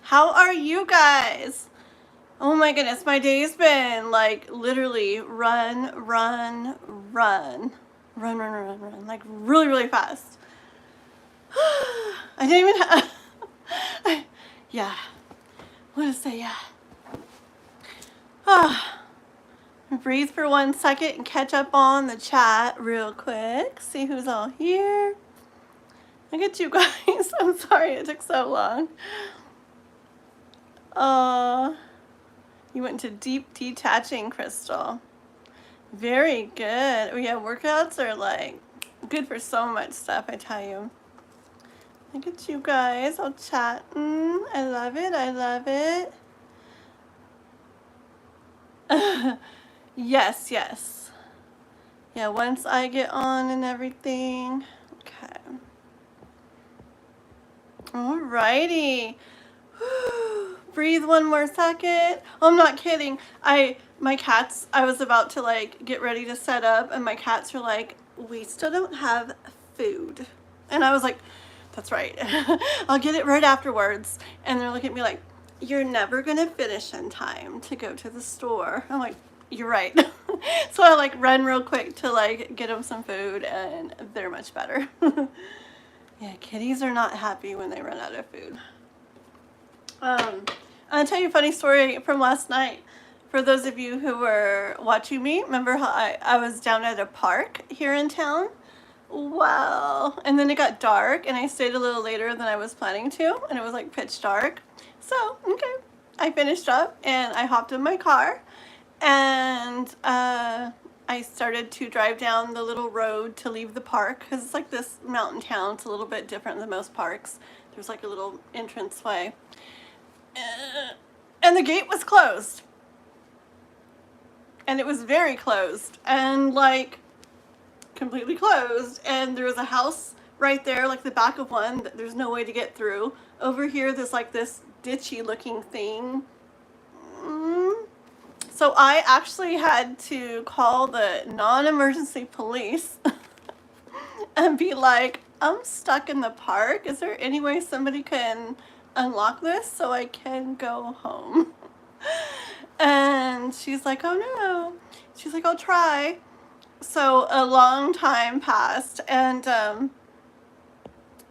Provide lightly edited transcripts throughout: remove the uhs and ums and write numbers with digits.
How are you guys? Oh my goodness, my day's been like literally run, like really, really fast. I didn't even have, yeah, what to say, yeah. Breathe for 1 second and catch up on the chat real quick. See who's all here. Look at you guys. I'm sorry it took so long. You went to deep detaching, Crystal. Very good. Oh yeah, workouts are like good for so much stuff, I tell you. Look at you guys all chatting. I love it. I love it. Yes, yes. Yeah, once I get on and everything. Okay. Alrighty. Breathe 1 more second. Oh, I'm not kidding. My cats, I was about to like get ready to set up and my cats were like, we still don't have food. And I was like, that's right. I'll get it right afterwards. And they're looking at me like, you're never gonna finish in time to go to the store. I'm like, you're right. So I like run real quick to like get them some food and they're much better. Yeah, kitties are not happy when they run out of food. I'll tell you a funny story from last night. For those of you who were watching me, remember how I was down at a park here in town? Well, and then it got dark and I stayed a little later than I was planning to, and it was like pitch dark. So, okay, I finished up and I hopped in my car and I started to drive down the little road to leave the park because it's like this mountain town. It's a little bit different than most parks. There's like a little entrance way. And the gate was closed. And it was very closed and like completely closed. And there was a house right there, like the back of one, that there's no way to get through. Over here, there's like this ditchy looking thing. So I actually had to call the non-emergency police and be like, I'm stuck in the park. Is there any way somebody can unlock this so I can go home? And she's like, oh no. She's like, I'll try. So a long time passed and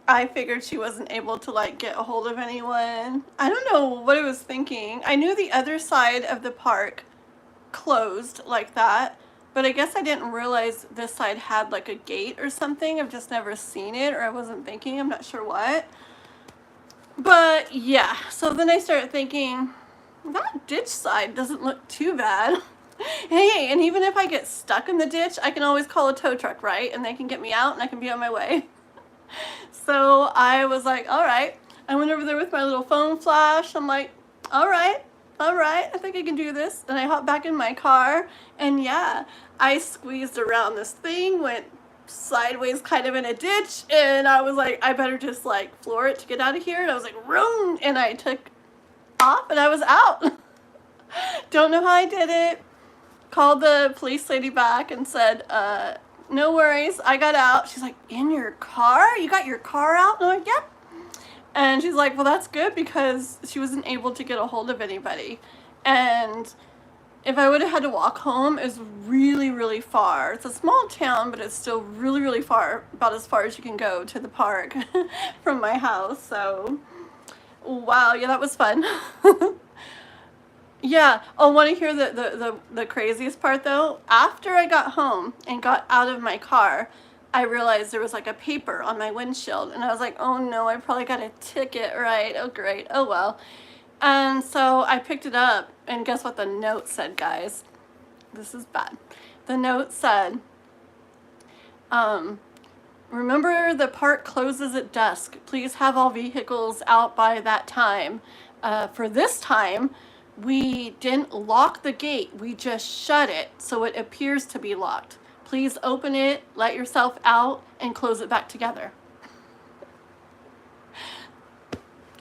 I figured she wasn't able to like get a hold of anyone. I don't know what I was thinking. I knew the other side of the park closed like that, but I guess I didn't realize this side had like a gate or something. I've just never seen it, or I wasn't thinking, I'm not sure what. But yeah, so then I started thinking, that ditch side doesn't look too bad. Hey, and even if I get stuck in the ditch, I can always call a tow truck, right? And they can get me out and I can be on my way. So I was like, all right. I went over there with my little phone flash. I'm like, all right, I think I can do this. And I hopped back in my car and yeah, I squeezed around this thing, went sideways kind of in a ditch, and I was like, I better just like floor it to get out of here. And I was like, room, and I took off and I was out. Don't know how I did it. Called the police lady back and said, no worries, I got out. She's like, in your car? You got your car out? And I'm like, yep. And she's like, well, that's good, because she wasn't able to get a hold of anybody. And if I would have had to walk home, it's really, really far. It's a small town, but it's still really, really far, about as far as you can go to the park from my house. So, wow, yeah, that was fun. Yeah. Oh, want to hear the craziest part though? After I got home and got out of my car, I realized there was like a paper on my windshield, and I was like, oh no, I probably got a ticket, right? Oh great, oh well. And so I picked it up, and guess what the note said, guys? This is bad. The note said, remember the park closes at dusk. Please have all vehicles out by that time. For this time, we didn't lock the gate, we just shut it so it appears to be locked. Please open it, let yourself out, and close it back together.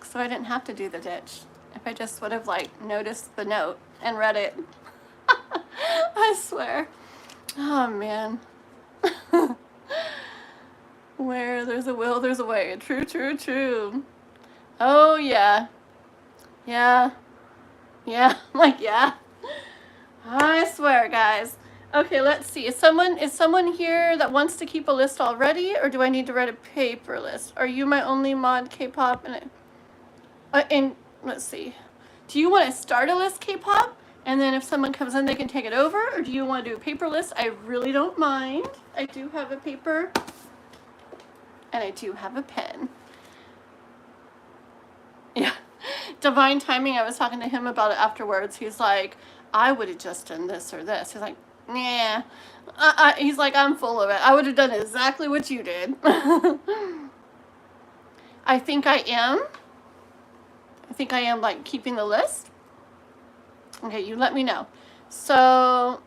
So I didn't have to do the ditch. If I just would have like noticed the note and read it. I swear. Oh man. Where there's a will, there's a way. True, true, true. Oh yeah. Yeah. Yeah. I'm like, yeah. I swear, guys. Okay, let's see. Is someone here that wants to keep a list already, or do I need to write a paper list? Are you my only mod K-pop? And let's see. Do you want to start a list K-pop, and then if someone comes in, they can take it over, or do you want to do a paper list? I really don't mind. I do have a paper, and I do have a pen. Yeah. Divine timing. I was talking to him about it afterwards. He's like, I would have just done this or this. He's like, yeah. He's like, I'm full of it. I would have done exactly what you did. I think I am. I think I am, like, keeping the list. Okay, you let me know. So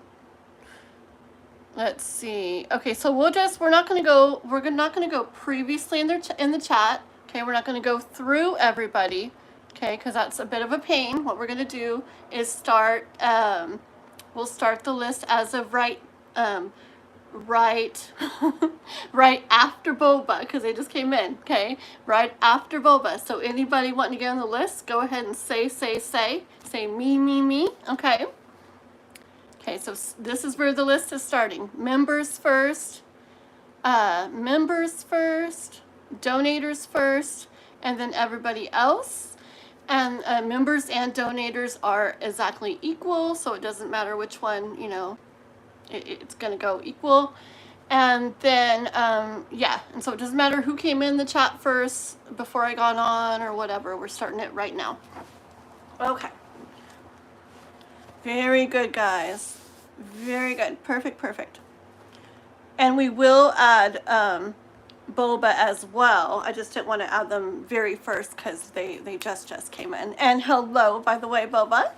let's see. Okay, so we're not going to go previously in the chat. Okay, we're not going to go through everybody. Okay, because that's a bit of a pain. What we're going to do is start, we'll start the list as of right right after Boba, because they just came in, okay? Right after Boba. So anybody wanting to get on the list, go ahead and say me, okay? Okay, so this is where the list is starting. Members first, donators first, and then everybody else. And members and donators are exactly equal, so it doesn't matter which one, you know, it's going to go equal. And then, yeah, and so it doesn't matter who came in the chat first before I got on or whatever. We're starting it right now. Okay. Very good, guys. Very good. Perfect. And we will add Boba as well. I just didn't want to add them very first because they just came in. And hello, by the way, Boba.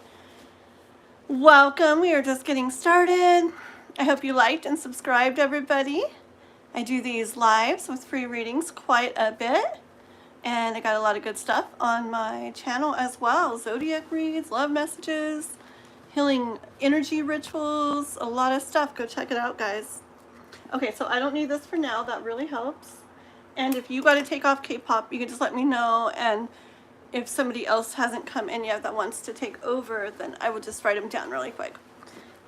Welcome. We are just getting started. I hope you liked and subscribed, everybody. I do these lives with free readings quite a bit. And I got a lot of good stuff on my channel as well. Zodiac reads, love messages, healing energy rituals, a lot of stuff. Go check it out, guys. Okay, so I don't need this for now. That really helps. And if you got to take off K-pop, you can just let me know. And if somebody else hasn't come in yet that wants to take over, then I will just write them down really quick.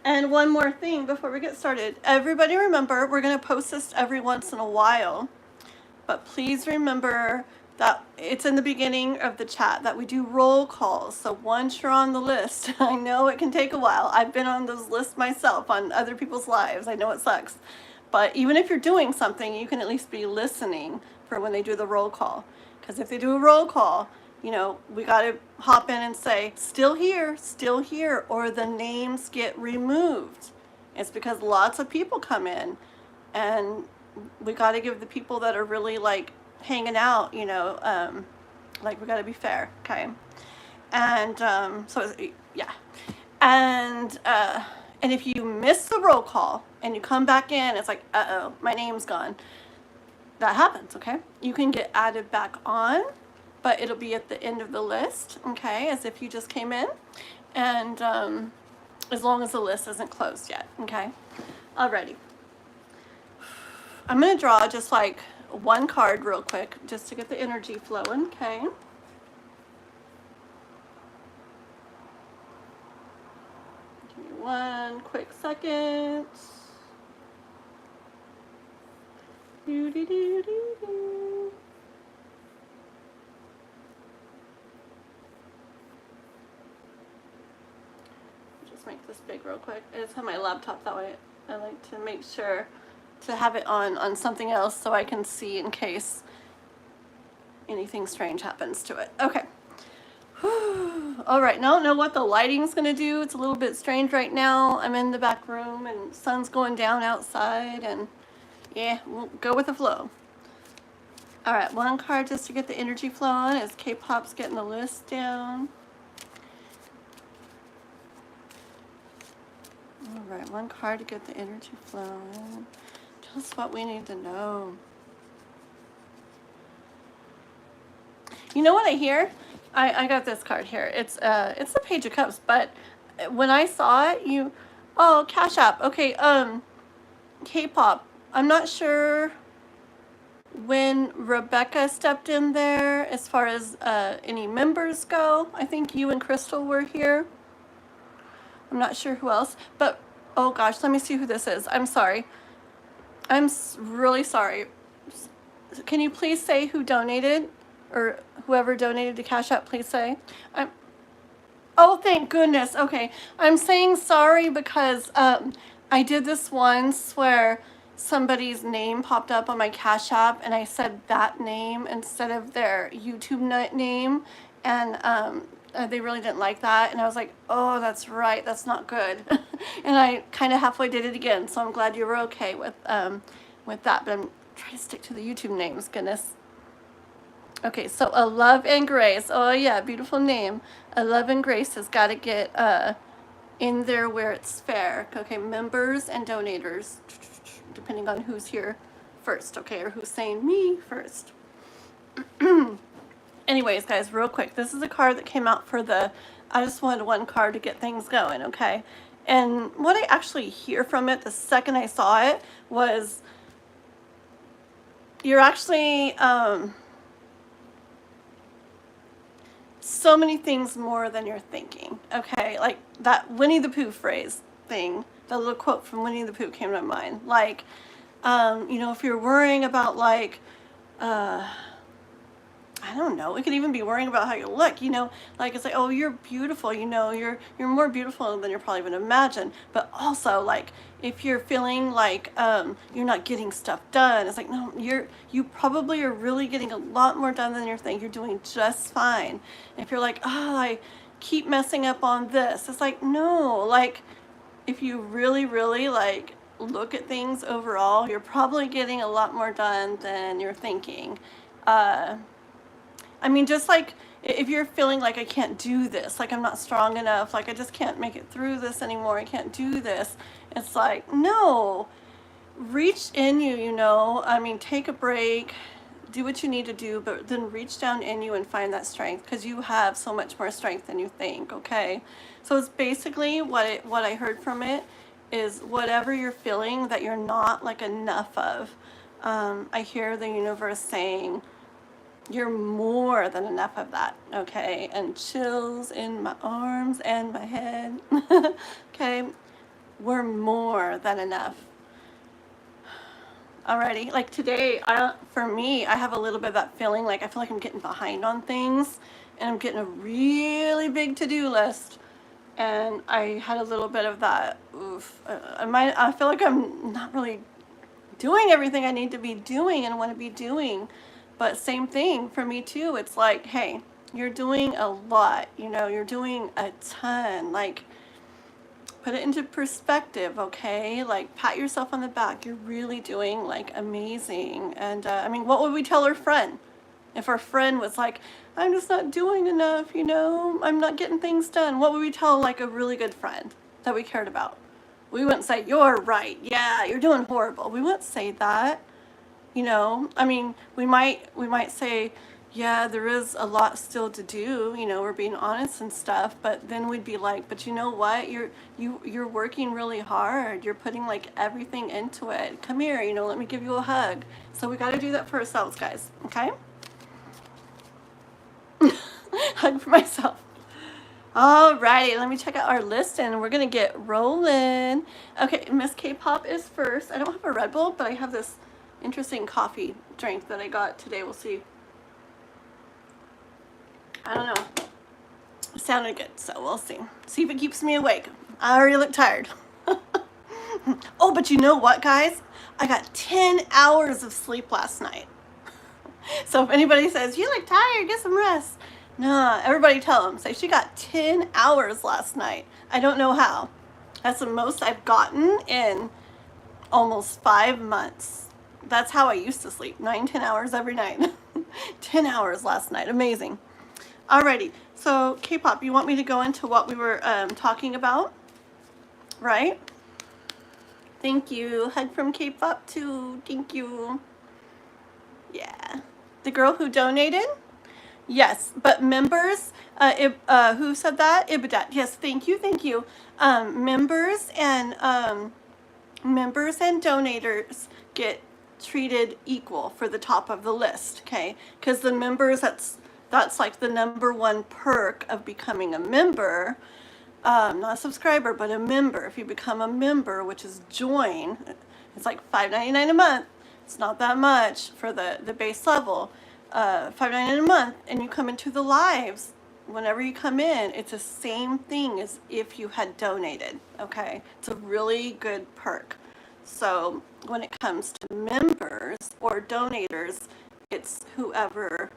And one more thing before we get started. Everybody remember, we're going to post this every once in a while. But please remember that it's in the beginning of the chat that we do roll calls. So once you're on the list, I know it can take a while. I've been on those lists myself on other people's lives. I know it sucks. But even if you're doing something, you can at least be listening for when they do the roll call. Because if they do a roll call, you know, we got to hop in and say, still here, or the names get removed. It's because lots of people come in, and we got to give the people that are really, like, hanging out, you know, like, we got to be fair, okay? And, so, yeah. And if you miss the roll call, and you come back in, it's like, uh-oh, my name's gone. That happens, okay? You can get added back on, but it'll be at the end of the list, okay, as if you just came in, and as long as the list isn't closed yet, okay? Alrighty. I'm going to draw just like one card real quick, just to get the energy flowing, okay? Give me one quick second. Do-do-do-do-do. Make this big real quick. I just have my laptop that way. I like to make sure to have it on something else so I can see in case anything strange happens to it. Okay. All right, now I don't know what the lighting's gonna do. It's a little bit strange right now. I'm in the back room and sun's going down outside, and yeah, we'll go with the flow. All right, one card just to get the energy flowing as K-pop's getting the list down. All right, one card to get the energy flowing. Tell us what we need to know. You know what I hear? I got this card here. It's the Page of Cups, but when I saw it, oh, CashApp. Okay, K-pop. I'm not sure when Rebecca stepped in there as far as any members go. I think you and Crystal were here. I'm not sure who else, but oh gosh, let me see who this is. I'm sorry. I'm really sorry. Can you please say who donated, or whoever donated to Cash App, please say. Oh, thank goodness. Okay. I'm saying sorry because I did this once where somebody's name popped up on my Cash App and I said that name instead of their YouTube name, and they really didn't like that, and I was like, oh, that's right, that's not good. And I kind of halfway did it again, so I'm glad you were okay with that, but I'm trying to stick to the YouTube names, goodness. Okay, so A Love and Grace. Oh yeah, beautiful name. A Love and Grace has got to get in there where it's fair. Okay, members and donators, depending on who's here first, okay, or who's saying me first. Anyways, guys, real quick, this is a card that came out for the, I just wanted one card to get things going, okay? And what I actually hear from it the second I saw it was, you're actually so many things more than you're thinking, okay? Like that Winnie the Pooh phrase thing, that little quote from Winnie the Pooh came to mind. Like, you know, if you're worrying about like, I don't know, it could even be worrying about how you look, you know, like it's like, oh, you're beautiful, you know, you're more beautiful than you're probably even imagine. But also, like, if you're feeling like you're not getting stuff done, it's like, no, you probably are really getting a lot more done than you think. You're doing just fine. If you're like, oh, I keep messing up on this, it's like, no, like, if you really, really like look at things overall, you're probably getting a lot more done than you're thinking. I mean, just like if you're feeling like I can't do this, like I'm not strong enough, like I just can't make it through this anymore, I can't do this, it's like, no, reach in you, you know, I mean, take a break, do what you need to do, but then reach down in you and find that strength, because you have so much more strength than you think, okay? So it's basically what I heard from it is whatever you're feeling that you're not like enough of, I hear the universe saying, you're more than enough of that, okay? And chills in my arms and my head, okay? We're more than enough. Alrighty, like today, for me, I have a little bit of that feeling, like I feel like I'm getting behind on things, and I'm getting a really big to-do list, and I had a little bit of that, oof. I feel like I'm not really doing everything I need to be doing and want to be doing. But same thing for me too. It's like, hey, you're doing a lot, you know, you're doing a ton. Like, put it into perspective, okay? Like, pat yourself on the back. You're really doing like amazing. And I mean, what would we tell our friend if our friend was like, I'm just not doing enough, you know, I'm not getting things done? What would we tell like a really good friend that we cared about? We wouldn't say, you're right, yeah, you're doing horrible. We wouldn't say that. You know, I mean, we might say, yeah, there is a lot still to do, you know, we're being honest and stuff, but then we'd be like, but you know what, you're working really hard, you're putting like everything into it, come here, you know, let me give you a hug. So we got to do that for ourselves, guys, okay? Hug for myself. Alrighty, let me check out our list and we're gonna get rolling. Okay, Miss K-Pop is first. I don't have a Red Bull, but I have this interesting coffee drink that I got today. We'll see. I don't know. It sounded good, so we'll see. See if it keeps me awake. I already look tired. Oh, but you know what, guys? I got 10 hours of sleep last night. So if anybody says, you look tired, get some rest. Nah, everybody tell them. Say, she got 10 hours last night. I don't know how. That's the most I've gotten in almost 5 months. That's how I used to sleep, 9-10 hours every night. 10 hours last night, amazing. Alrighty, so K-Pop, you want me to go into what we were talking about, right? Thank you, hug from K-Pop too, thank you. Yeah, the girl who donated? Yes, but members, who said that? Ibidat, yes, thank you, thank you. Members and donators get treated equal for the top of the list, okay? Because the members, that's like the #1 perk of becoming a member, not a subscriber, but a member. If you become a member, which is join, it's like $5.99 a month. It's not that much for the base level. $5.99 a month, and you come into the lives. Whenever you come in, it's the same thing as if you had donated, okay? It's a really good perk. So when it comes to members or donators, it's whoever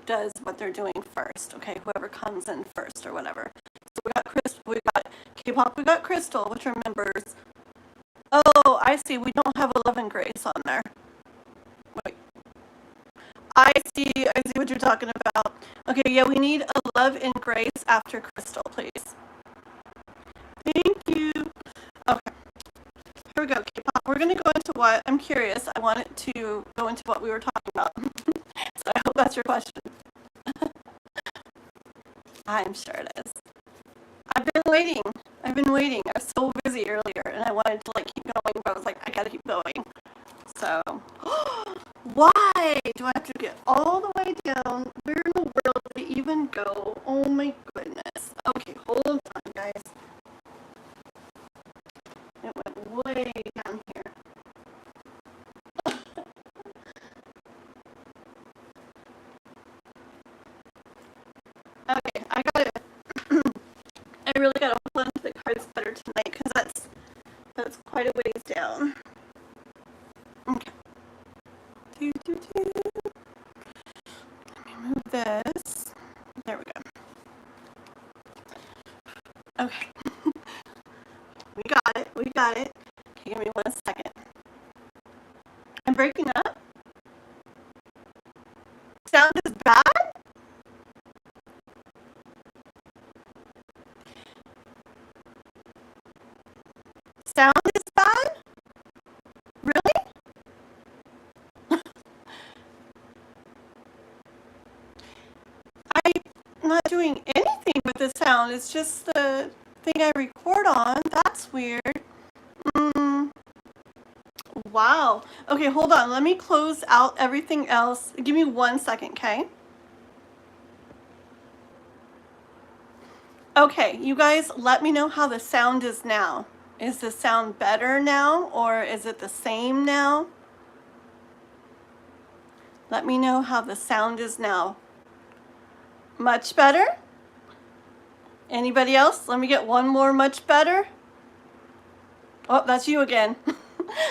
does what they're doing first, okay? Whoever comes in first or whatever. So we got Crystal, we got K-pop, we got Crystal, which are members. Oh, I see. We don't have a Love and Grace on there. Wait. I see what you're talking about. Okay, yeah, we need a Love and Grace after Crystal, please. Thank you. Okay. Here we go, K-pop. We're going to go into what? I'm curious. I want it to go into what we were talking about. So I hope that's your question. I'm sure it is. I've been waiting. I was so busy earlier, and I wanted to like keep going, but I was like, I gotta keep going. So, why do I have to get all the way down? Where in the world did it even go? Oh my goodness. Okay, hold on, guys. It went way down here. Okay, I got it. I really gotta hold on to the cards better tonight because that's quite a ways down. Okay. Let me move this. There we go. Okay. We got it. Okay, give me 1 second. I'm breaking up. Sound is bad? Sound is bad? Really? I'm not doing anything with the sound. It's just the thing I record on. That's weird. Wow. Okay, hold on. Let me close out everything else. Give me 1 second, okay? Okay, you guys, let me know how the sound is now. Is the sound better now, or is it the same now? Let me know how the sound is now. Much better? Anybody else? Let me get one more much better. Oh, that's you again.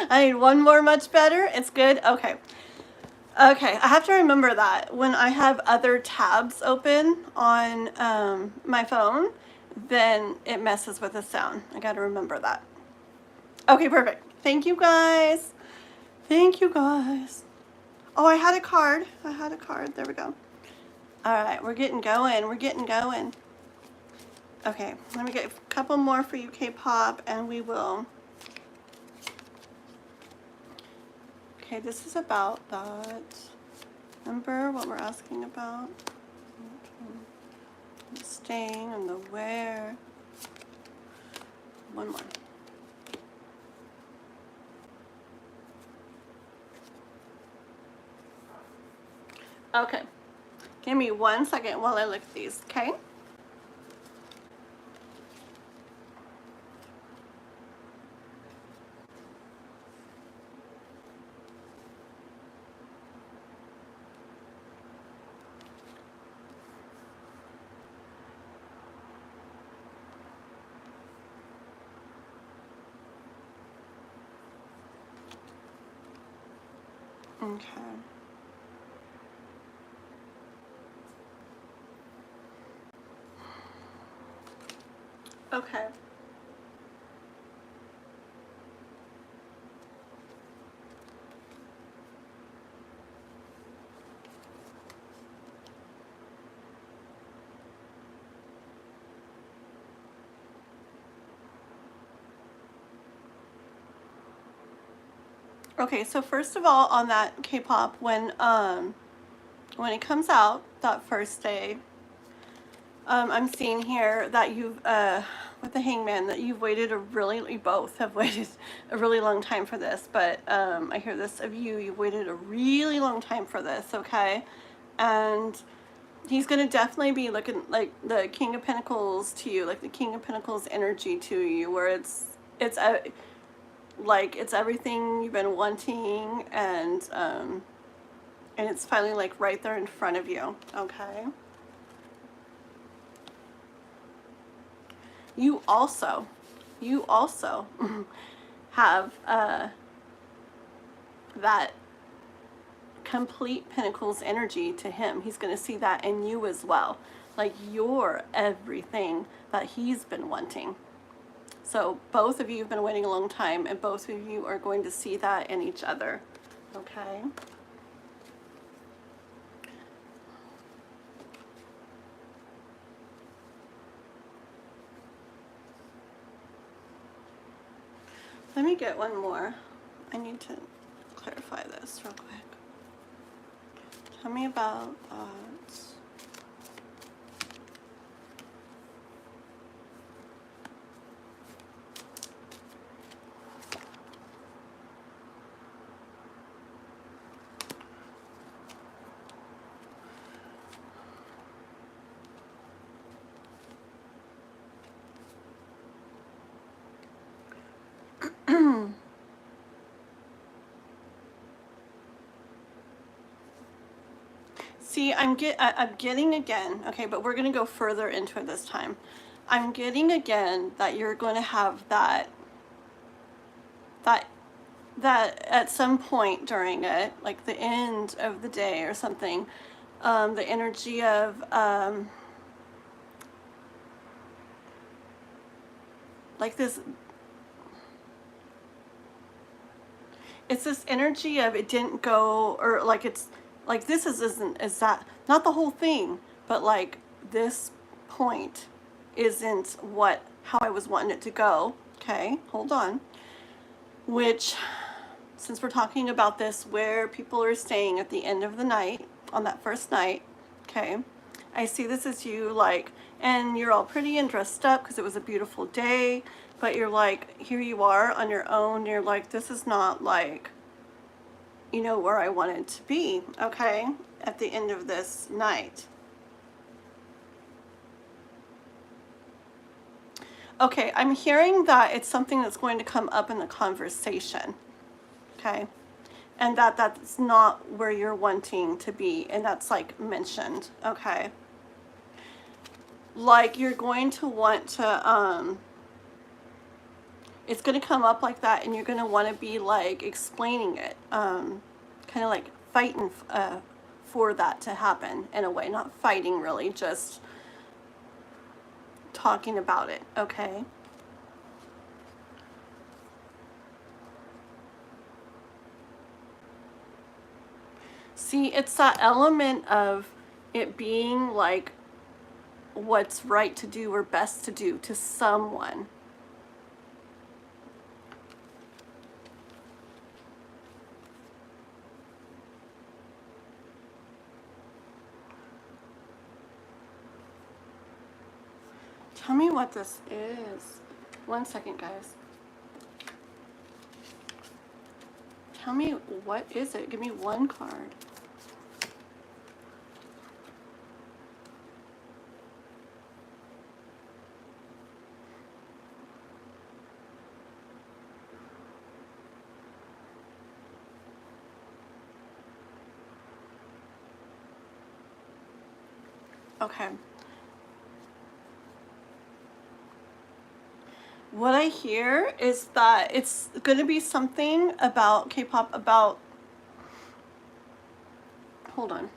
I need one more much better. It's good? Okay. Okay, I have to remember that when I have other tabs open on my phone, then it messes with the sound. I got to remember that. Okay, perfect. Thank you guys. Thank you guys. Oh, I had a card. There we go. All right, we're getting going. Okay, let me get a couple more for you, K-pop, and we will. Okay, this is about that. Remember what we're asking about? The stain and the wear. One more. Okay, give me 1 second while I look at these, okay? Okay. Okay. Okay, so first of all, on that K-pop, when it comes out that first day, I'm seeing here that you've with the Hangman that you've waited you both have waited a really long time for this, but I hear this of you, you've waited a really long time for this, okay? And he's going to definitely be looking like the King of Pentacles to you, like the King of Pentacles energy to you, where it's like it's everything you've been wanting, and it's finally like right there in front of you, okay? You also have that complete Pentacles energy to him. He's going to see that in you as well. Like you're everything that he's been wanting. So both of you have been waiting a long time, and both of you are going to see that in each other, okay? Let me get one more. I need to clarify this real quick. Tell me about thoughts. See, I'm getting again, okay, but we're going to go further into it this time. I'm getting again that you're going to have that at some point during it, like the end of the day or something, the energy of like this, it's this energy of it didn't go, or like it's like this is that not the whole thing, but like this point isn't how I was wanting it to go. Okay, hold on. Which, since we're talking about this, where people are staying at the end of the night, on that first night, okay, I see this as you like, and you're all pretty and dressed up because it was a beautiful day, but you're like, here you are on your own, you're like, this is not like, you know, where I wanted to be, okay, at the end of this night. Okay, I'm hearing that it's something that's going to come up in the conversation, okay, and that's not where you're wanting to be, and that's like mentioned, okay, like you're going to want to, it's going to come up like that, and you're going to want to be like explaining it, kind of like fighting for that to happen in a way, not fighting really, just talking about it, okay? See, it's that element of it being like what's right to do or best to do to someone. Tell me what this is. 1 second, guys. Tell me, what is it? Give me one card. Okay. What I hear is that it's going to be something about K-pop, about, hold on.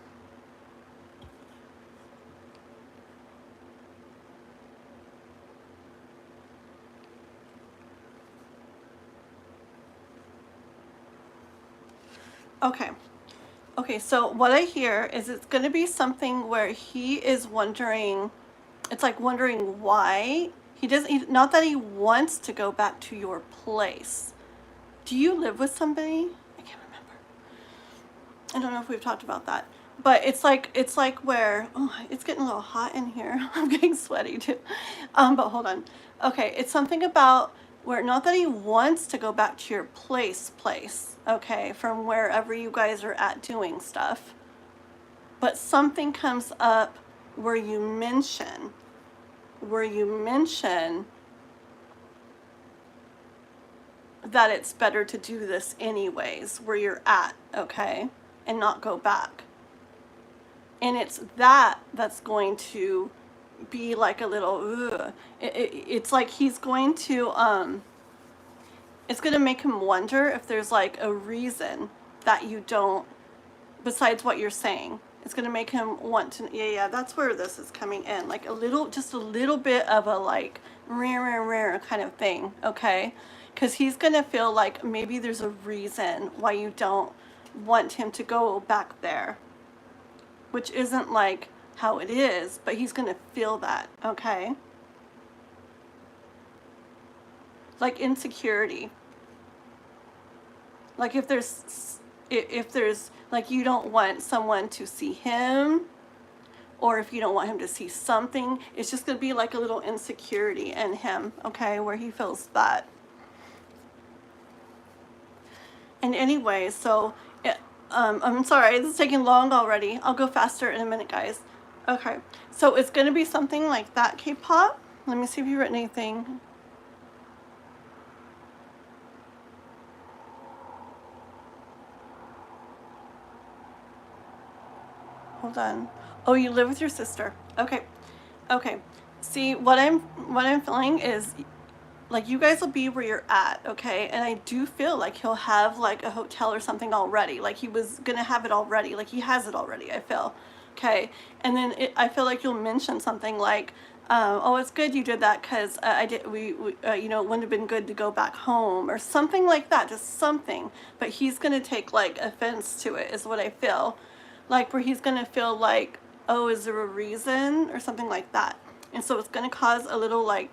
Okay, so what I hear is it's going to be something where he is wondering, it's like wondering why he doesn't, not that he wants to go back to your place. Do you live with somebody? I can't remember. I don't know if we've talked about that. But it's like where, oh, it's getting a little hot in here. I'm getting sweaty too. But hold on. Okay, it's something about where, not that he wants to go back to your place, okay, from wherever you guys are at doing stuff, but something comes up where you mention, where you mention that it's better to do this anyways, where you're at, okay, and not go back. And it's that's going to be like a little, ugh. It's like he's going to, it's going to make him wonder if there's like a reason that you don't, besides what you're saying. It's going to make him want to, yeah, that's where this is coming in. Like a little, just a little bit of a like, rare kind of thing, okay? Because he's going to feel like maybe there's a reason why you don't want him to go back there, which isn't like how it is, but he's going to feel that, okay? Like insecurity. Like if there's like you don't want someone to see him, or if you don't want him to see something, it's just going to be like a little insecurity in him, okay, where he feels that. And anyway, so I'm sorry, this is taking long already. I'll go faster in a minute, guys. Okay, so it's going to be something like that, K-pop. Let me see if you've written anything. Hold on. Oh, you live with your sister. Okay. Okay. See, what I'm feeling is like you guys will be where you're at, okay? And I do feel like he'll have like a hotel or something already. Like he was gonna have it already. Like he has it already, I feel. Okay. And then I feel like you'll mention something like, oh, it's good you did that because we you know, it wouldn't have been good to go back home or something like that. Just something. But he's gonna take like offense to it, is what I feel. Like where he's gonna feel like, oh, is there a reason or something like that? And so it's gonna cause a little like,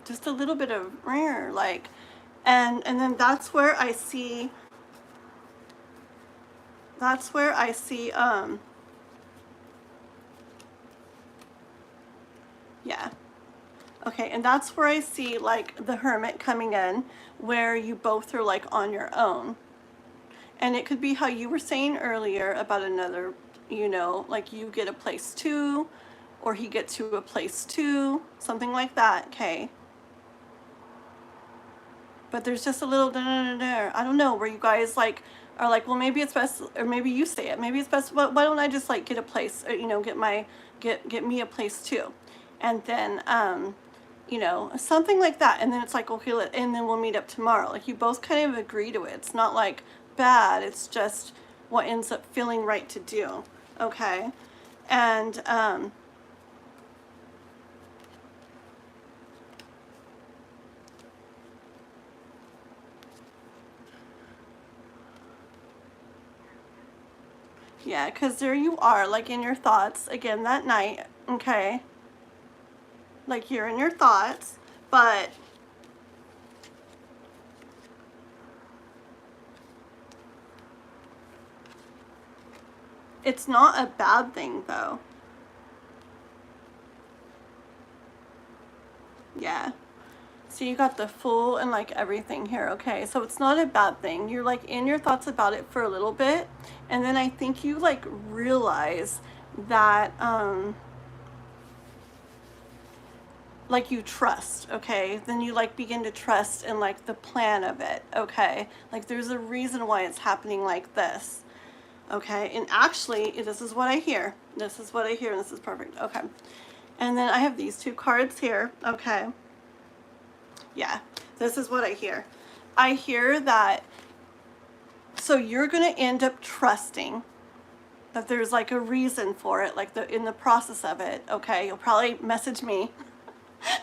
just a little bit of rare, like, and then that's where I see, yeah, okay, and that's where I see like the Hermit coming in, where you both are like on your own. And it could be how you were saying earlier about another, you know, like you get a place too, or he gets you a place too, something like that, okay? But there's just a little, I don't know, where you guys like are like, well, maybe it's best, or maybe you say it, maybe it's best, why don't I just like get a place, or, you know, get me a place too. And then, you know, something like that. And then it's like, okay, and then we'll meet up tomorrow. Like you both kind of agree to it. It's not like bad, it's just what ends up feeling right to do, okay? And yeah, because there you are, like in your thoughts again that night, okay? Like you're in your thoughts, but it's not a bad thing though. Yeah. So you got the Fool and like everything here, okay? So it's not a bad thing. You're like in your thoughts about it for a little bit, and then I think you like realize that like you trust, okay? Then you like begin to trust in like the plan of it, okay? Like there's a reason why it's happening like this. Okay, and actually, this is what I hear. This is what I hear, and this is perfect. Okay. And then I have these two cards here. Okay. Yeah, this is what I hear. I hear that, so you're going to end up trusting that there's like a reason for it, like in the process of it. Okay, you'll probably message me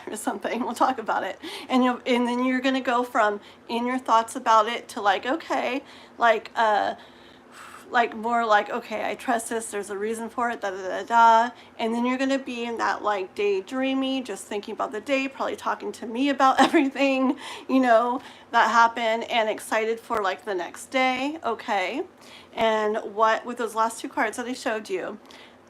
or something. We'll talk about it. And then you're going to go from in your thoughts about it to like, okay, like, like more like, okay, I trust this, there's a reason for it, da da da da. And then you're gonna be in that like daydreamy, just thinking about the day, probably talking to me about everything, you know, that happened, and excited for like the next day. Okay. And what with those last two cards that I showed you,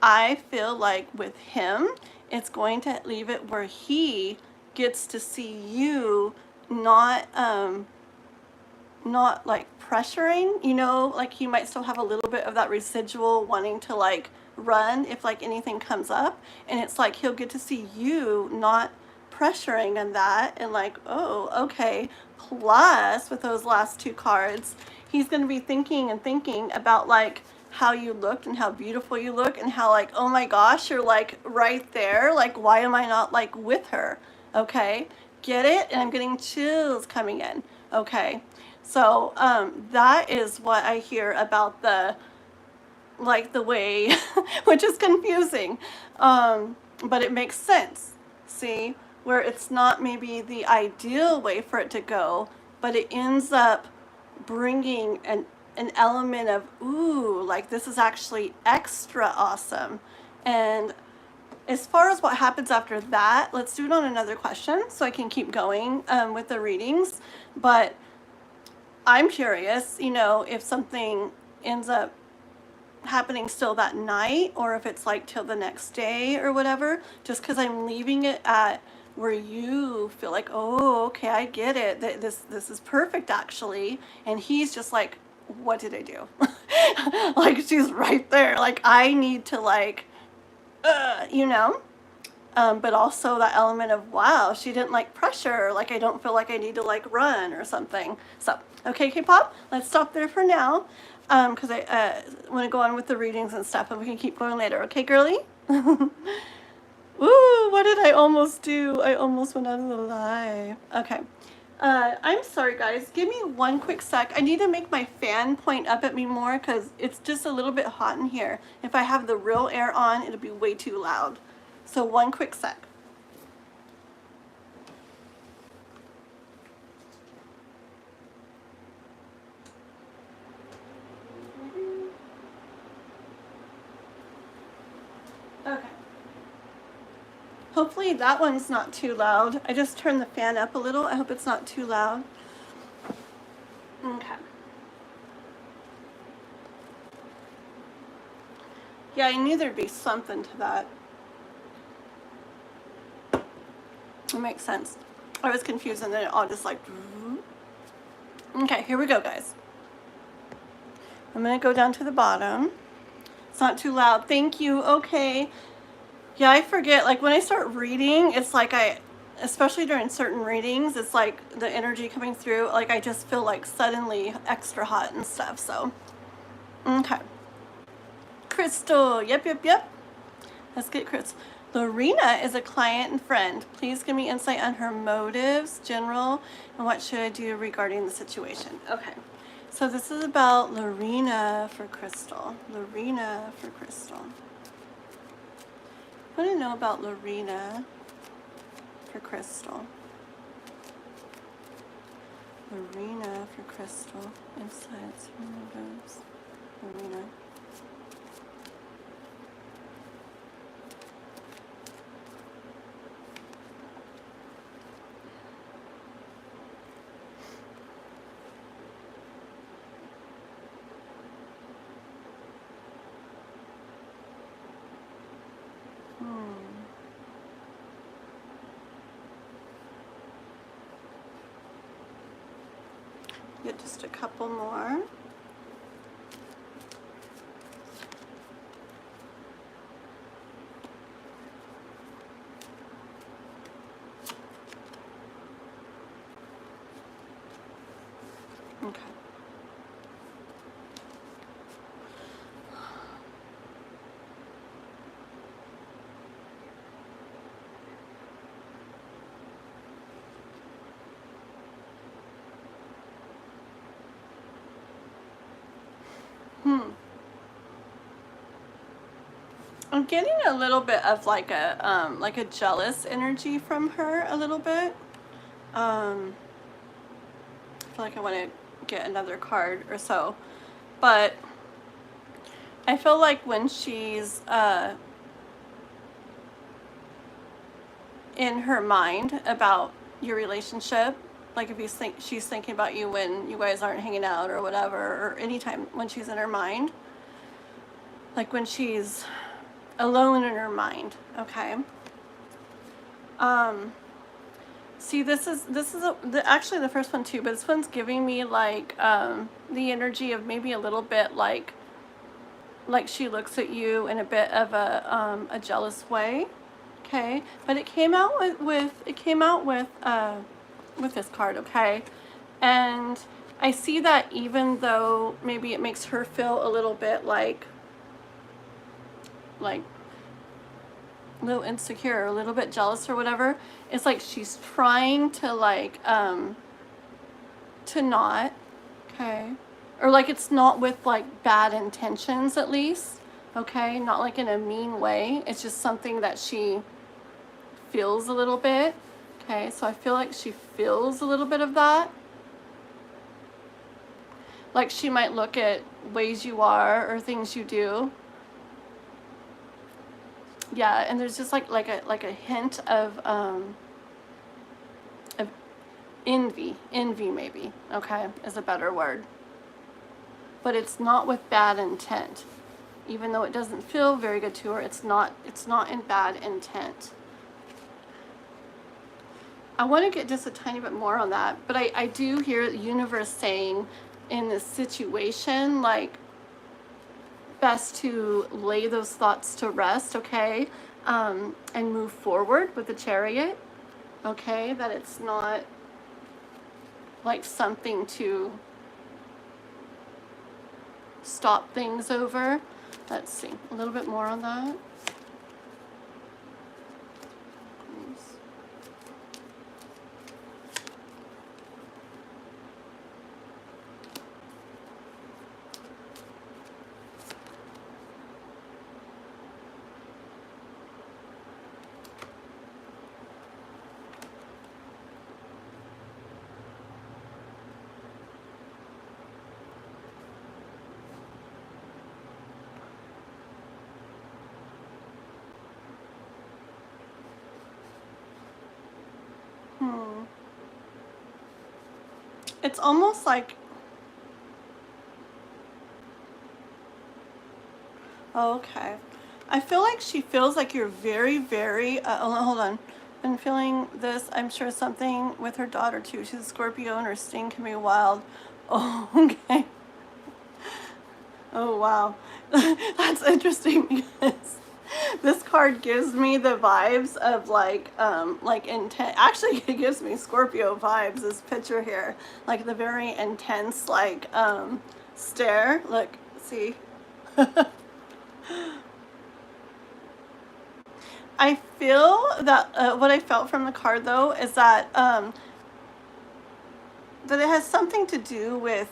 I feel like with him, it's going to leave it where he gets to see you not like pressuring, you know, like he might still have a little bit of that residual wanting to like run if like anything comes up, and it's like he'll get to see you not pressuring on that, and like, oh, okay. Plus with those last two cards, he's going to be thinking and thinking about like how you looked and how beautiful you look, and how like, oh my gosh, you're like right there, like why am I not like with her? Okay, get it? And I'm getting chills coming in. Okay, so that is what I hear about the like the way, which is confusing, but it makes sense. See, where it's not maybe the ideal way for it to go, but it ends up bringing an element of, ooh, like this is actually extra awesome. And as far as what happens after that, let's do it on another question so I can keep going with the readings. But I'm curious, you know, if something ends up happening still that night, or if it's like till the next day or whatever, just because I'm leaving it at where you feel like, oh, okay, I get it. This is perfect actually. And he's just like, what did I do? Like she's right there. Like I need to like, you know. But also that element of, wow, she didn't like pressure, like I don't feel like I need to like run or something. So, okay, K-pop, let's stop there for now, because I want to go on with the readings and stuff, and we can keep going later. Okay, girly? Ooh, what did I almost do? I almost went out of the live. Okay. I'm sorry, guys. Give me one quick sec. I need to make my fan point up at me more because it's just a little bit hot in here. If I have the real air on, it'll be way too loud. So one quick sec. Okay. Hopefully that one's not too loud. I just turned the fan up a little. I hope it's not too loud. Okay. Yeah, I knew there'd be something to that. It makes sense. I was confused and then it all just like... Okay, here we go, guys. I'm going to go down to the bottom. It's not too loud. Thank you. Okay. Yeah, I forget. Like when I start reading, it's like especially during certain readings, it's like the energy coming through. Like I just feel like suddenly extra hot and stuff. So, okay. Crystal. Yep. Let's get Crystal. Lorena is a client and friend. Please give me insight on her motives, general, and what should I do regarding the situation. Okay. So this is about Lorena for Crystal. Lorena for Crystal. What do I know about Lorena for Crystal? Lorena for Crystal. Insights, motives. Lorena. Get just a couple more. Okay. I'm getting a little bit of like a jealous energy from her a little bit. I feel like I want to get another card or so, but I feel like when she's in her mind about your relationship, like if she's thinking about you when you guys aren't hanging out or whatever, or anytime when she's in her mind, like when she's alone in her mind, okay? See, this is actually the first one too, but this one's giving me like the energy of maybe a little bit like she looks at you in a bit of a jealous way, okay? But it came out with this card, okay? And I see that even though maybe it makes her feel a little bit like a little insecure, a little bit jealous or whatever, it's like she's trying to like to not, okay? Or like it's not with like bad intentions at least, okay? Not like in a mean way. It's just something that she feels a little bit, okay? So I feel like she feels a little bit of that. Like she might look at ways you are or things you do. Yeah, and there's just like a hint of envy maybe, okay, is a better word. But it's not with bad intent. Even though it doesn't feel very good to her, it's not in bad intent. I want to get just a tiny bit more on that, but I do hear the universe saying in this situation, like, best to lay those thoughts to rest, okay, and move forward with the Chariot, okay, that it's not like something to stop things over. Let's see, a little bit more on that. It's almost like, okay, I feel like she feels like you're very, very, hold on, been feeling this, I'm sure something with her daughter too. She's a Scorpio and her sting can be wild. Oh, okay. Oh, wow. That's interesting because this card gives me the vibes of like intense. Actually, it gives me Scorpio vibes, this picture here. Like the very intense, like, stare. Look, see? I feel that, what I felt from the card though is that, that it has something to do with,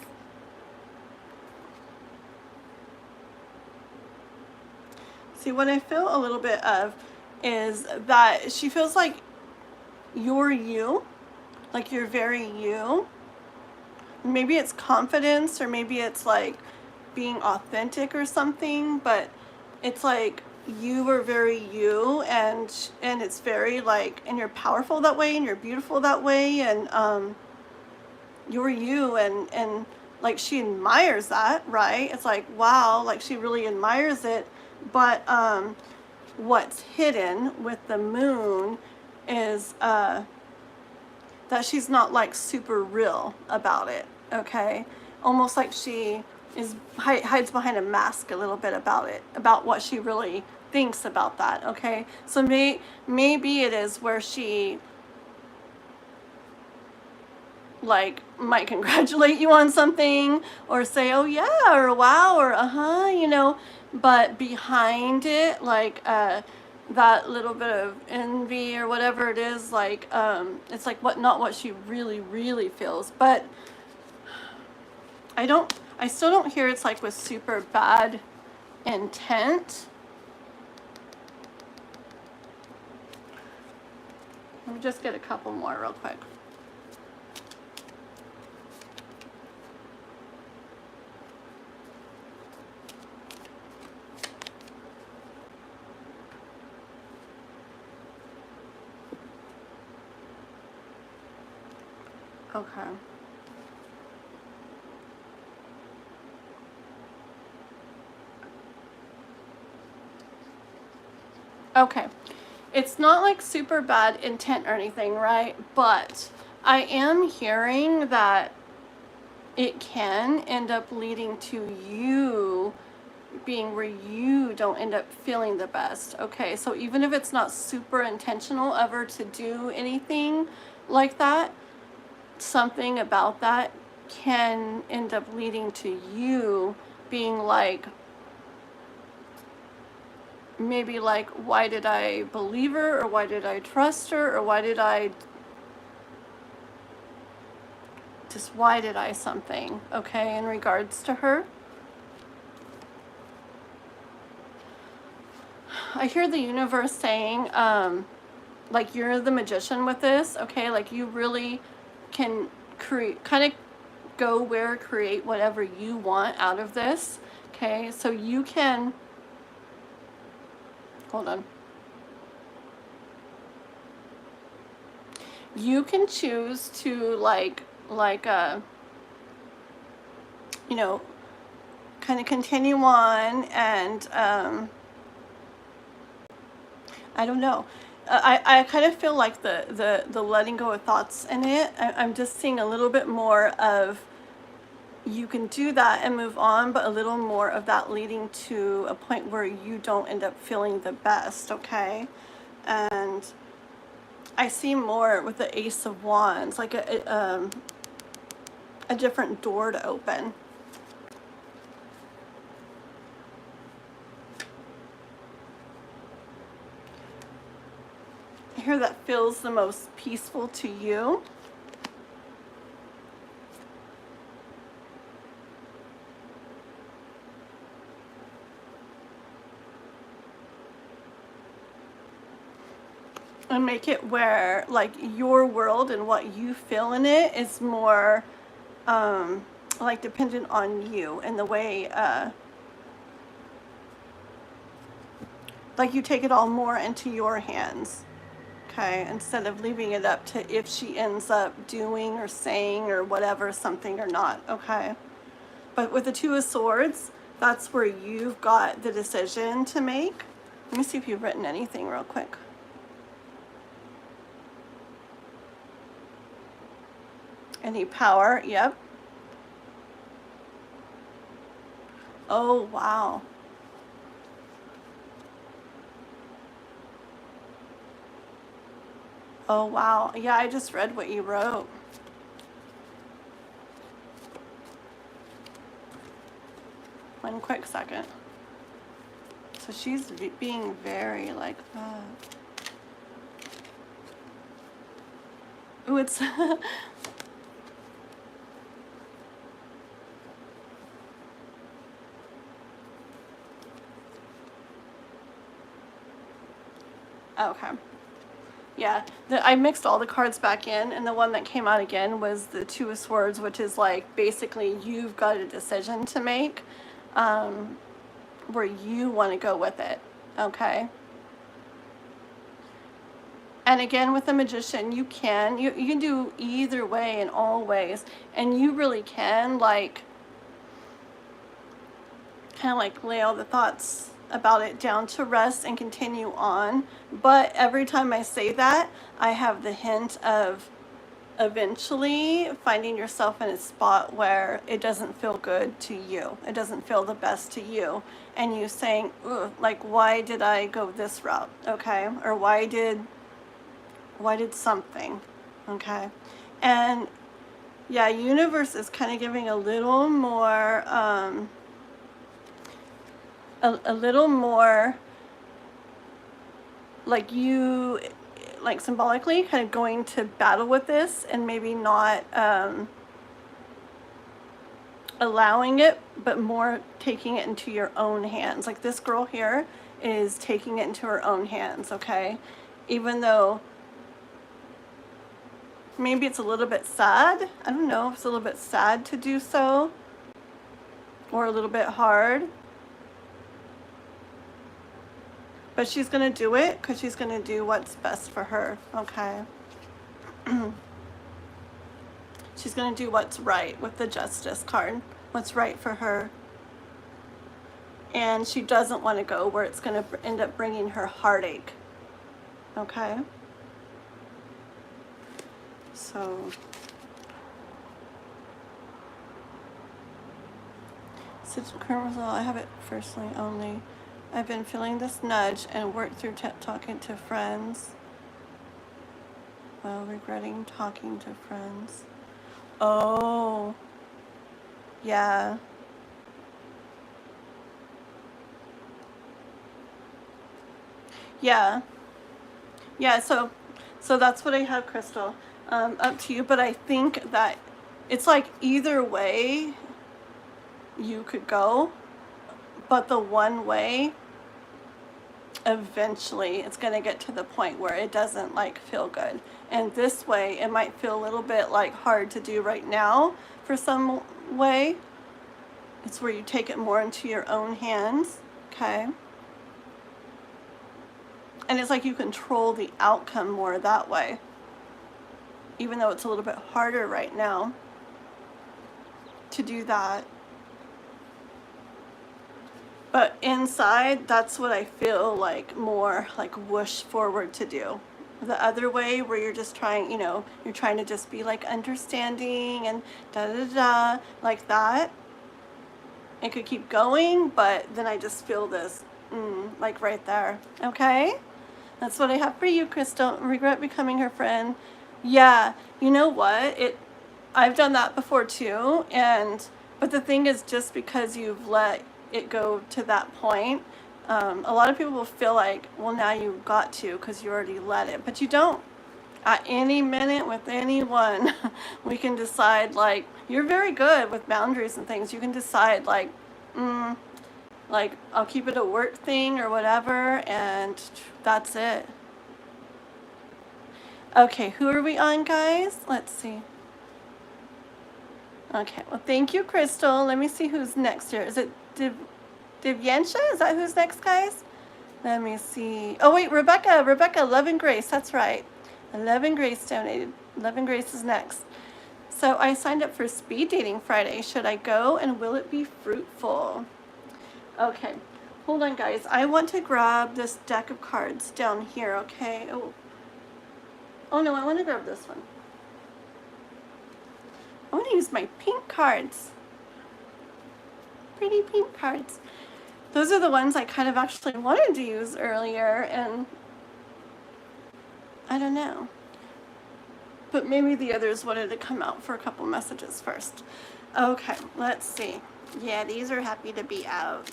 see, what I feel a little bit of is that she feels like you're you, like you're very you. Maybe it's confidence or maybe it's like being authentic or something, but it's like you are very you, and it's very like, and you're powerful that way and you're beautiful that way, and you're you, and like she admires that, right? It's like, wow, like she really admires it. But what's hidden with the moon is that she's not like super real about it, okay? Almost like she hides behind a mask a little bit about it, about what she really thinks about that, okay? So maybe it is where she like might congratulate you on something or say, oh yeah, or wow, or uh-huh, you know, but behind it, like that little bit of envy or whatever it is, like it's like not what she really feels. But I still don't hear it's like with super bad intent. Let me just get a couple more real quick. Okay. Okay. It's not like super bad intent or anything, right? But I am hearing that it can end up leading to you being where you don't end up feeling the best. Okay, so even if it's not super intentional ever to do anything like that, something about that can end up leading to you being like, maybe like, why did I believe her, or why did I trust her, or why did I something, okay, in regards to her. I hear the universe saying, like, you're the magician with this, okay, like you really can create, kind of go where, create whatever you want out of this, okay, so you can, hold on, you can choose to like you know, kind of continue on and I don't know. I kind of feel like the letting go of thoughts in it. I'm just seeing a little bit more of, you can do that and move on, but a little more of that leading to a point where you don't end up feeling the best, okay? And I see more with the Ace of Wands, like a different door to open. Here that feels the most peaceful to you. And make it where like your world and what you feel in it is more like dependent on you, and the way like you take it all more into your hands, okay, instead of leaving it up to if she ends up doing or saying or whatever something or not, okay. But with the Two of Swords, that's where you've got the decision to make. Let me see if you've written anything real quick. Any power, yep. Oh, wow. Oh, wow. Yeah, I just read what you wrote. One quick second. So she's being very like, ooh, it's okay. Yeah, I mixed all the cards back in, and the one that came out again was the Two of Swords, which is like basically you've got a decision to make, where you want to go with it, okay? And again, with the Magician, you can do either way in all ways, and you really can like kind of like lay all the thoughts about it down to rest and continue on. But every time I say that, I have the hint of eventually finding yourself in a spot where it doesn't feel good to you. It doesn't feel the best to you. And you saying, ugh, like, why did I go this route? Okay. Or why did something? Okay. And yeah, universe is kind of giving a little more, a little more like you, like symbolically kind of going to battle with this and maybe not allowing it, but more taking it into your own hands. Like this girl here is taking it into her own hands, okay? Even though maybe it's a little bit sad. I don't know if it's a little bit sad to do so, or a little bit hard. But she's going to do it because she's going to do what's best for her, okay? She's going to do what's right with the Justice card, what's right for her. And she doesn't want to go where it's going to end up bringing her heartache. Okay? So, since current result, I have it firstly only. I've been feeling this nudge and worked through talking to friends while regretting talking to friends. Oh, yeah. Yeah. Yeah, so that's what I have, Crystal. Up to you, but I think that it's like either way you could go, but the one way, eventually it's going to get to the point where it doesn't like feel good. And this way it might feel a little bit like hard to do right now for some way. It's where you take it more into your own hands, okay? And it's like you control the outcome more that way, even though it's a little bit harder right now to do that. But inside, that's what I feel like more like whoosh forward to do. The other way where you're just trying, you know, you're trying to just be like understanding and da-da-da, like that. It could keep going, but then I just feel this, like right there, okay? That's what I have for you, Crystal. Regret becoming her friend. Yeah, you know what? I've done that before too, but the thing is, just because you've let it go to that point, a lot of people will feel like, well, now you've got to because you already let it, but you don't. At any minute with anyone, we can decide, like, you're very good with boundaries and things. You can decide, like, I'll keep it a work thing or whatever, and that's it. Okay, who are we on, guys? Let's see. Okay, well, thank you, Crystal. Let me see who's next here. Is it Divyensha? Is that who's next, guys? Let me see. Oh, wait, Rebecca, Love and Grace. That's right. Love and Grace donated. Love and Grace is next. So I signed up for Speed Dating Friday. Should I go, and will it be fruitful? Okay, hold on, guys. I want to grab this deck of cards down here, okay? Oh no, I want to grab this one. I want to use my pink cards. Pretty pink cards. Those are the ones I kind of actually wanted to use earlier, and I don't know. But maybe the others wanted to come out for a couple messages first. Okay, let's see. Yeah, these are happy to be out.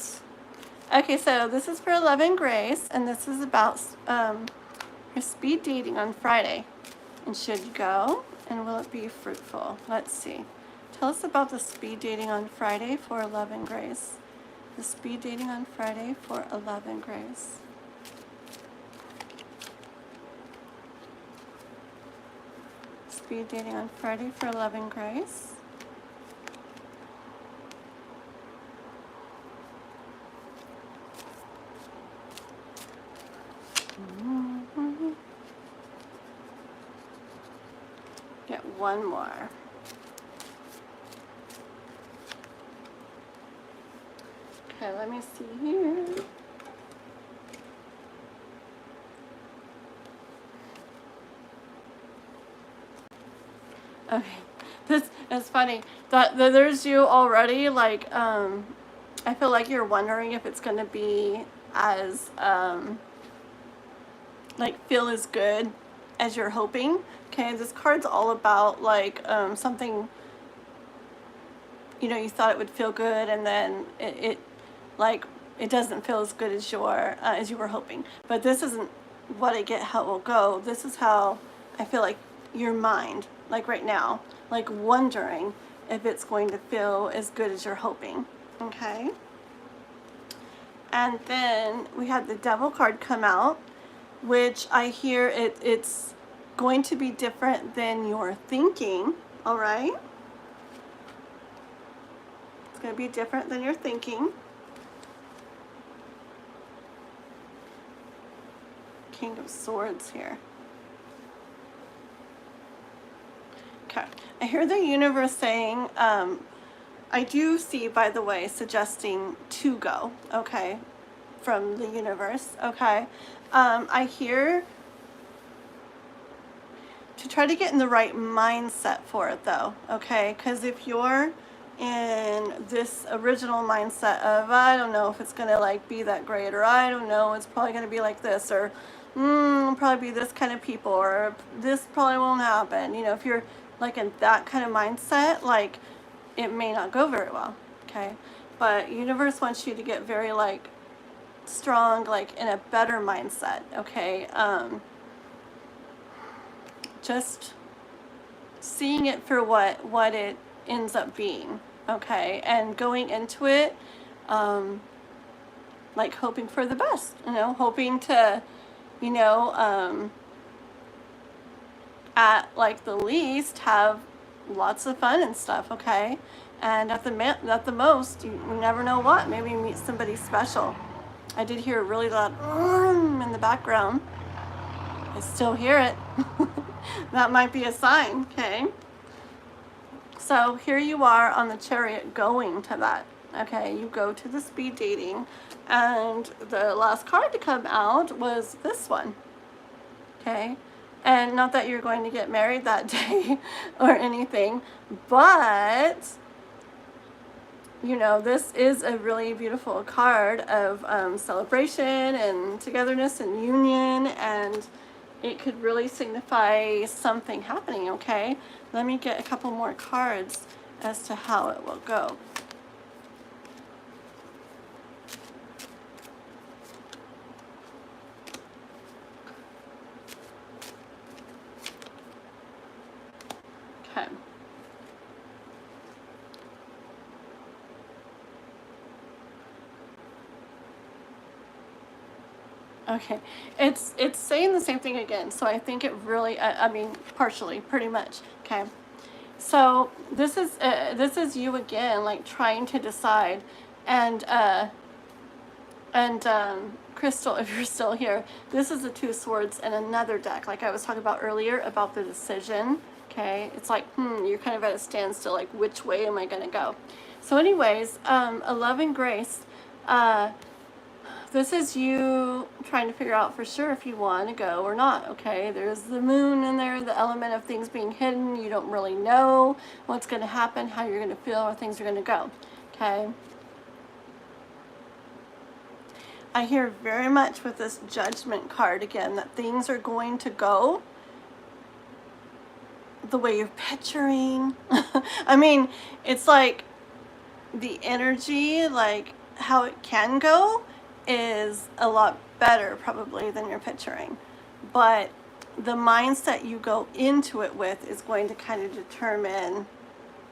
Okay, so this is for Love and Grace, and this is about her speed dating on Friday. And should you go, and will it be fruitful? Let's see. Tell us about the speed dating on Friday for Love and Grace. The speed dating on Friday for Love and Grace. Speed dating on Friday for Love and Grace. Get one more. Okay, let me see here. Okay, this is funny. That there's you already. Like, I feel like you're wondering if it's gonna be as like feel as good as you're hoping. Okay, this card's all about like something, you know, you thought it would feel good, and then it doesn't feel as good as you were hoping. But this isn't what I get how it will go. This is how I feel like your mind, like right now, like wondering if it's going to feel as good as you're hoping. Okay. And then we had the Devil card come out, which I hear it's going to be different than you're thinking. All right. It's going to be different than you're thinking. King of Swords here. Okay. I hear the universe saying, I do see, by the way, suggesting to go, okay, from the universe, okay. I hear to try to get in the right mindset for it, though, okay, because if you're in this original mindset of, I don't know if it's going to, like, be that great, or I don't know, it's probably going to be like this, or probably be this kind of people, or this probably won't happen, you know, if you're, like, in that kind of mindset, like, it may not go very well, okay, but universe wants you to get very, like, strong, like, in a better mindset, okay, just seeing it for what it ends up being, okay, and going into it, like, hoping for the best, you know, hoping to, you know, at, like, the least, have lots of fun and stuff, okay, and at the most, you never know what, maybe you meet somebody special. I did hear a really loud in the background. I still hear it. That might be a sign, okay? So here you are on the chariot going to that, okay? You go to the speed dating, and the last card to come out was this one, okay? And not that you're going to get married that day or anything, but, you know, this is a really beautiful card of celebration and togetherness and union, and it could really signify something happening, okay? Let me get a couple more cards as to how it will go. Okay. Okay, it's saying the same thing again, so I think it really, I mean, partially, pretty much, okay? So this is you again, like, trying to decide, and Crystal, if you're still here, this is the Two Swords and another deck, like I was talking about earlier, about the decision, okay? It's like, you're kind of at a standstill, like, which way am I gonna go? So anyways, a love and grace, this is you trying to figure out for sure if you want to go or not, okay? There's the moon in there, the element of things being hidden. You don't really know what's going to happen, how you're going to feel, or things are going to go, okay? I hear very much with this Judgment card again that things are going to go the way you're picturing. I mean, it's like the energy, like how it can go, is a lot better probably than you're picturing, but the mindset you go into it with is going to kind of determine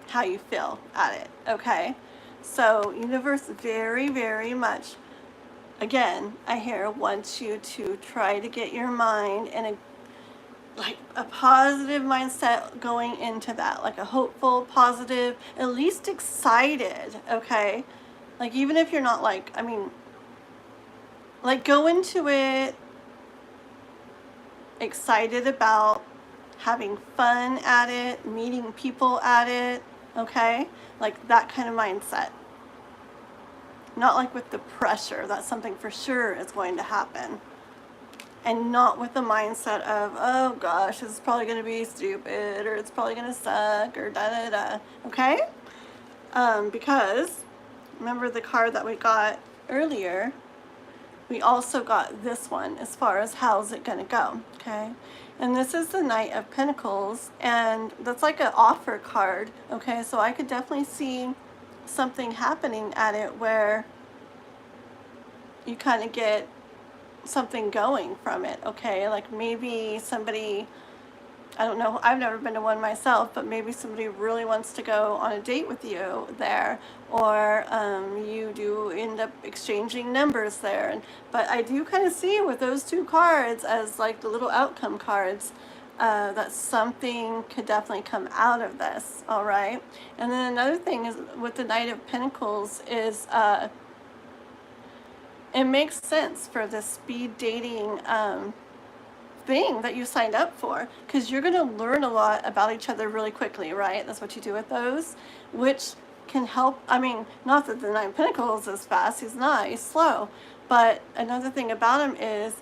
how you feel at it, okay? So universe very, very much, again, I hear, wants you to try to get your mind in a positive mindset going into that, like a hopeful, positive, at least excited, okay? Like, even if you're not, like, I mean, like, go into it excited about having fun at it, meeting people at it, okay? Like, that kind of mindset. Not like with the pressure, that's something for sure is going to happen. And not with the mindset of, oh gosh, this is probably going to be stupid, or it's probably going to suck, or da-da-da, okay? Because, remember the card that we got earlier, we also got this one as far as how's it going to go, okay? And this is the Knight of Pentacles, and that's like an offer card, okay? So I could definitely see something happening at it where you kind of get something going from it, okay? Like maybe somebody, I don't know, I've never been to one myself, but maybe somebody really wants to go on a date with you there, or you do end up exchanging numbers there. But I do kind of see with those two cards as like the little outcome cards, that something could definitely come out of this, all right? And then another thing is with the Knight of Pentacles is it makes sense for the speed dating thing that you signed up for, because you're going to learn a lot about each other really quickly, right? That's what you do with those, which can help. I mean, not that the Nine of Pentacles is fast. He's not. He's slow. But another thing about him is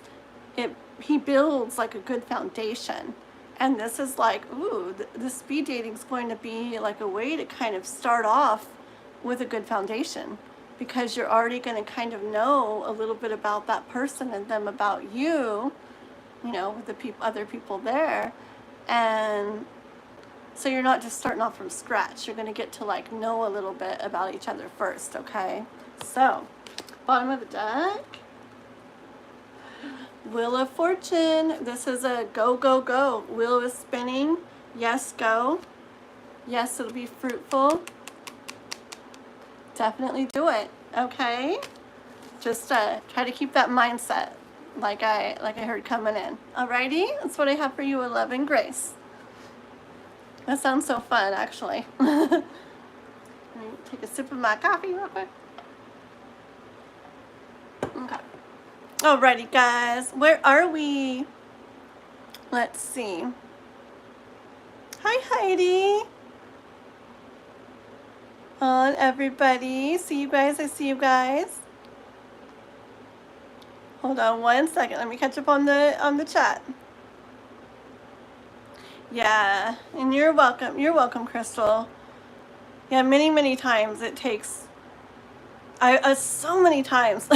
he builds like a good foundation. And this is like, ooh, the speed dating is going to be like a way to kind of start off with a good foundation, because you're already going to kind of know a little bit about that person and them about you, you know, with the other people there. And so you're not just starting off from scratch. You're going to get to like know a little bit about each other first, okay? So, bottom of the deck, Wheel of Fortune. This is a go, go, go. Wheel is spinning. Yes, go. Yes, it'll be fruitful. Definitely do it, okay? Just try to keep that mindset like I heard coming in. Alrighty, that's what I have for you, love and grace. That sounds so fun, actually. Let me take a sip of my coffee real quick. Okay. Alrighty, guys, where are we? Let's see. Hi, Heidi. On everybody. See you guys. I see you guys. Hold on one second. Let me catch up on the chat. Yeah, and you're welcome. You're welcome, Crystal. Yeah, many times it takes. So many times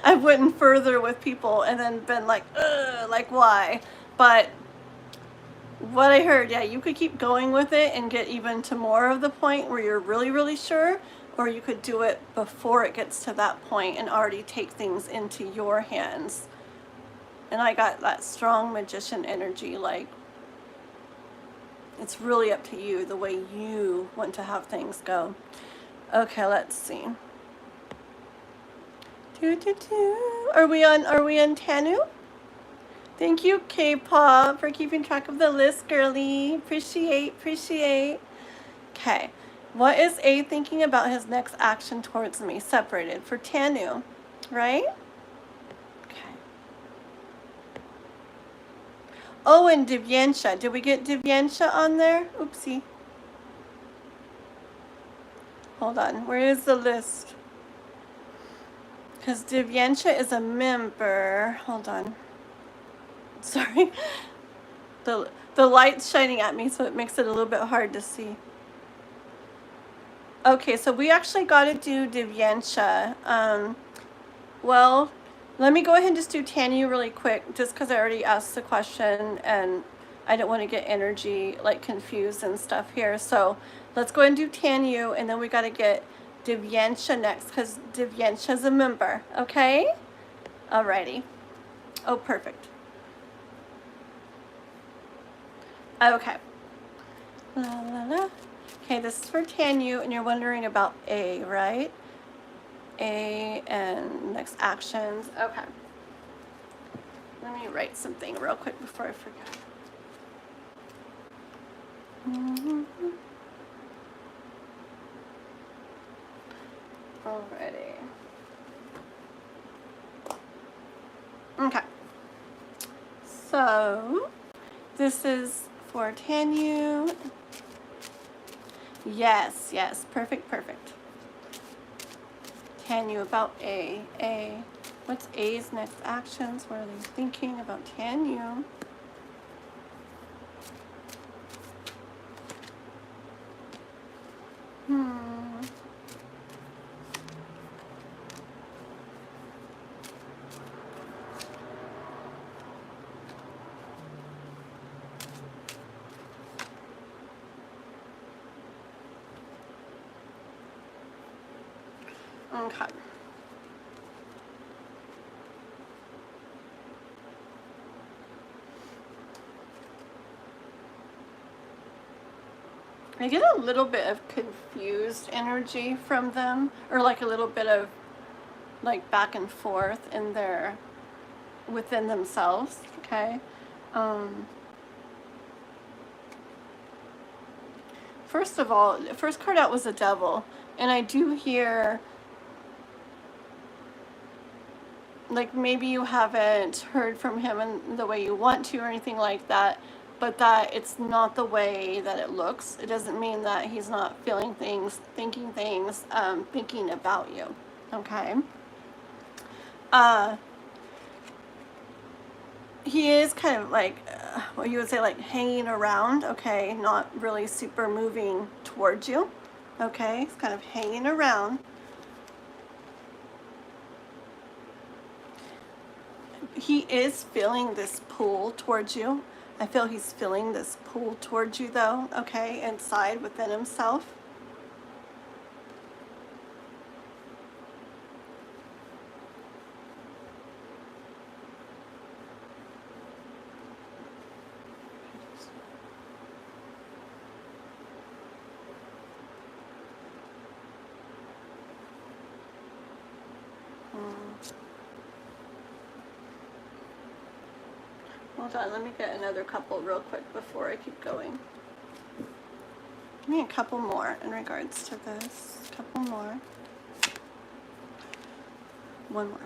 I've went further with people and then been like why? But what I heard, yeah, you could keep going with it and get even to more of the point where you're really sure, or you could do it before it gets to that point and already take things into your hands. And I got that strong magician energy, like it's really up to you the way you want to have things go. Okay, let's see. Are we on Tanu? Thank you, K-pop, for keeping track of the list, girly. Appreciate. Okay. What is A thinking about his next action towards me? Separated for Tanu, right? Okay. Oh, and Divyansha. Did we get Divyansha on there? Oopsie. Hold on. Where is the list? Because Divyansha is a member. Hold on. Sorry. The light's shining at me, so it makes it a little bit hard to see. Okay, so we actually got to do Divyansha. Well, let me go ahead and just do Tanu really quick, just because I already asked the question and I don't want to get energy like confused and stuff here. So let's go ahead and do Tanu, and then we got to get Divyansha next, because Divyansha's a member. Okay? Alrighty. Oh, perfect. Okay. Okay, this is for Tanu, and you're wondering about A, right? A and next actions. Okay. Let me write something real quick before I forget. Alrighty. Okay. So, this is for Tanu. Yes. Perfect. Tanu about A. What's A's next actions? What are they thinking about Tanu? Okay. I get a little bit of confused energy from them, or like a little bit of like back and forth in their within themselves. Okay. First of all, the first card out was the Devil, and I do hear like maybe you haven't heard from him in the way you want to or anything like that, but that it's not the way that it looks. It doesn't mean that he's not feeling things, thinking things, thinking about you. Okay. He is kind of like, what you would say, like hanging around, okay, not really super moving towards you, okay, he's kind of hanging around. He is feeling this pull towards you. I feel he's feeling this pull towards you though, okay, inside within himself. Hold on, let me get another couple real quick before I keep going. Give me a couple more in regards to this. A couple more. One more.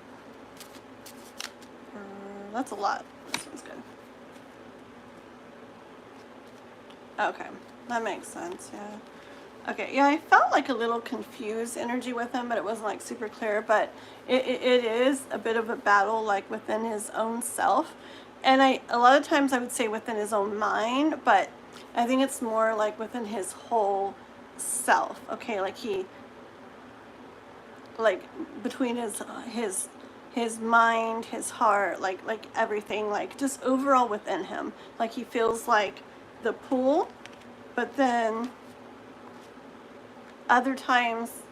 That's a lot. This one's good. Okay, that makes sense, yeah. Okay, yeah, I felt like a little confused energy with him, but it wasn't like super clear, but it is a bit of a battle like within his own self. And a lot of times I would say within his own mind, but I think it's more like within his whole self. Okay, like like between his mind, his heart, like everything, like just overall within him. Like he feels like the pull, but then other times,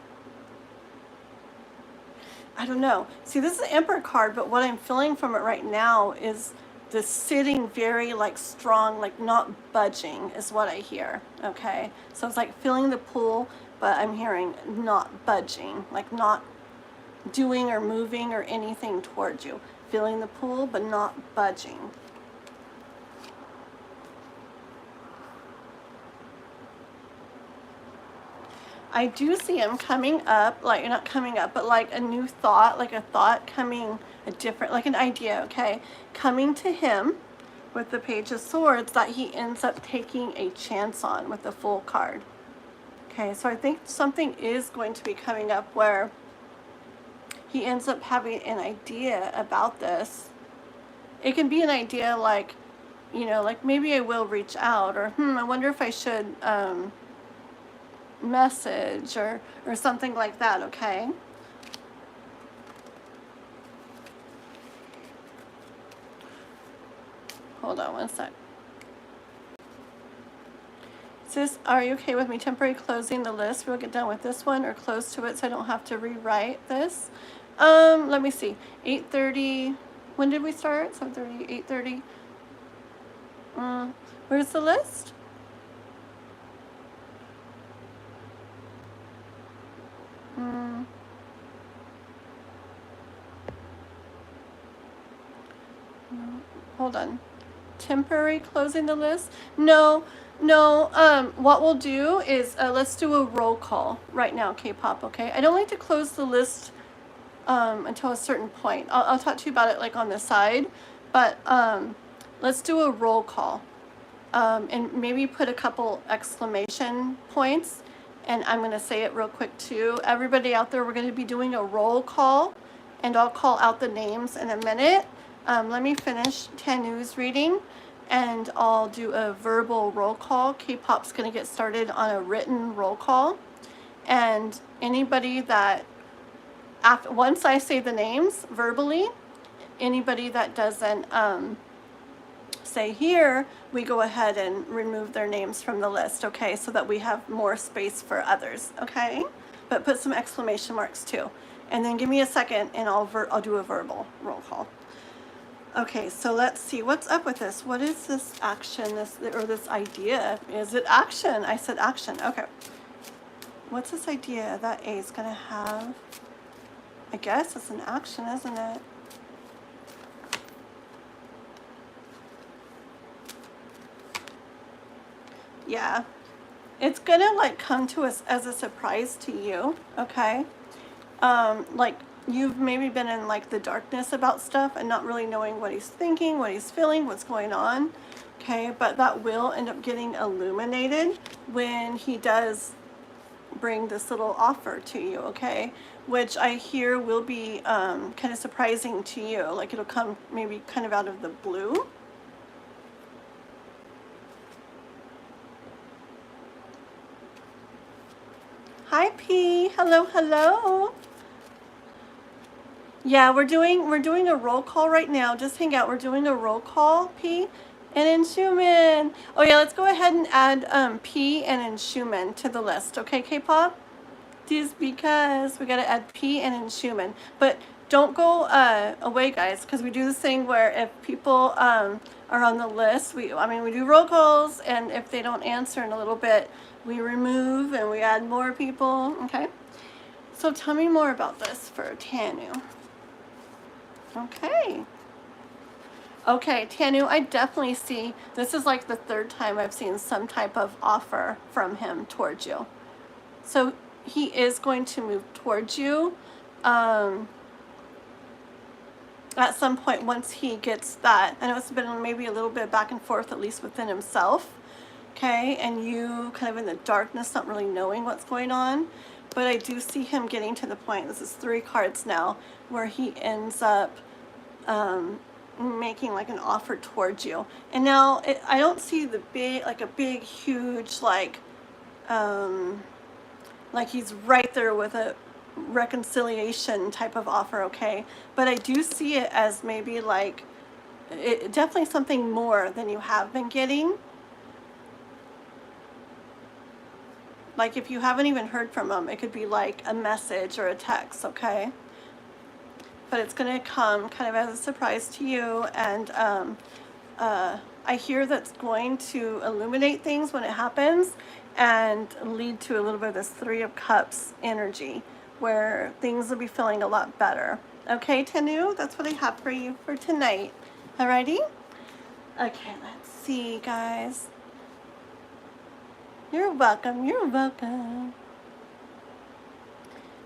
I don't know. See, this is the Emperor card, but what I'm feeling from it right now is the sitting very like strong, like not budging is what I hear. Okay, so it's like feeling the pull, but I'm hearing not budging, like not doing or moving or anything towards you. Feeling the pull, but not budging. I do see him coming up, like not coming up, but like a new thought, like a thought coming, a different, like an idea, okay, coming to him with the Page of Swords that he ends up taking a chance on with the Fool card. Okay, so I think something is going to be coming up where he ends up having an idea about this. It can be an idea like, you know, like maybe I will reach out, or I wonder if I should message or something like that, okay? Hold on one sec. Sis, are you okay with me temporarily closing the list? We'll get done with this one or close to it so I don't have to rewrite this. Let me see. 8:30. When did we start? 7:30, 8:30. Where's the list? Hold on. Temporary closing the list? No. What we'll do is let's do a roll call right now, K-pop, okay? I don't like to close the list until a certain point. I'll talk to you about it like on the side, but let's do a roll call. And maybe put a couple exclamation points, and I'm going to say it real quick too. Everybody out there, we're going to be doing a roll call, and I'll call out the names in a minute. Let me finish Tanu's reading, and I'll do a verbal roll call. K-pop's going to get started on a written roll call, and anybody that, once I say the names verbally, anybody that doesn't say here, we go ahead and remove their names from the list, okay, so that we have more space for others, okay? But put some exclamation marks too. And then give me a second and I'll do a verbal roll call. Okay, so let's see what's up with this. What is this action, this idea? Is it action? I said action. Okay. What's this idea that A is gonna have? I guess it's an action, isn't it? Yeah, it's gonna like come to us as a surprise to you, okay? Like you've maybe been in like the darkness about stuff and not really knowing what he's thinking, what he's feeling, what's going on. Okay, but that will end up getting illuminated when he does bring this little offer to you, okay? Which I hear will be kind of surprising to you. Like it'll come maybe kind of out of the blue. Hi P, hello, hello. Yeah, we're doing a roll call right now. Just hang out. We're doing a roll call, P and inSchuman. Oh yeah, let's go ahead and add P and inSchuman to the list. Okay, K-pop? Just because we gotta add P and inSchuman. But don't go away, guys, because we do this thing where if people are on the list, we do roll calls, and if they don't answer in a little bit, we remove and we add more people. Okay. So tell me more about this for Tanu. Okay. Okay, Tanu, I definitely see, this is like the third time I've seen some type of offer from him towards you. So he is going to move towards you at some point once he gets that. I know it's been maybe a little bit back and forth, at least within himself. Okay, and you kind of in the darkness, not really knowing what's going on. But I do see him getting to the point, this is 3 cards now, where he ends up making like an offer towards you. And now I don't see the big, like a big, huge, like he's right there with a reconciliation type of offer, okay? But I do see it as maybe like, definitely something more than you have been getting. Like if you haven't even heard from him, it could be like a message or a text, okay? But it's going to come kind of as a surprise to you, and I hear that's going to illuminate things when it happens and lead to a little bit of this 3 of Cups energy where things will be feeling a lot better. Okay, Tanu, that's what I have for you for tonight. Alrighty? Okay, let's see, guys. You're welcome, you're welcome.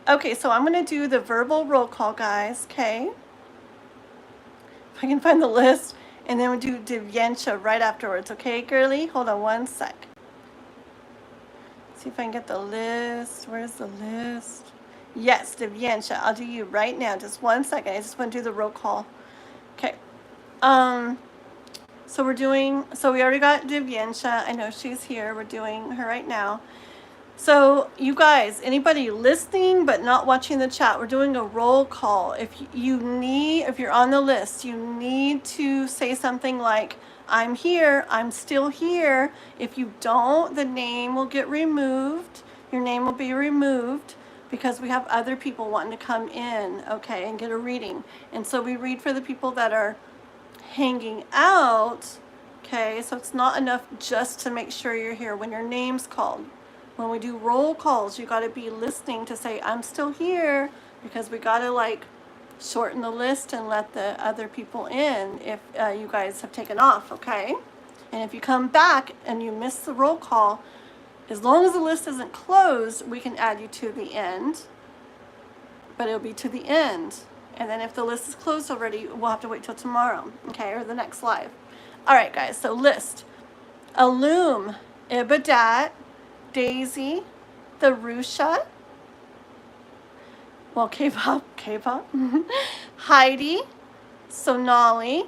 Okay, so I'm going to do the verbal roll call, guys, okay? If I can find the list, and then we'll do Divyansha right afterwards, okay, girly? Hold on one sec. See if I can get the list. Where's the list? Yes, Divyansha, I'll do you right now. Just 1 second. I just want to do the roll call. Okay. So we already got Divyansha. I know she's here. We're doing her right now. So you guys, anybody listening but not watching the chat, we're doing a roll call. If you're on the list, you need to say something like, I'm here, I'm still here. If you don't, the name will get removed. Your name will be removed because we have other people wanting to come in, okay, and get a reading. And so we read for the people that are hanging out, okay? So it's not enough just to make sure you're here when your name's called. When we do roll calls, you got to be listening to say, I'm still here, because we got to like shorten the list and let the other people in if you guys have taken off, okay? And if you come back and you miss the roll call, as long as the list isn't closed, we can add you to the end, but it'll be to the end. And then if the list is closed already, we'll have to wait till tomorrow, okay, or the next live. All right, guys, so list. Aloom, Ibidat, Daisy, the Rusha, well, K-pop, Heidi, Sonali.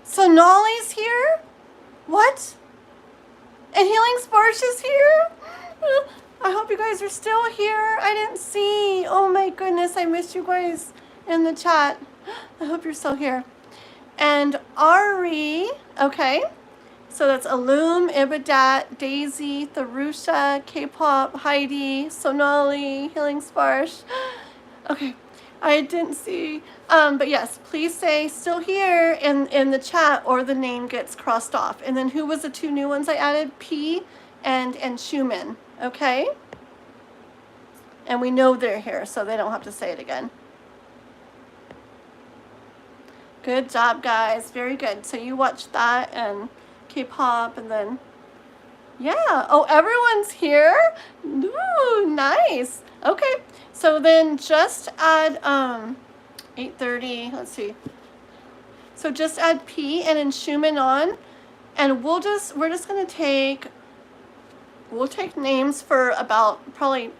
Sonali's here? What? And Healing Sparsh is here? I hope you guys are still here. I didn't see. Oh my goodness, I missed you guys in the chat. I hope you're still here. And Ari, okay. So that's Aloom, Ibidat, Daisy, Tharusha, K-pop, Heidi, Sonali, Healing Sparsh. Okay, I didn't see. But yes, please say still here in the chat, or the name gets crossed off. And then who was the 2 new ones I added? P and inSchuman, okay? And we know they're here, so they don't have to say it again. Good job, guys. Very good. So you watched that and K-pop, and then Yeah. Oh, everyone's here? Ooh, nice. Okay. So then just add 8:30. Let's see. So just add P and inSchuman on, and we're just gonna take names for about probably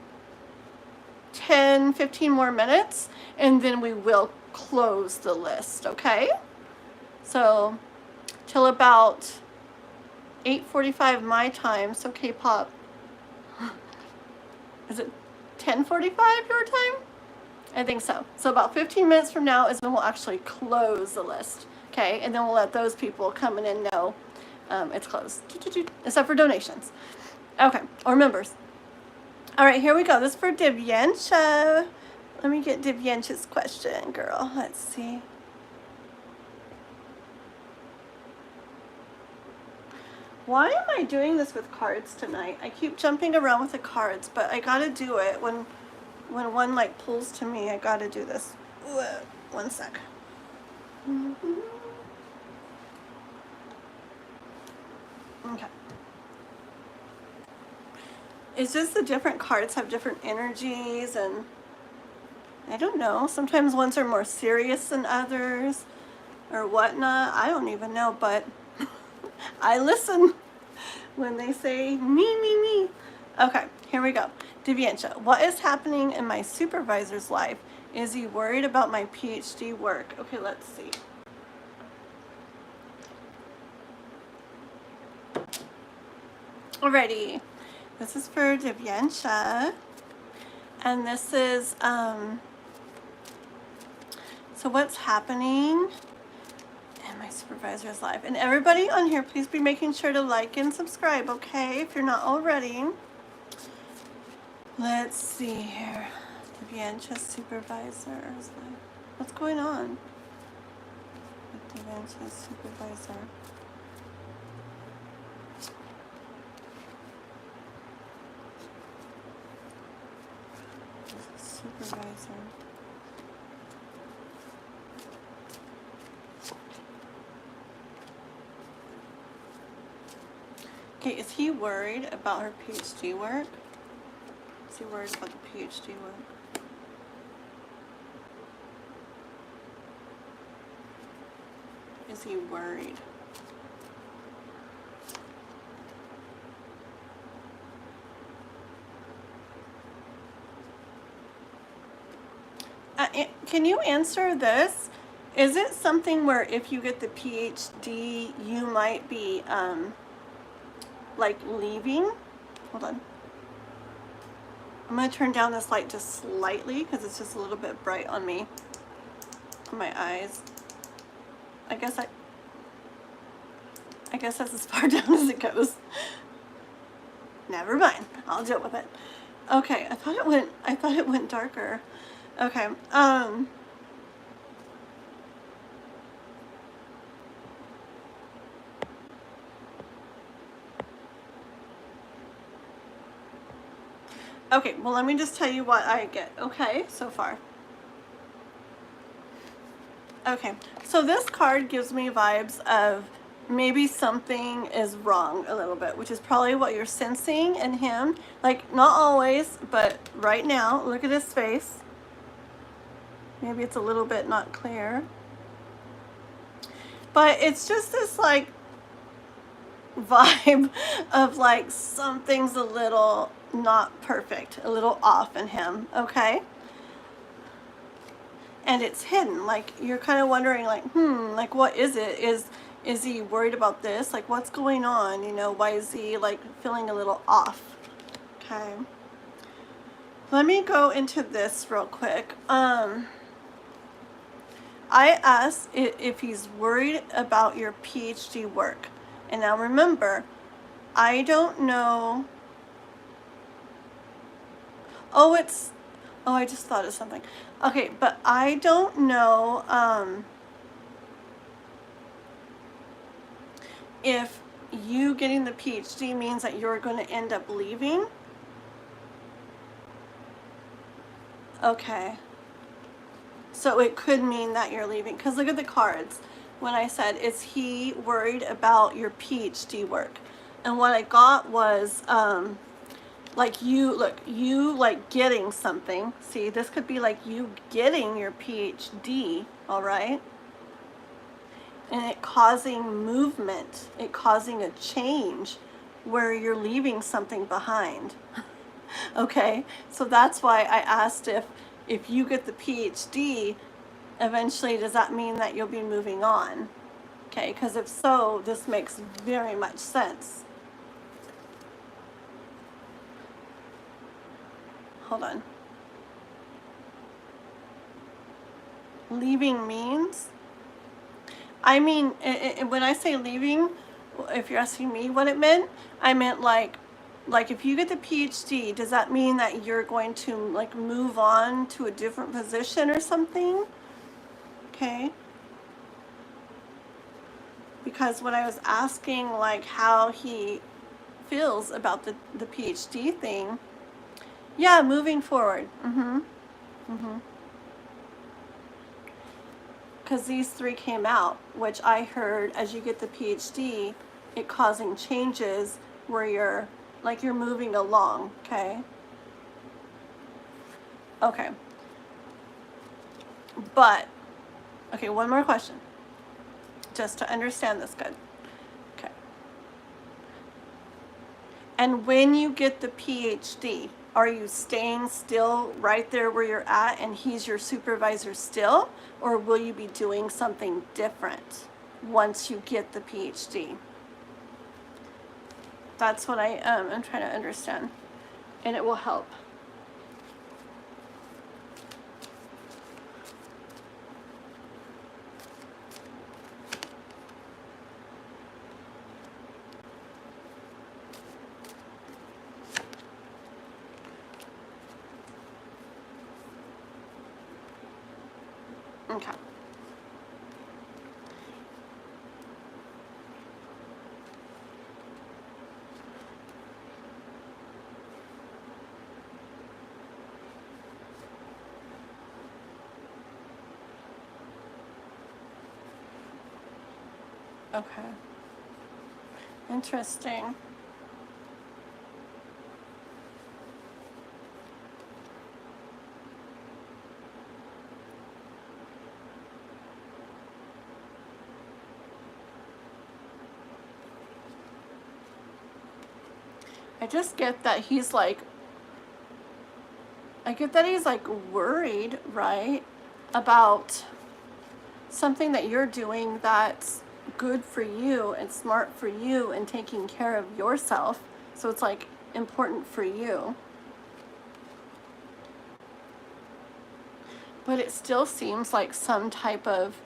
10-15 more minutes, and then we will close the list. Okay. So till about 8:45 my time. So K-pop. Is it 10:45 your time? I think so. So about 15 minutes from now is when we'll actually close the list. Okay, and then we'll let those people coming in know it's closed. Except for donations. Okay, or members. All right, here we go. This is for Divyansha. Let me get Divyansha's question, girl. Let's see. Why am I doing this with cards tonight? I keep jumping around with the cards, but I gotta do it when one like pulls to me. I gotta do this. Ooh, 1 sec. Okay. It's just the different cards have different energies, and I don't know. Sometimes ones are more serious than others or whatnot. I don't even know, but I listen when they say me. Okay, here we go. Divyansha, what is happening in my supervisor's life? Is he worried about my PhD work? Okay, let's see. Alrighty, this is for Divyansha, and this is so what's happening in my supervisor's life? And everybody on here, please be making sure to like and subscribe, okay? If you're not already. Let's see here. Divyansha's supervisor's life. What's going on with Divyansha's supervisor? Supervisor. Okay, is he worried about her PhD work? Is he worried about the PhD work? Is he worried? Can you answer this? Is it something where if you get the PhD, you might be like leaving? Hold on. I'm going to turn down this light just slightly because it's just a little bit bright on me, on my eyes. I guess that's as far down as it goes. Never mind. I'll deal with it. Okay, I thought it went darker. Okay. Okay, well, let me just tell you what I get, okay, so far. Okay, so this card gives me vibes of maybe something is wrong a little bit, which is probably what you're sensing in him. Like, not always, but right now, look at his face. Maybe it's a little bit not clear. But it's just this, like, vibe of, like, something's a little not perfect, a little off in him, okay? And it's hidden, like, you're kind of wondering, like, like, what is it? Is he worried about this? Like, what's going on? You know, why is he, like, feeling a little off? Okay. Let me go into this real quick. I asked if he's worried about your PhD work. And now remember, I don't know. Oh, I just thought of something. Okay, but I don't know if you getting the PhD means that you're going to end up leaving. Okay. So it could mean that you're leaving. Because look at the cards. When I said, is he worried about your PhD work? And what I got was, like you, look, you like getting something. See, this could be like you getting your PhD, all right? And it causing movement, it causing a change where you're leaving something behind. Okay, so that's why I asked if you get the PhD, eventually does that mean that you'll be moving on? Okay, because if so, this makes very much sense. Hold on. Leaving means? I mean, when I say leaving, if you're asking me what it meant, I meant like if you get the PhD, does that mean that you're going to like move on to a different position or something? Okay. Because when I was asking like how he feels about the PhD thing, yeah, moving forward. Because these three came out, which I heard as you get the PhD, it causing changes where you're moving along, okay? Okay. But, okay, one more question. Just to understand this good. Okay. And when you get the PhD, are you staying still right there where you're at and he's your supervisor still? Or will you be doing something different once you get the PhD? That's what I'm trying to understand. And it will help. Okay. Okay. Interesting. I just get that he's like, worried, right? About something that you're doing that's good for you and smart for you and taking care of yourself. So it's like important for you. But it still seems like some type of,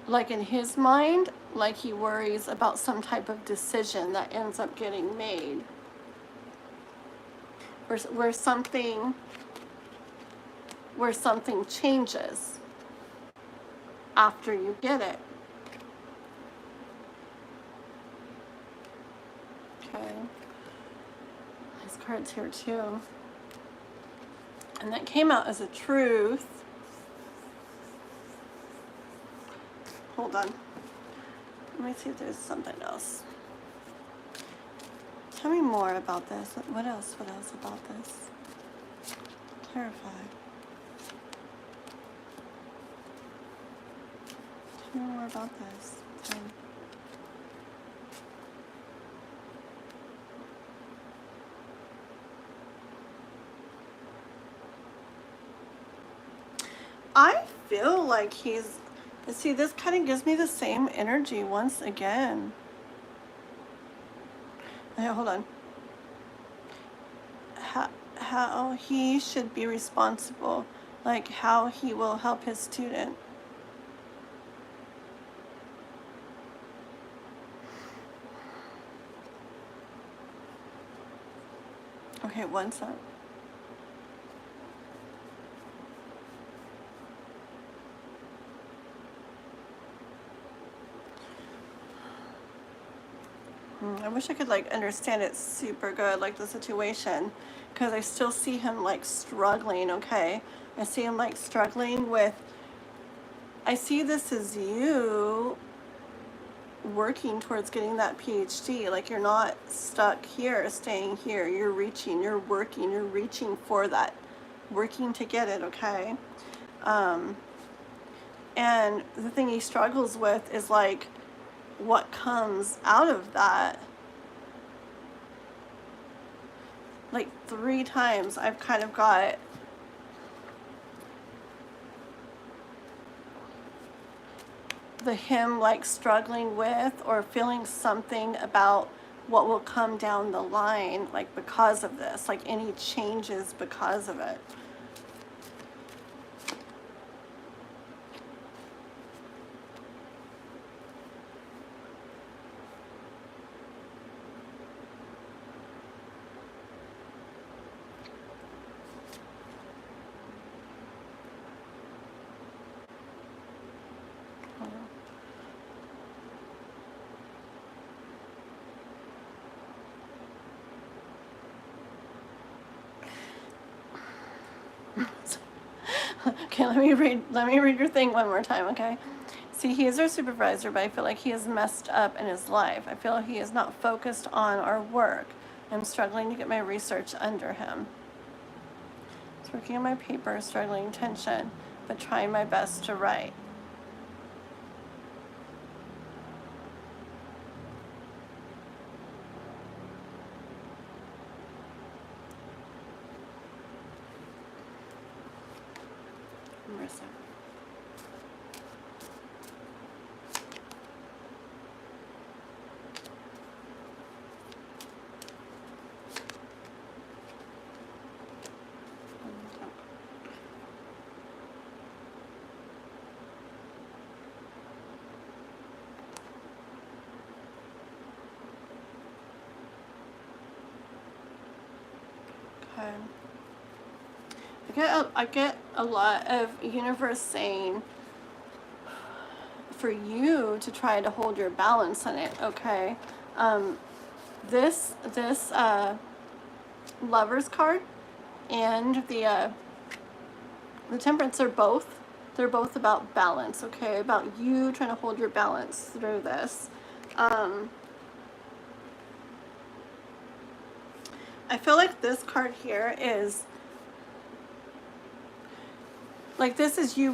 like in his mind, like he worries about some type of decision that ends up getting made. Where something changes after you get it. Okay. His card's here too. And that came out as a truth. Hold on. Let me see if there's something else. Tell me more about this. What else about this? Clarify. Tell me more about this. I feel like he's, see, this kind of gives me the same energy once again. Hey, hold on. How he should be responsible, like how he will help his student. Okay, one sec. I wish I could like understand it super good, like the situation, because I still see him like struggling, okay? I see him like struggling with, I see this as you working towards getting that PhD. Like, you're not stuck here, staying here. You're reaching, you're working, you're reaching for that, working to get it, okay? And the thing he struggles with is like what comes out of that. Like 3 times I've kind of got the him like struggling with or feeling something about what will come down the line, like because of this, like any changes because of it. Okay, let me read your thing one more time, okay? See, he is our supervisor, but I feel like he is messed up in his life. I feel he is not focused on our work. I'm struggling to get my research under him. He's working on my paper, struggling tension, but trying my best to write. Marissa. Okay. I get a lot of universe saying for you to try to hold your balance on it, okay? This Lover's card and the Temperance are they're both about balance, okay? About you trying to hold your balance through this. I feel like this card here is like this is you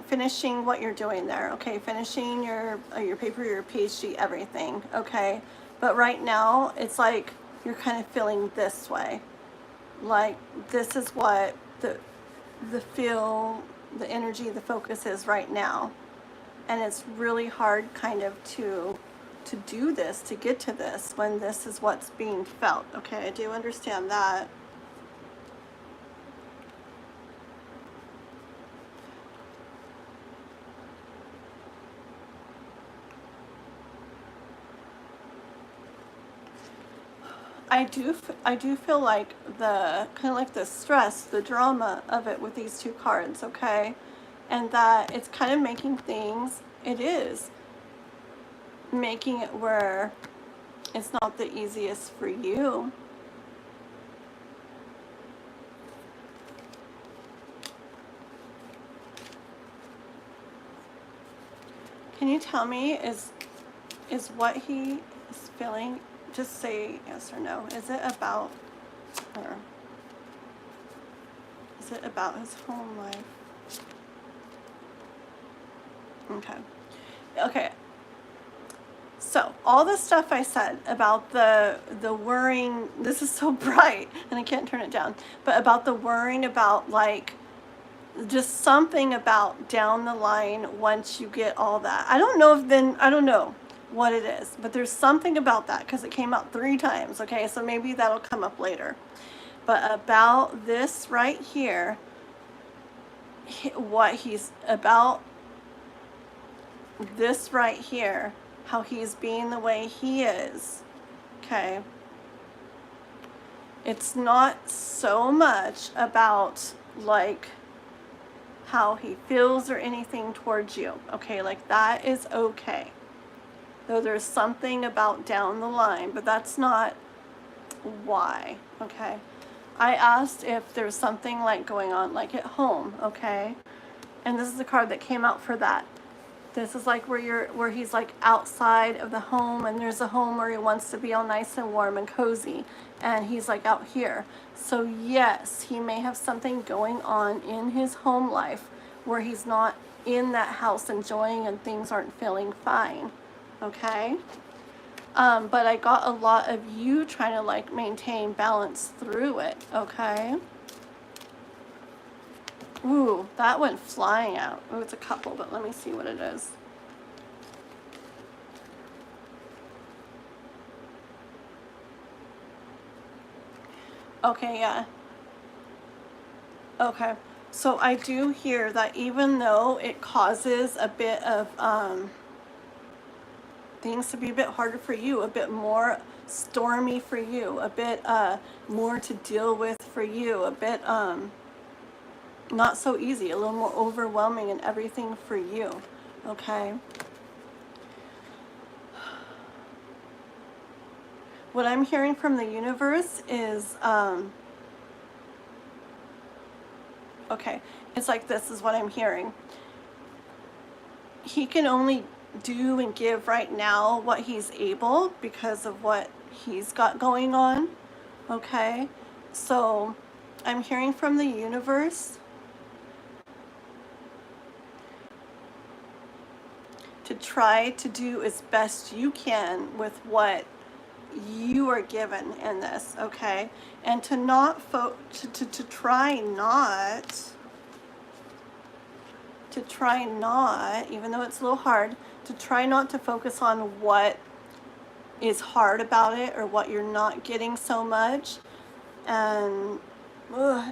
finishing what you're doing there, okay? Finishing your paper, your PhD, everything, okay? But right now, it's like you're kind of feeling this way. Like this is what the energy, the focus is right now. And it's really hard kind of to do this, to get to this when this is what's being felt, okay? I do understand that. I do feel like the kind of like the stress, the drama of it with these 2 cards, okay? And that it's kind of making things, it is making it where it's not the easiest for you. Can you tell me, is what he is feeling, just say yes or no, is it about her? Is it about his home life? Okay. So all the stuff I said about the worrying, this is so bright and I can't turn it down, but about the worrying about like just something about down the line once you get all that. I don't know what it is, but there's something about that because it came out 3 times, okay? So maybe that'll come up later. But about this right here, what he's about, this right here, how he's being the way he is, okay? It's not so much about like how he feels or anything towards you, okay? Like that is okay. Though there's something about down the line, but that's not why, okay? I asked if there's something like going on like at home, okay? And this is the card that came out for that. This is like where he's like outside of the home, and there's a home where he wants to be all nice and warm and cozy, and he's like out here. So yes, he may have something going on in his home life where he's not in that house enjoying and things aren't feeling fine. Okay? But I got a lot of you trying to like maintain balance through it. Okay? Ooh, that went flying out. Oh, it's a couple, but let me see what it is. Okay, yeah. Okay. So I do hear that even though it causes a bit of things to be a bit harder for you, a bit more stormy for you, a bit more to deal with for you, a bit not so easy, a little more overwhelming and everything for you. Okay? What I'm hearing from the universe is okay, it's like this is what I'm hearing. He can only do and give right now what he's able because of what he's got going on. Okay? So I'm hearing from the universe to try to do as best you can with what you are given in this, okay? And to not to try not, even though it's a little hard, to try not to focus on what is hard about it or what you're not getting so much, and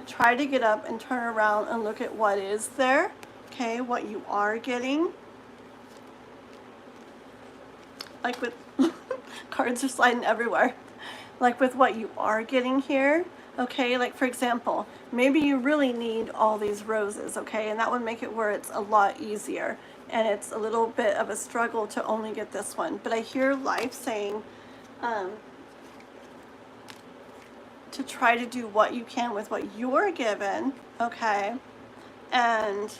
try to get up and turn around and look at what is there, okay? What you are getting. Like with cards are sliding everywhere. Like with what you are getting here, okay? Like for example, maybe you really need all these roses, okay? And that would make it where it's a lot easier. And it's a little bit of a struggle to only get this one. But I hear life saying to try to do what you can with what you're given, okay? And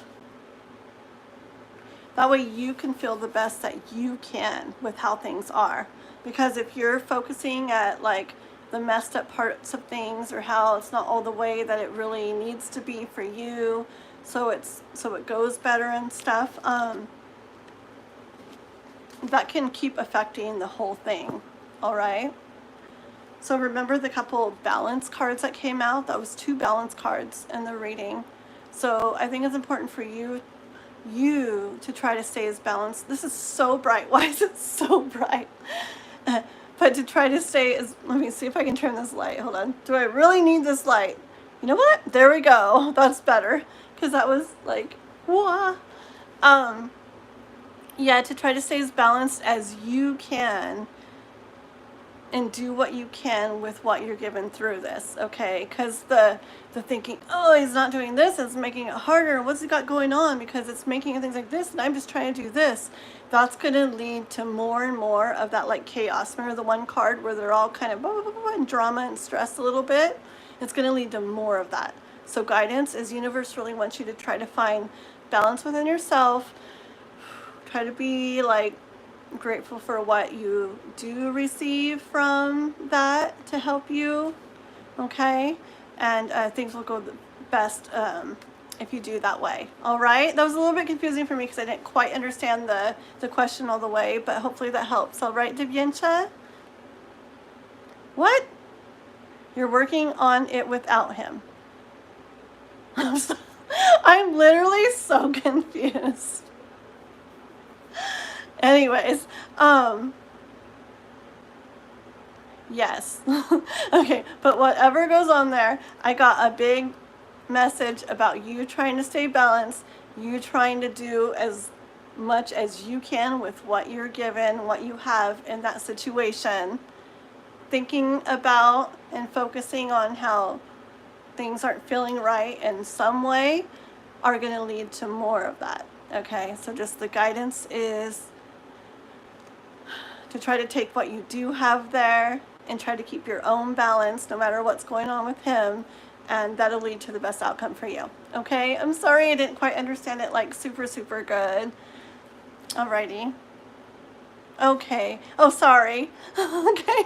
that way you can feel the best that you can with how things are. Because if you're focusing at like the messed up parts of things or how it's not all the way that it really needs to be for you, so it goes better and stuff, that can keep affecting the whole thing. All right? So remember the couple balance cards that came out? That was 2 balance cards in the reading. So I think it's important for you to try to stay as balanced. This is so bright. Why is it so bright? But to try to stay as, let me see if I can turn this light. Hold on. Do I really need this light? You know what? There we go. That's better. Because that was like, wah. Yeah, to try to stay as balanced as you can and do what you can with what you're given through this, okay? Because the thinking, oh, he's not doing this, it's making it harder. What's he got going on? Because it's making things like this, and I'm just trying to do this. That's going to lead to more and more of that like chaos. Remember the one card where they're all kind of in drama and stress a little bit? It's going to lead to more of that. So guidance is universe really wants you to try to find balance within yourself. Try to be like grateful for what you do receive from that to help you, okay? And things will go the best if you do that way. All right, that was a little bit confusing for me because I didn't quite understand the question all the way, but hopefully that helps. All right, Divyancha? What? You're working on it without him. I'm literally so confused. Anyways, yes. Okay, but whatever goes on there, I got a big message about you trying to stay balanced, you trying to do as much as you can with what you're given, what you have in that situation, thinking about and focusing on how things aren't feeling right in some way are going to lead to more of that. Okay, so just the guidance is to try to take what you do have there and try to keep your own balance no matter what's going on with him, and that'll lead to the best outcome for you. Okay, I'm sorry I didn't quite understand it like super good. Alrighty. Okay. Oh, sorry. Okay.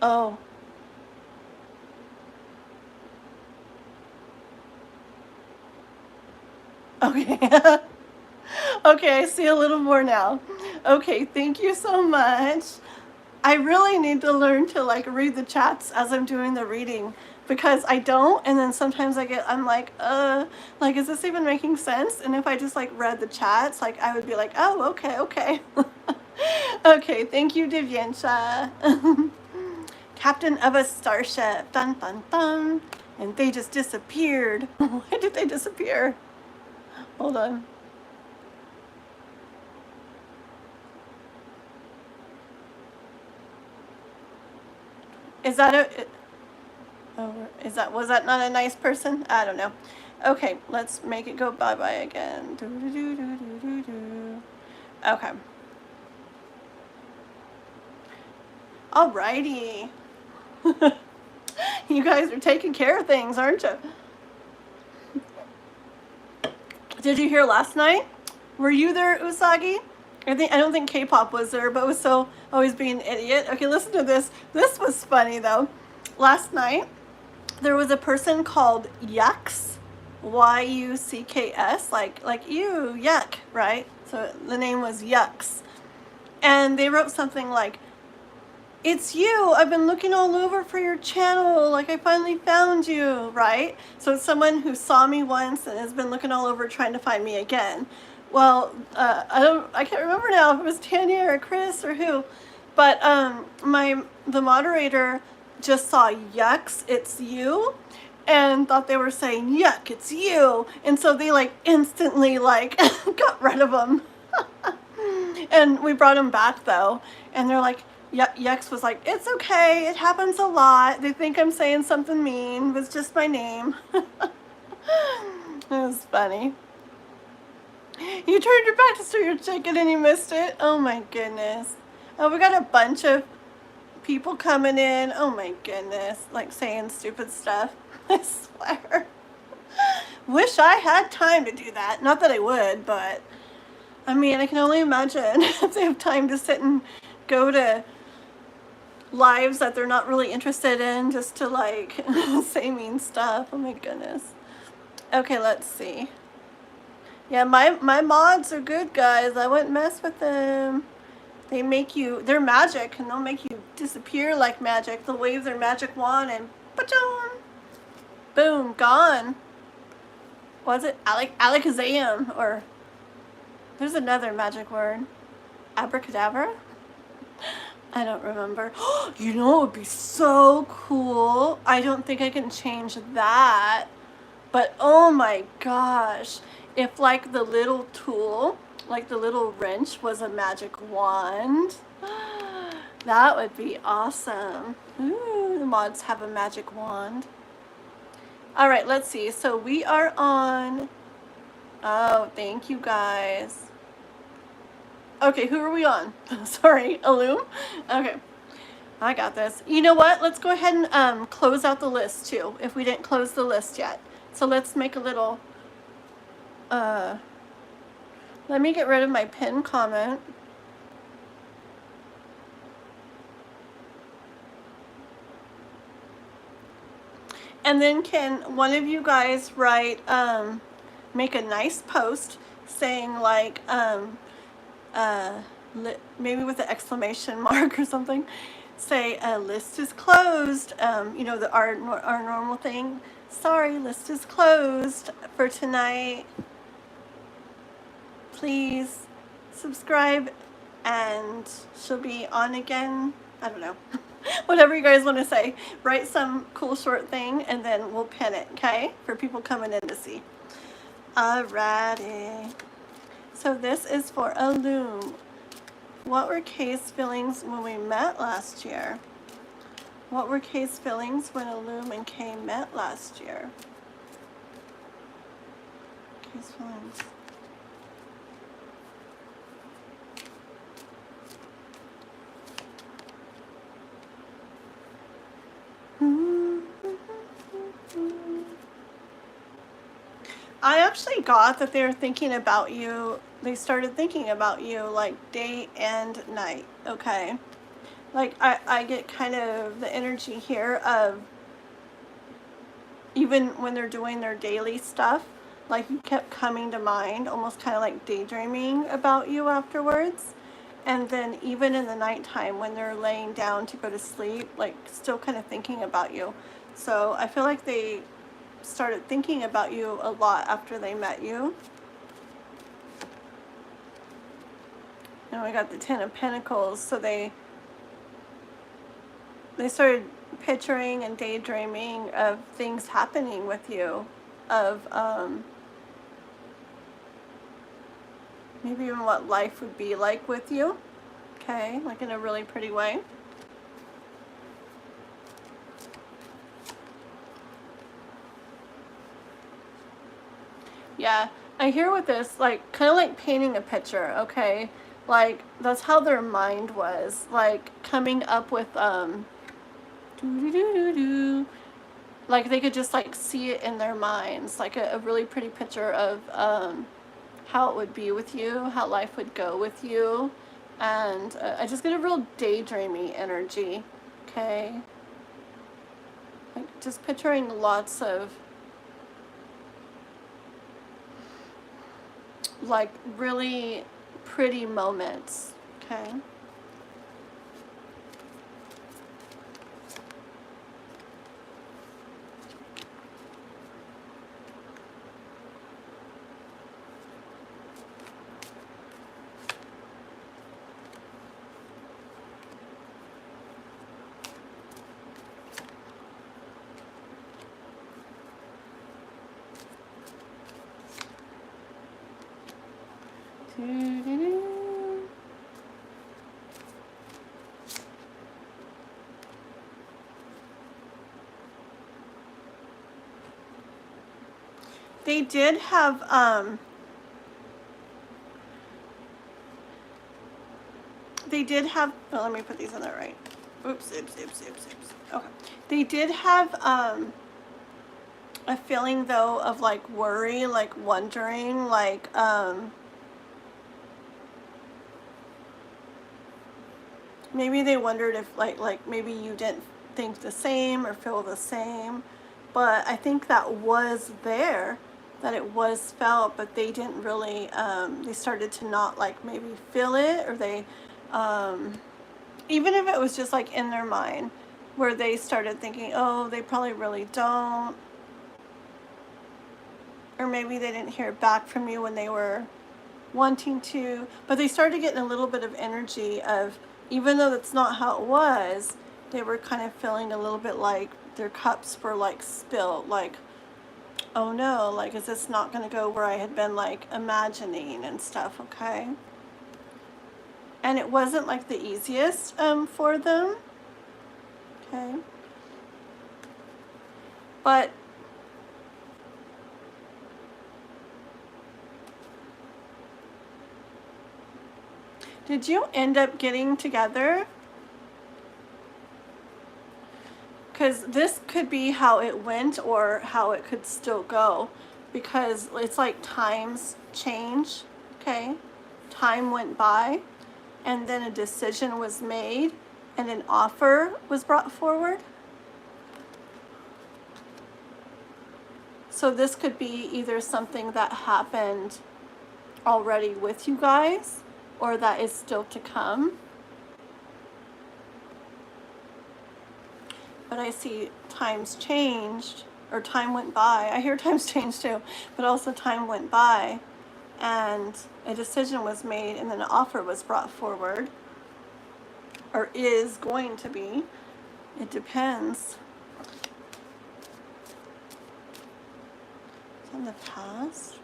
Oh. Okay. Okay, I see a little more now. Okay, thank you so much. I really need to learn to like read the chats as I'm doing the reading because I don't, and then sometimes I'm like, is this even making sense? And if I just like read the chats, like I would be like, oh, okay, okay. Okay, thank you, Divyansha. Captain of a starship, dun dun dun. And they just disappeared. Why did they disappear? Hold on. Is that was that not a nice person? I don't know. Okay, let's make it go bye-bye again. Okay. Alrighty. You guys are taking care of things, aren't you? Did you hear last night? Were you there, Usagi? I don't think K-pop was there, but was so always being an idiot. Okay, listen to this. This was funny though. Last night, there was a person called Yucks, Y-U-C-K-S, like you, yuck, right? So the name was Yucks. And they wrote something like, it's you, I've been looking all over for your channel, like I finally found you, right? So it's someone who saw me once and has been looking all over trying to find me again. Well, I can't remember now if it was Tanya or Chris or who, but the moderator just saw Yucks, it's you, and thought they were saying yuck, it's you, and so they like instantly like got rid of him. And we brought him back though, and they're like, Yucks was like, it's okay, it happens a lot, they think I'm saying something mean, it was just my name. It was funny. You turned your back to steal your chicken and you missed it? Oh my goodness. Oh, we got a bunch of people coming in. Oh my goodness. Like saying stupid stuff. I swear. Wish I had time to do that. Not that I would, but I mean, I can only imagine if they have time to sit and go to lives that they're not really interested in just to like say mean stuff. Oh my goodness. Okay, let's see. Yeah, my mods are good, guys. I wouldn't mess with them. They're magic, and they'll make you disappear like magic. They'll wave their magic wand and ba-chon! Boom, gone. Was it Alakazam? Or there's another magic word. Abracadabra? I don't remember. You know, it would be so cool. I don't think I can change that. But oh my gosh. If like the little tool, like the little wrench was a magic wand, that would be awesome. Ooh, the mods have a magic wand. All right, let's see. So we are on, oh, thank you guys. Okay, who are we on? Sorry, Aloom? Okay, I got this. You know what? Let's go ahead and close out the list too, if we didn't close the list yet. So let's make a little, let me get rid of my pinned comment. And then can one of you guys write, make a nice post saying like, maybe with an exclamation mark or something, say list is closed, you know, our normal thing. Sorry, list is closed for tonight. Please subscribe and she'll be on again. I don't know. Whatever you guys want to say. Write some cool short thing and then we'll pin it, okay? For people coming in to see. Alrighty. So this is for Aloom. What were Kay's feelings when we met last year? What were Kay's feelings when Aloom and Kay met last year? Kay's feelings. I actually got that they're thinking about you. They started thinking about you like day and night, okay? Like I get kind of the energy here of even when they're doing their daily stuff, like you kept coming to mind, almost kind of like daydreaming about you afterwards. And then even in the nighttime when they're laying down to go to sleep, like still kind of thinking about you. So I feel like they started thinking about you a lot after they met you. And we got the Ten of Pentacles, so they started picturing and daydreaming of things happening with you, of maybe even what life would be like with you, okay, like in a really pretty way. Yeah, I hear with this, like, kind of like painting a picture, okay? Like, that's how their mind was, like, coming up with, doo-doo-doo-doo-doo. Like, they could just, like, see it in their minds, like a really pretty picture of, how it would be with you, how life would go with you. And I just get a real daydreamy energy, okay? Like, just picturing lots of, like, really pretty moments, okay? They did have, oh, let me put these in there right. Oops, oops. Okay. They did have, a feeling though of like worry, like wondering, like, maybe they wondered if like maybe you didn't think the same or feel the same, but I think that was there, that it was felt, but they didn't really, they started to not like maybe feel it, or they, even if it was just like in their mind, where they started thinking, oh, they probably really don't, or maybe they didn't hear back from you when they were wanting to, but they started getting a little bit of energy of, even though that's not how it was, they were kind of feeling a little bit like their cups were like spilled, like, oh no, like, is this not going to go where I had been like imagining and stuff, okay? And it wasn't like the easiest for them, okay? But did you end up getting together? Because this could be how it went or how it could still go, because it's like times change, okay? Time went by, and then a decision was made, and an offer was brought forward. So this could be either something that happened already with you guys, or that is still to come. But I see times changed, or time went by. I hear times changed too, but also time went by, and a decision was made, and then an offer was brought forward, or is going to be. It depends. It's in the past.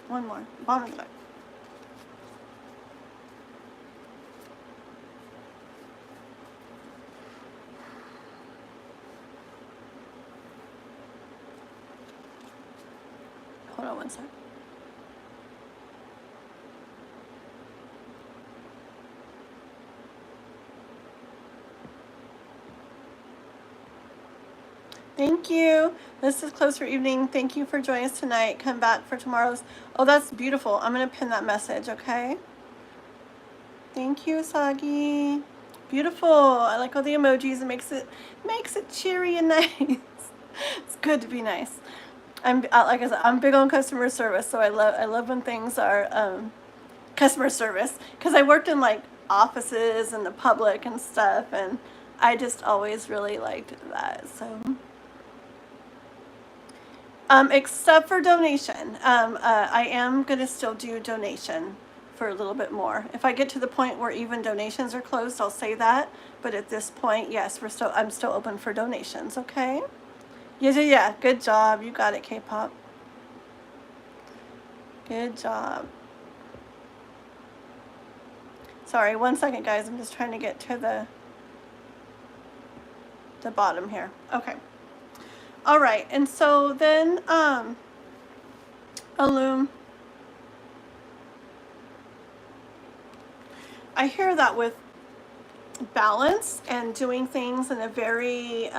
One more. Bottom of the deck. Hold on one sec. Thank you. This is Close for Evening. Thank you for joining us tonight. Come back for tomorrow's. Oh, that's beautiful. I'm going to pin that message, okay? Thank you, Sagi. Beautiful. I like all the emojis. It makes it cheery and nice. It's good to be nice. Like I said, I'm big on customer service, so I love when things are customer service, because I worked in like offices and the public and stuff, and I just always really liked that. So except for donation, I am gonna still do donation for a little bit more. If I get to the point where even donations are closed, I'll say that, but at this point, yes, I'm still open for donations. Okay. Yeah, good job. You got it, K-pop. Good job. Sorry, 1 second, guys. I'm just trying to get to the bottom here. Okay. All right, and so then Aloom. I hear that with balance and doing things in a very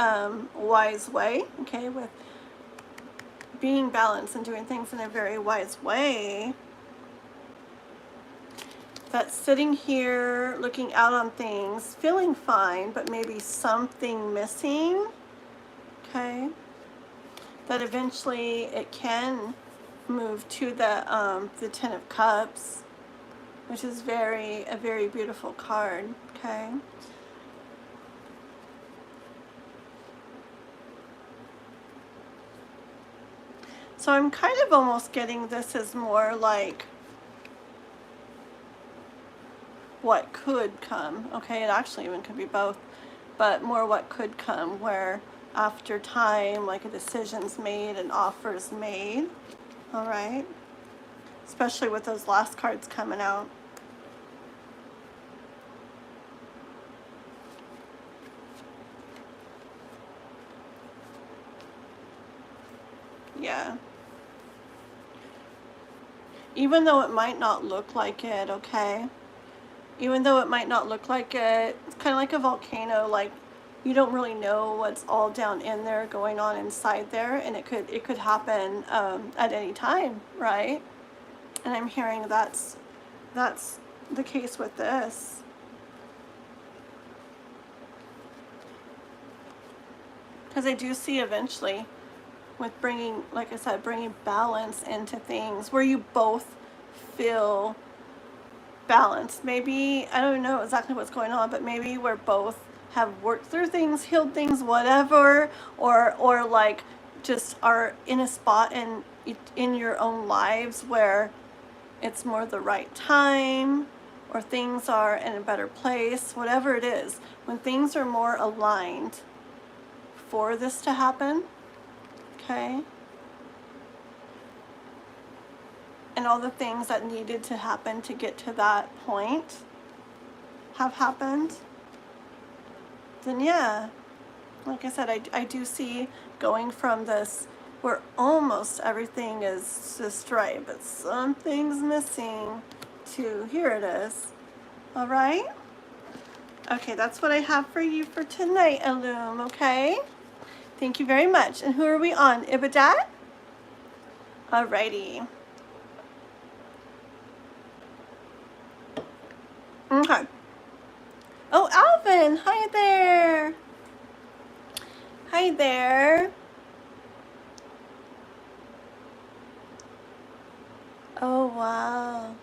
wise way, okay, with being balanced and doing things in a very wise way, that sitting here looking out on things, feeling fine, but maybe something missing, okay, that eventually it can move to the Ten of Cups, which is a very beautiful card, okay. So I'm kind of almost getting this as more like what could come, okay? It actually even could be both, but more what could come, where after time, like a decision's made, an offer's made, all right? Especially with those last cards coming out. Yeah. Even though it might not look like it, okay? Even though it might not look like it, it's kind of like a volcano, like you don't really know what's all down in there going on inside there, and it could happen at any time, right? And I'm hearing that's the case with this. Because I do see eventually with bringing, like I said, bringing balance into things where you both feel balanced. Maybe, I don't know exactly what's going on, but maybe we're both have worked through things, healed things, whatever, or like just are in a spot in your own lives where it's more the right time, or things are in a better place, whatever it is. When things are more aligned for this to happen, okay? And all the things that needed to happen to get to that point have happened, then yeah, like I said, I do see going from this where almost everything is just right, but something's missing, to here it is. All right? Okay, that's what I have for you for tonight, Aloom, okay? Thank you very much. And who are we on? Ibidat? Alrighty. Okay. Oh, Alvin, hi there. Hi there. Oh, wow.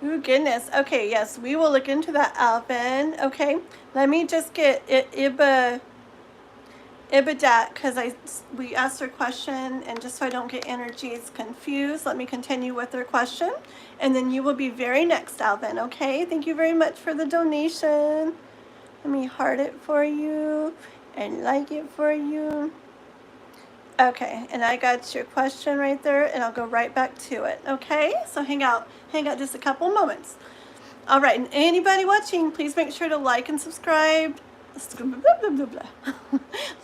Oh, goodness. Okay, yes, we will look into that, Alvin. Okay, let me just get Ibidat, because we asked her question, and just so I don't get energies confused, let me continue with her question, and then you will be very next, Alvin. Okay, thank you very much for the donation. Let me heart it for you and like it for you. Okay, and I got your question right there, and I'll go right back to it. Okay, so hang out just a couple moments. All right, and anybody watching, please make sure to like and subscribe.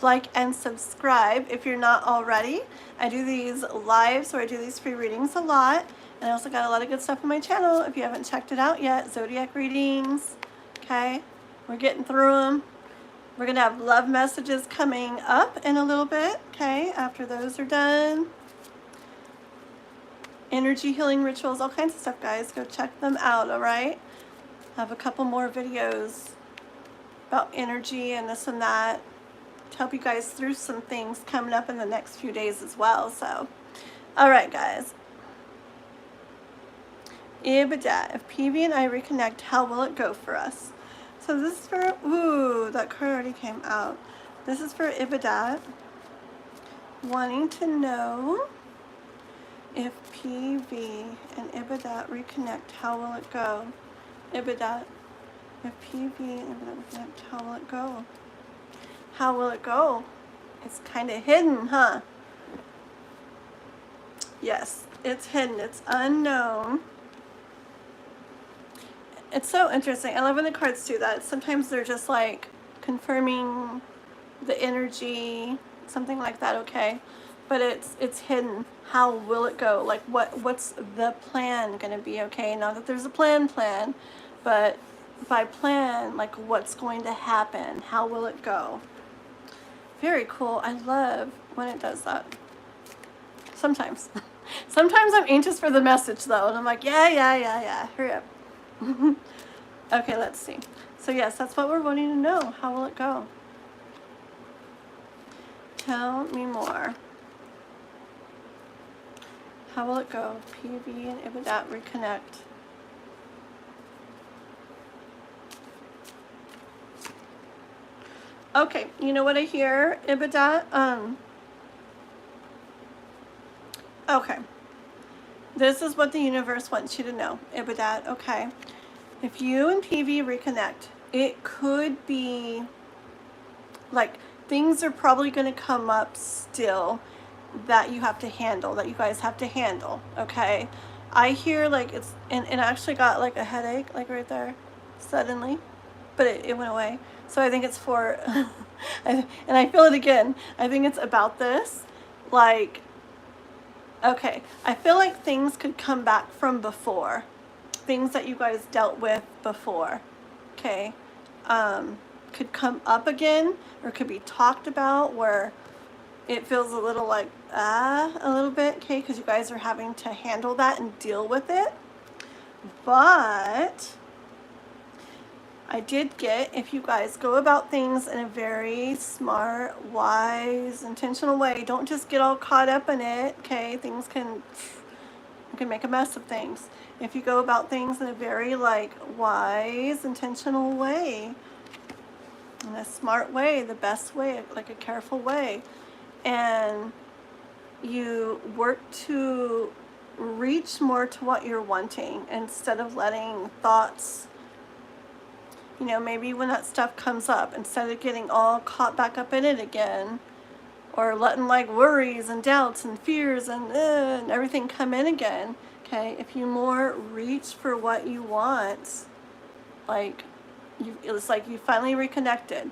Like and subscribe if you're not already. I do these lives, where I do these free readings a lot, and I also got a lot of good stuff on my channel if you haven't checked it out yet. Zodiac readings, okay? We're getting through them. We're going to have love messages coming up in a little bit, okay, after those are done. Energy healing rituals, all kinds of stuff, guys. Go check them out, all right? I have a couple more videos about energy and this and that to help you guys through some things coming up in the next few days as well. So, all right, guys. Ibidat, if PV and I reconnect, how will it go for us? So this is for, ooh, that card already came out. This is for Ibidat, wanting to know if PV and Ibidat reconnect, how will it go? Ibidat, if PV and Ibidat reconnect, how will it go? How will it go? It's kind of hidden, huh? Yes, it's hidden. It's unknown. It's so interesting. I love when the cards do that. Sometimes they're just like confirming the energy, something like that, okay? But it's hidden. How will it go? Like what's the plan gonna be, okay? Not that there's a plan, but by plan, like what's going to happen? How will it go? Very cool. I love when it does that. Sometimes. Sometimes I'm anxious for the message though, and I'm like, yeah, hurry up. Okay, let's see. So yes, that's what we're wanting to know. How will it go? Tell me more. How will it go? PV and Ibidat reconnect. Okay, you know what I hear, Ibidat? Okay. This is what the universe wants you to know, Ibidat, okay? If you and PV reconnect, it could be like things are probably going to come up still that you have to handle, that you guys have to handle, okay? I hear like it's, and I actually got like a headache, like right there, suddenly, but it went away. So I think it's for, and I feel it again. I think it's about this, like, okay, I feel like things could come back from before. Things that you guys dealt with before, okay? Could come up again, or could be talked about where it feels a little like, a little bit, okay? Because you guys are having to handle that and deal with it. But I did get, if you guys go about things in a very smart, wise, intentional way, don't just get all caught up in it, okay? Things can, you can make a mess of things. If you go about things in a very like wise, intentional way, in a smart way, the best way, like a careful way, and you work to reach more to what you're wanting instead of letting thoughts, you know, maybe when that stuff comes up, instead of getting all caught back up in it again, or letting like worries and doubts and fears and everything come in again, okay? If you more reach for what you want, like it's like you finally reconnected.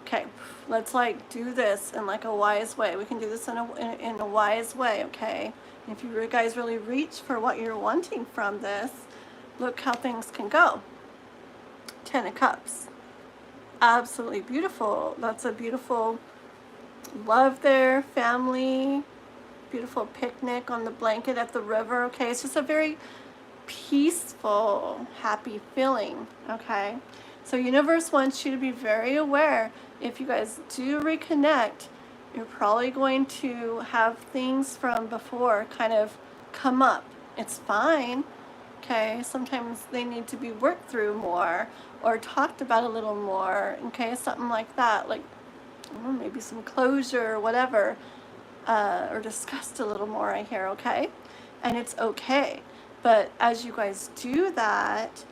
Okay, let's like do this in like a wise way. We can do this in a wise way, okay? If you guys really reach for what you're wanting from this, look how things can go. 10 of Cups. Absolutely beautiful. That's a beautiful love there, family, beautiful picnic on the blanket at the river, okay? It's just a very peaceful, happy feeling, okay? So universe wants you to be very aware. If you guys do reconnect, you're probably going to have things from before kind of come up. It's fine, okay? Sometimes they need to be worked through more or talked about a little more, okay? Something like that, like maybe some closure or whatever, or discussed a little more, I hear, okay? And it's okay. But as you guys do that,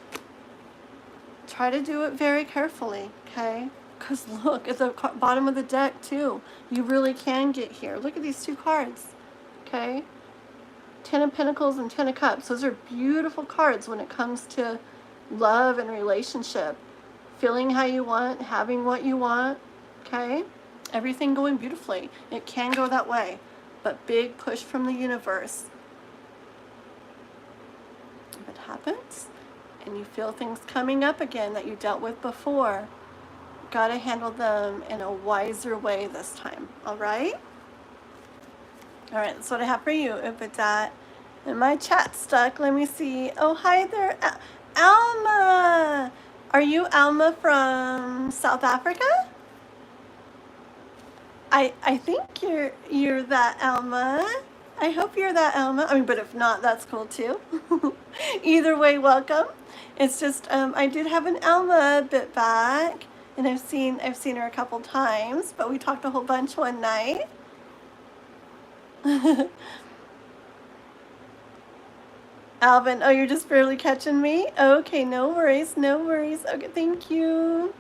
try to do it very carefully, okay? Because look, at the bottom of the deck too, you really can get here. Look at these two cards, okay? 10 of Pentacles and 10 of Cups. Those are beautiful cards when it comes to love and relationship. Feeling how you want, having what you want, okay? Everything going beautifully. It can go that way, but big push from the universe. If it happens, and you feel things coming up again that you dealt with before, Gotta handle them in a wiser way this time. All right? All right, that's what I have for you, Ibidat. And my chat stuck. Let me see. Oh, hi there, Alma. Are you Alma from South Africa? I think you're that Alma. I hope you're that Alma. I mean, but if not, that's cool too. Either way, welcome. It's just I did have an Alma a bit back, and I've seen her a couple times, but we talked a whole bunch one night. Alvin, oh, you're just barely catching me? Okay, no worries, no worries. Okay, thank you.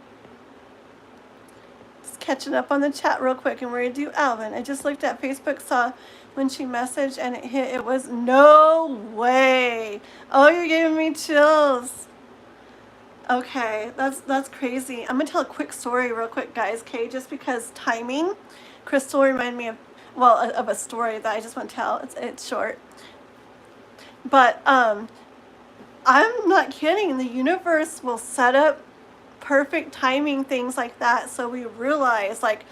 Just catching up on the chat real quick, and we're gonna do Alvin. I just looked at Facebook, saw when she messaged, and it hit, it was no way. Oh, you're giving me chills. Okay, that's crazy. I'm gonna tell a quick story real quick, guys, okay? Just because timing. Crystal reminded me of, well, of a story that I just want to tell. It's short. But I'm not kidding. The universe will set up perfect timing, things like that, so we realize, like,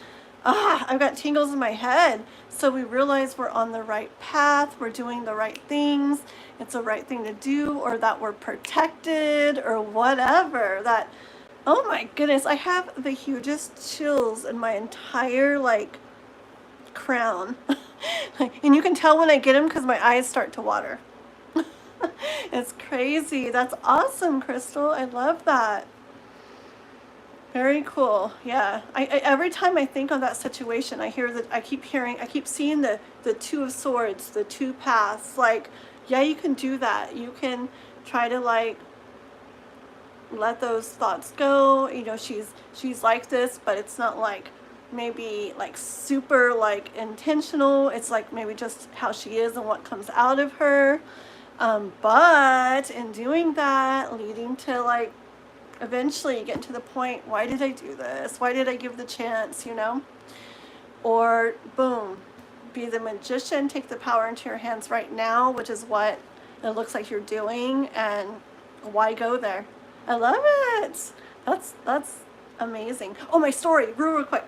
I've got tingles in my head. So we realize we're on the right path, we're doing the right things, it's the right thing to do, or that we're protected, or whatever. That, oh my goodness, I have the hugest chills in my entire, like, crown. And you can tell when I get them because my eyes start to water. It's crazy. That's awesome, Crystal. I love that. Very cool. Yeah. I every time I think of that situation, I keep seeing the Two of Swords, the two paths. Like, yeah, you can do that. You can try to, like, let those thoughts go. You know, she's like this, but it's not like maybe like super like intentional. It's like maybe just how she is and what comes out of her. But in doing that, leading to, like, eventually getting to the point, why did I do this? Why did I give the chance, you know? Or, boom, be the magician, take the power into your hands right now, which is what it looks like you're doing, and why go there? I love it. That's amazing. Oh, my story, real quick.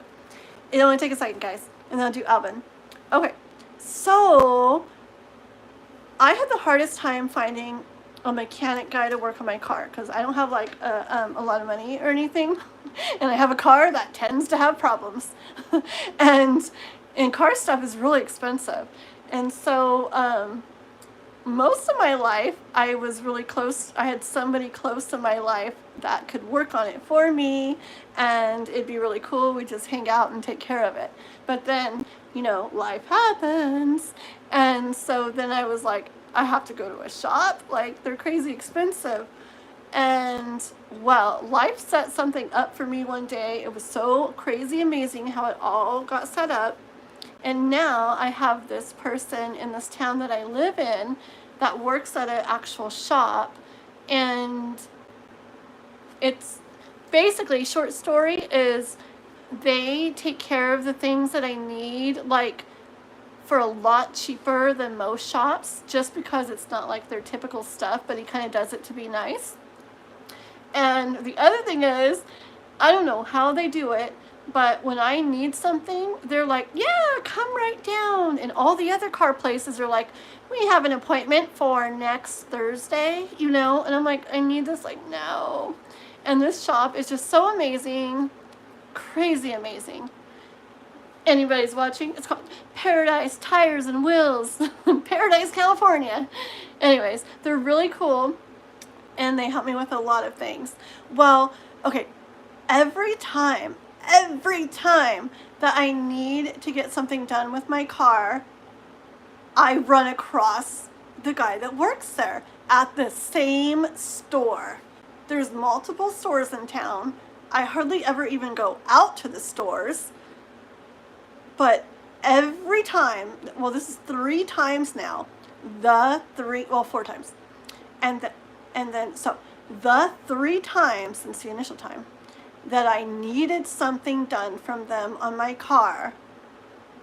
It'll only take a second, guys, and then I'll do Alvin. Okay, so I had the hardest time finding a mechanic guy to work on my car because I don't have, like, a lot of money or anything, and I have a car that tends to have problems, and car stuff is really expensive, and so most of my life I was really close. I had somebody close in my life that could work on it for me, and it'd be really cool. We just hang out and take care of it. But then, you know, life happens, and so then I was like, I have to go to a shop. Like, they're crazy expensive. And, well, life set something up for me one day. It was so crazy amazing how it all got set up. And now I have this person in this town that I live in that works at an actual shop. And it's basically, short story is, they take care of the things that I need, like, for a lot cheaper than most shops, just because it's not like their typical stuff, but he kind of does it to be nice. And the other thing is, I don't know how they do it, but when I need something, they're like, yeah, come right down. And all the other car places are like, we have an appointment for next Thursday, you know? And I'm like, I need this, like, now. And this shop is just so amazing, crazy amazing. Anybody's watching, it's called Paradise Tires and Wheels, Paradise, California. Anyways, they're really cool, and they help me with a lot of things. Well, okay, every time that I need to get something done with my car, I run across the guy that works there at the same store. There's multiple stores in town. I hardly ever even go out to the stores. But every time, well, this is 3 times now, 4 times. So the 3 times since the initial time that I needed something done from them on my car,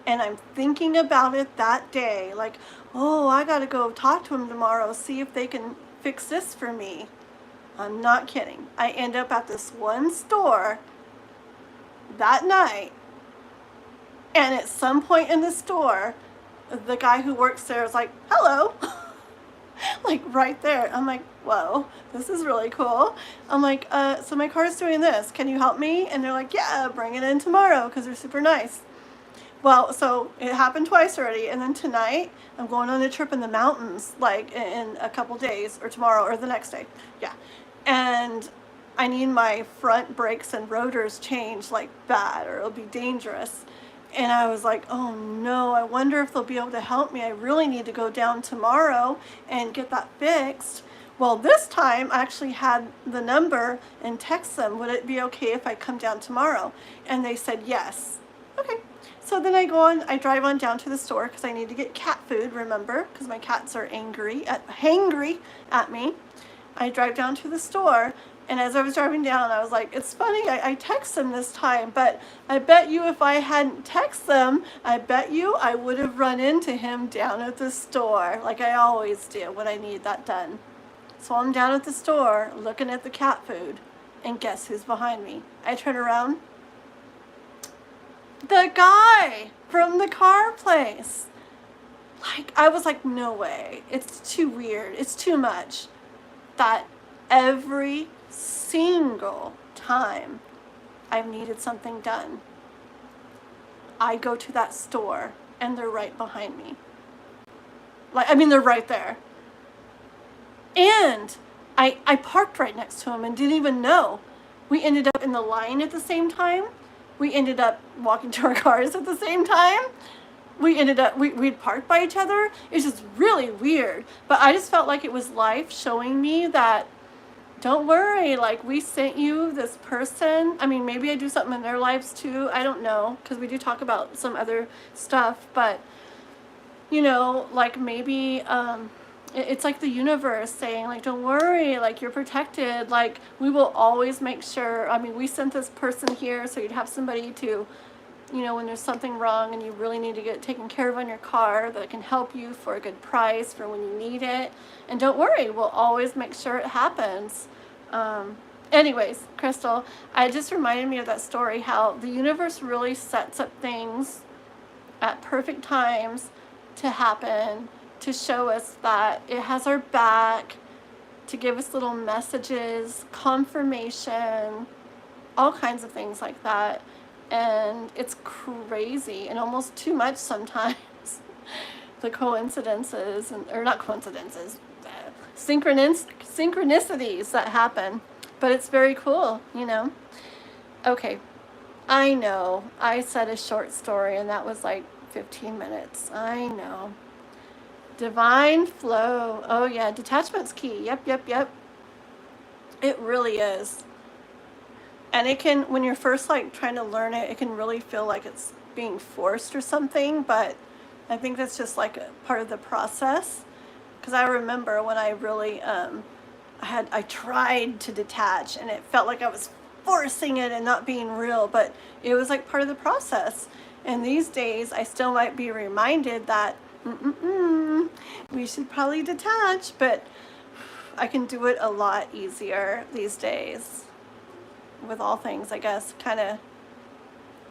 and I'm thinking about it that day, like, oh, I gotta go talk to them tomorrow, see if they can fix this for me. I'm not kidding. I end up at this one store that night. And at some point in the store, the guy who works there is like, hello. Like right there. I'm like, whoa, this is really cool. I'm like, so my car's doing this. Can you help me? And they're like, yeah, bring it in tomorrow because they're super nice. Well, so it happened twice already. And then tonight, I'm going on a trip in the mountains, like in a couple days or tomorrow or the next day. Yeah. And I need my front brakes and rotors changed like bad or it'll be dangerous. And I was like, oh no, I wonder if they'll be able to help me. I really need to go down tomorrow and get that fixed. Well, this time I actually had the number and text them, would it be okay if I come down tomorrow? And they said yes. Okay. So then I drive on down to the store because I need to get cat food, remember, because my cats are hangry at me. I drive down to the store. And as I was driving down, I was like, it's funny, I text them this time, but I bet you if I hadn't texted them, I bet you I would have run into him down at the store, like I always do when I need that done. So I'm down at the store looking at the cat food, and guess who's behind me? I turn around. The guy from the car place. Like, I was like, no way. It's too weird. It's too much. That every single time I've needed something done, I go to that store and they're right behind me. Like, I mean, they're right there. And I parked right next to him and didn't even know. We ended up in the line at the same time. We ended up walking to our cars at the same time. We'd parked by each other. It's just really weird. But I just felt like it was life showing me that, don't worry, like we sent you this person. I mean, maybe I do something in their lives too. I don't know, because we do talk about some other stuff. But, you know, like maybe it's like the universe saying, like, don't worry, like you're protected. Like we will always make sure. I mean, we sent this person here so you'd have somebody to, you know, when there's something wrong and you really need to get taken care of on your car, that can help you for a good price for when you need it. And don't worry, we'll always make sure it happens. Anyways, Crystal, it just reminded me of that story, how the universe really sets up things at perfect times to happen, to show us that it has our back, to give us little messages, confirmation, all kinds of things like that. And it's crazy and almost too much sometimes. The coincidences, or not coincidences, synchronicities that happen. But it's very cool, you know. Okay, I know I said a short story and that was like 15 minutes. I know. Divine flow. Oh yeah, detachment's key. Yep. It really is. And it can, when you're first like trying to learn it, it can really feel like it's being forced or something, but I think that's just like a part of the process. Because I remember when I really, I tried to detach and it felt like I was forcing it and not being real, but it was like part of the process. And these days I still might be reminded that, we should probably detach, but I can do it a lot easier these days. With all things, I guess, kind of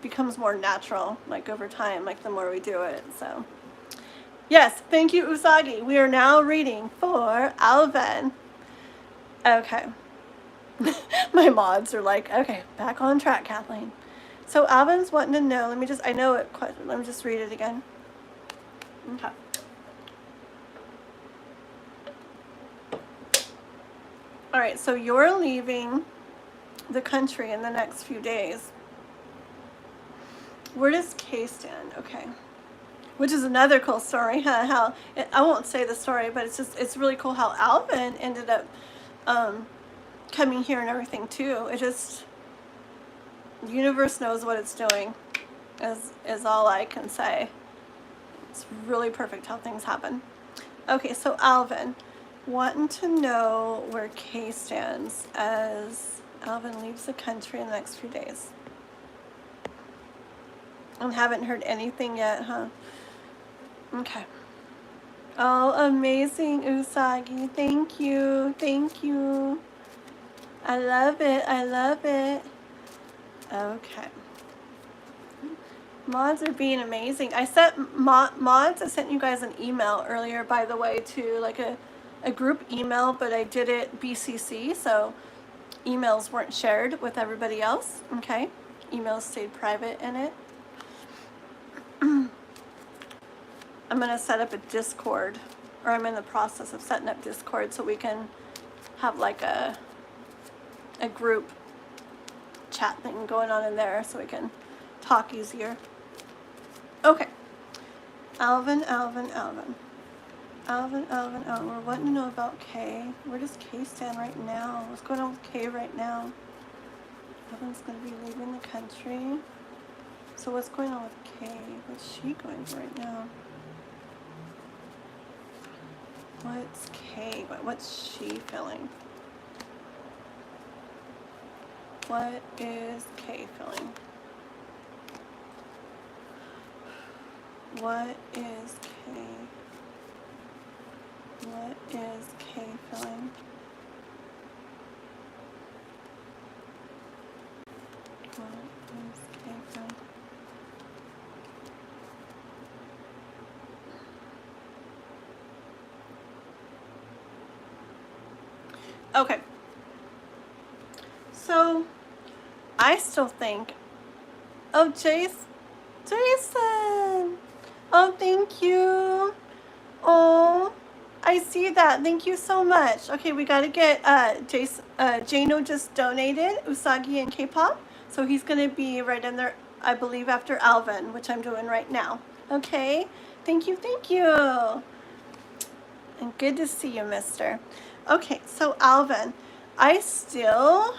becomes more natural, like over time, like the more we do it. So yes, thank you, Usagi. We are now reading for Alvin. Okay. My mods are like, okay, back on track, Kathleen. So Alvin's wanting to know, let me just read it again. Okay. All right, so you're leaving the country in the next few days. Where does K stand? Okay. Which is another cool story, huh? I won't say the story, but it's really cool how Alvin ended up coming here and everything too. The universe knows what it's doing, is all I can say. It's really perfect how things happen. Okay, so Alvin, wanting to know where K stands as Alvin leaves the country in the next few days. And haven't heard anything yet, huh? Okay. Oh, amazing, Usagi. Thank you. I love it. Okay. Mods are being amazing. I sent mods. I sent you guys an email earlier, by the way, to like a group email, but I did it BCC, so emails weren't shared with everybody else. Okay, emails stayed private in it. I'm gonna set up a Discord, or I'm in the process of setting up Discord so we can have like a group chat thing going on in there so we can talk easier. Okay. Alvin. We're wanting to know about K. Where does K stand right now? What's going on with K right now? Alvin's going to be leaving the country. So what's going on with K? What's she going through right now? What's K? What's she feeling? What is K feeling? What is K? What is K feeling? What is K feeling? Okay. So, I still think, oh, Jason. Oh, thank you. Oh, I see that. Thank you so much. Okay, we gotta get Jano just donated Usagi and K-pop, so he's gonna be right in there, I believe, after Alvin, which I'm doing right now. Okay, thank you. And good to see you, mister. Okay, so Alvin, I still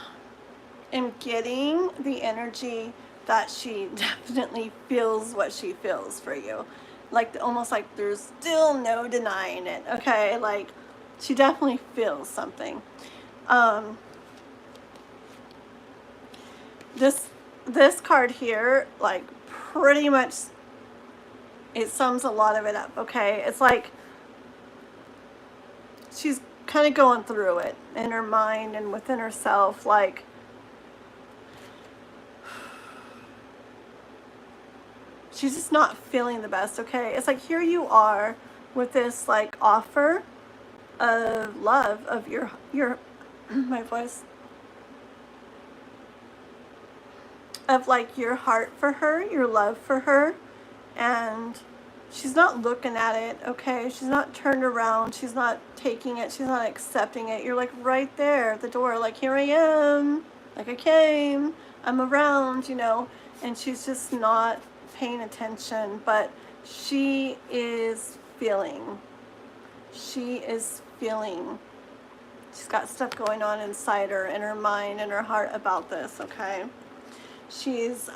am getting the energy that she definitely feels what she feels for you. Like, almost like there's still no denying it, okay? Like, she definitely feels something. This card here, like, pretty much, it sums a lot of it up, okay? It's like she's kind of going through it in her mind and within herself, like, she's just not feeling the best, okay? It's like, here you are with this, like, offer of love, of your my voice, of, like, your heart for her, your love for her, and she's not looking at it, okay? She's not turned around, she's not taking it, she's not accepting it. You're, like, right there at the door, like, here I am, like, I came, I'm around, you know, and she's just not paying attention, but she is feeling. She's got stuff going on inside her, in her mind, in her heart about this, okay? She's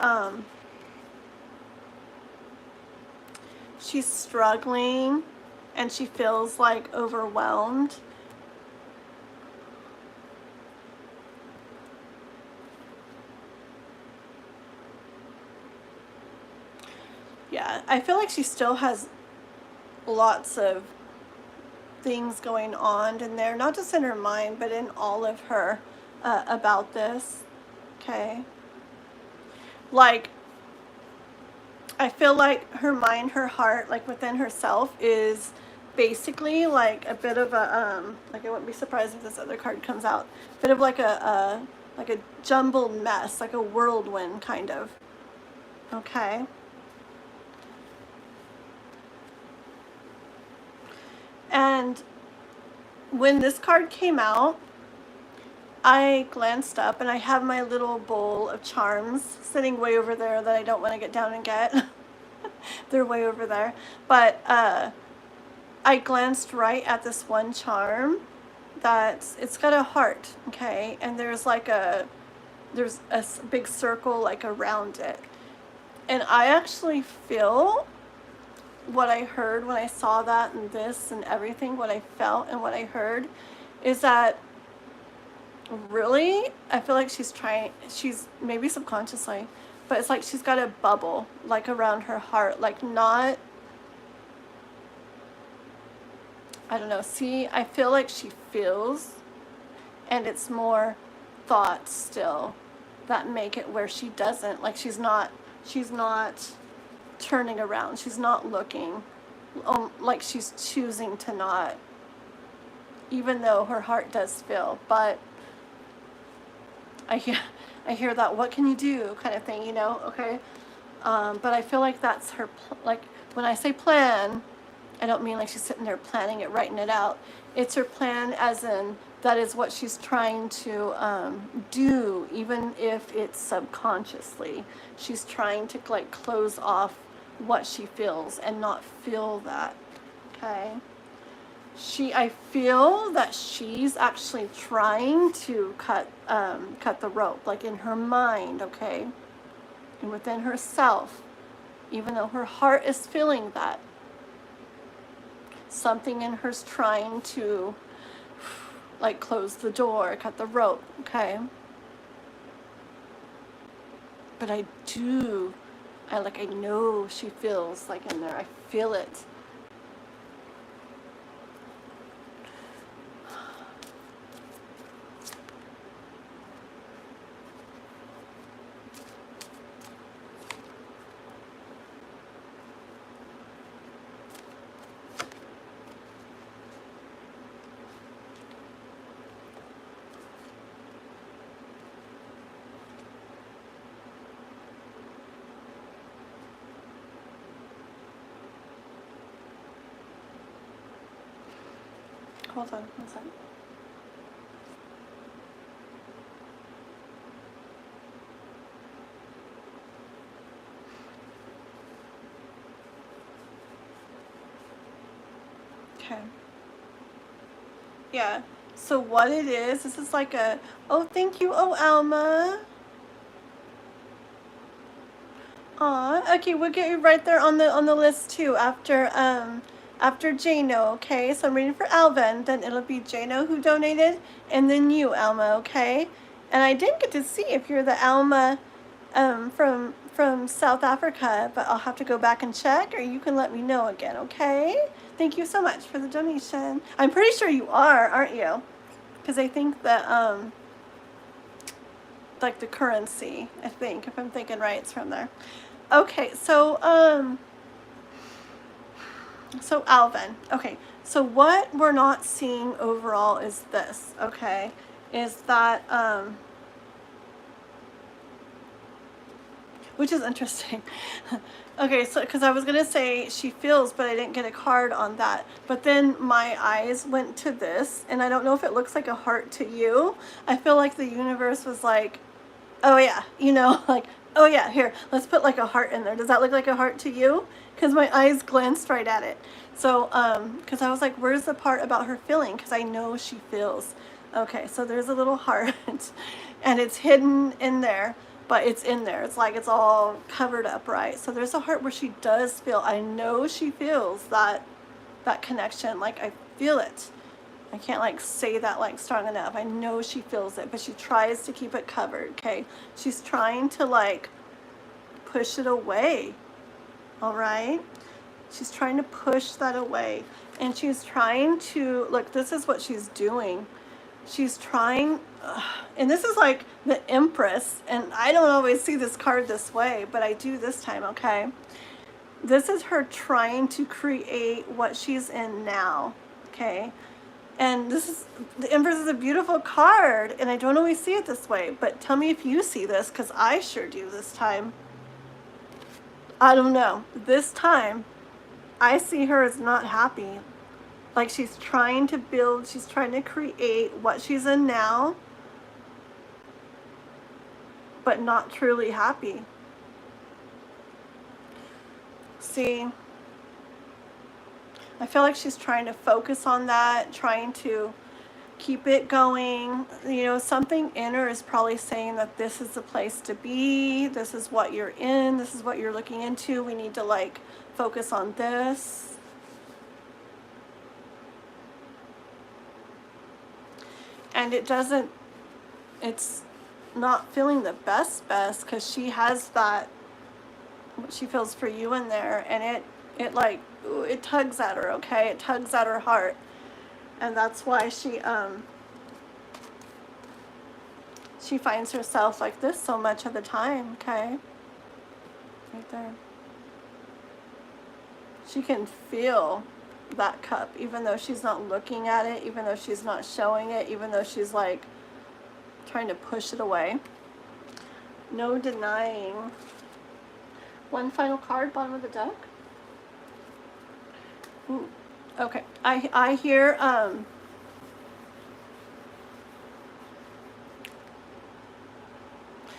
struggling, and she feels, like, overwhelmed. Yeah, I feel like she still has lots of things going on in there, not just in her mind, but in all of her about this, okay? Like, I feel like her mind, her heart, like, within herself is basically like a bit of a, like, I wouldn't be surprised if this other card comes out, bit of like a jumbled mess, like a whirlwind, kind of, okay? And when this card came out, I glanced up, and I have my little bowl of charms sitting way over there that I don't want to get down and get. They're way over there. But I glanced right at this one charm it's got a heart, okay? And there's a big circle, like, around it. And I actually feel what I heard when I saw that, and this and everything, what I felt and what I heard is that, really, I feel like she's maybe subconsciously, but it's like she's got a bubble, like, around her heart, like, not, I don't know, see, I feel like she feels, and it's more thoughts still that make it where she doesn't, like, she's not turning around. She's not looking, like she's choosing to not, even though her heart does feel. But I hear that, what can you do kind of thing, you know, okay? But I feel like that's her, like when I say plan, I don't mean like she's sitting there planning it, writing it out. It's her plan as in that is what she's trying to do, even if it's subconsciously. She's trying to like close off what she feels and not feel that, okay? I feel that she's actually trying to cut the rope, like in her mind, okay? And within herself, even though her heart is feeling that, something in her's trying to like close the door, cut the rope, okay? But I know she feels like in there. I feel it. Hold on 1 second. Okay. Yeah. So what it is, this is like a, oh, thank you, oh, Alma. Aw, okay, we'll get you right there on the list too after Jano, okay? So I'm reading for Alvin, then it'll be Jano who donated, and then you, Alma, okay? And I didn't get to see if you're the Alma from South Africa, but I'll have to go back and check, or you can let me know again, okay? Thank you so much for the donation. I'm pretty sure you are, aren't you? Because I think that like the currency, I think, if I'm thinking right, it's from there. Okay, so Alvin, okay, so what we're not seeing overall is this, okay, is that, which is interesting. Okay, so, because I was going to say she feels, but I didn't get a card on that. But then my eyes went to this, and I don't know if it looks like a heart to you. I feel like the universe was like, oh yeah, you know, like, oh yeah, here, let's put like a heart in there. Does that look like a heart to you? Because my eyes glanced right at it. So, because I was like, where's the part about her feeling? Because I know she feels. Okay, so there's a little heart, and it's hidden in there, but it's in there. It's like it's all covered up, right? So there's a heart where she does feel. I know she feels that connection. Like I feel it. I can't like say that like strong enough. I know she feels it, but she tries to keep it covered, okay? She's trying to like push it away, all right? She's trying to push that away. And she's trying to, look, this is what she's doing. She's trying, and this is like the Empress, and I don't always see this card this way, but I do this time, okay? This is her trying to create what she's in now, okay? And this is, the Empress is a beautiful card, and I don't always see it this way, but tell me if you see this, because I sure do this time. I don't know. This time, I see her as not happy. Like she's trying to build, she's trying to create what she's in now, but not truly happy. See? I feel like she's trying to focus on that, trying to keep it going. You know, something inner is probably saying that this is the place to be, this is what you're in, this is what you're looking into, we need to like focus on this. And it doesn't, it's not feeling the best because she has that, what she feels for you in there, and it like, ooh, it tugs at her, okay? It tugs at her heart. And that's why she finds herself like this so much of the time, okay? Right there. She can feel that cup, even though she's not looking at it, even though she's not showing it, even though she's like trying to push it away. No denying. One final card, bottom of the deck. Ooh. Okay, I hear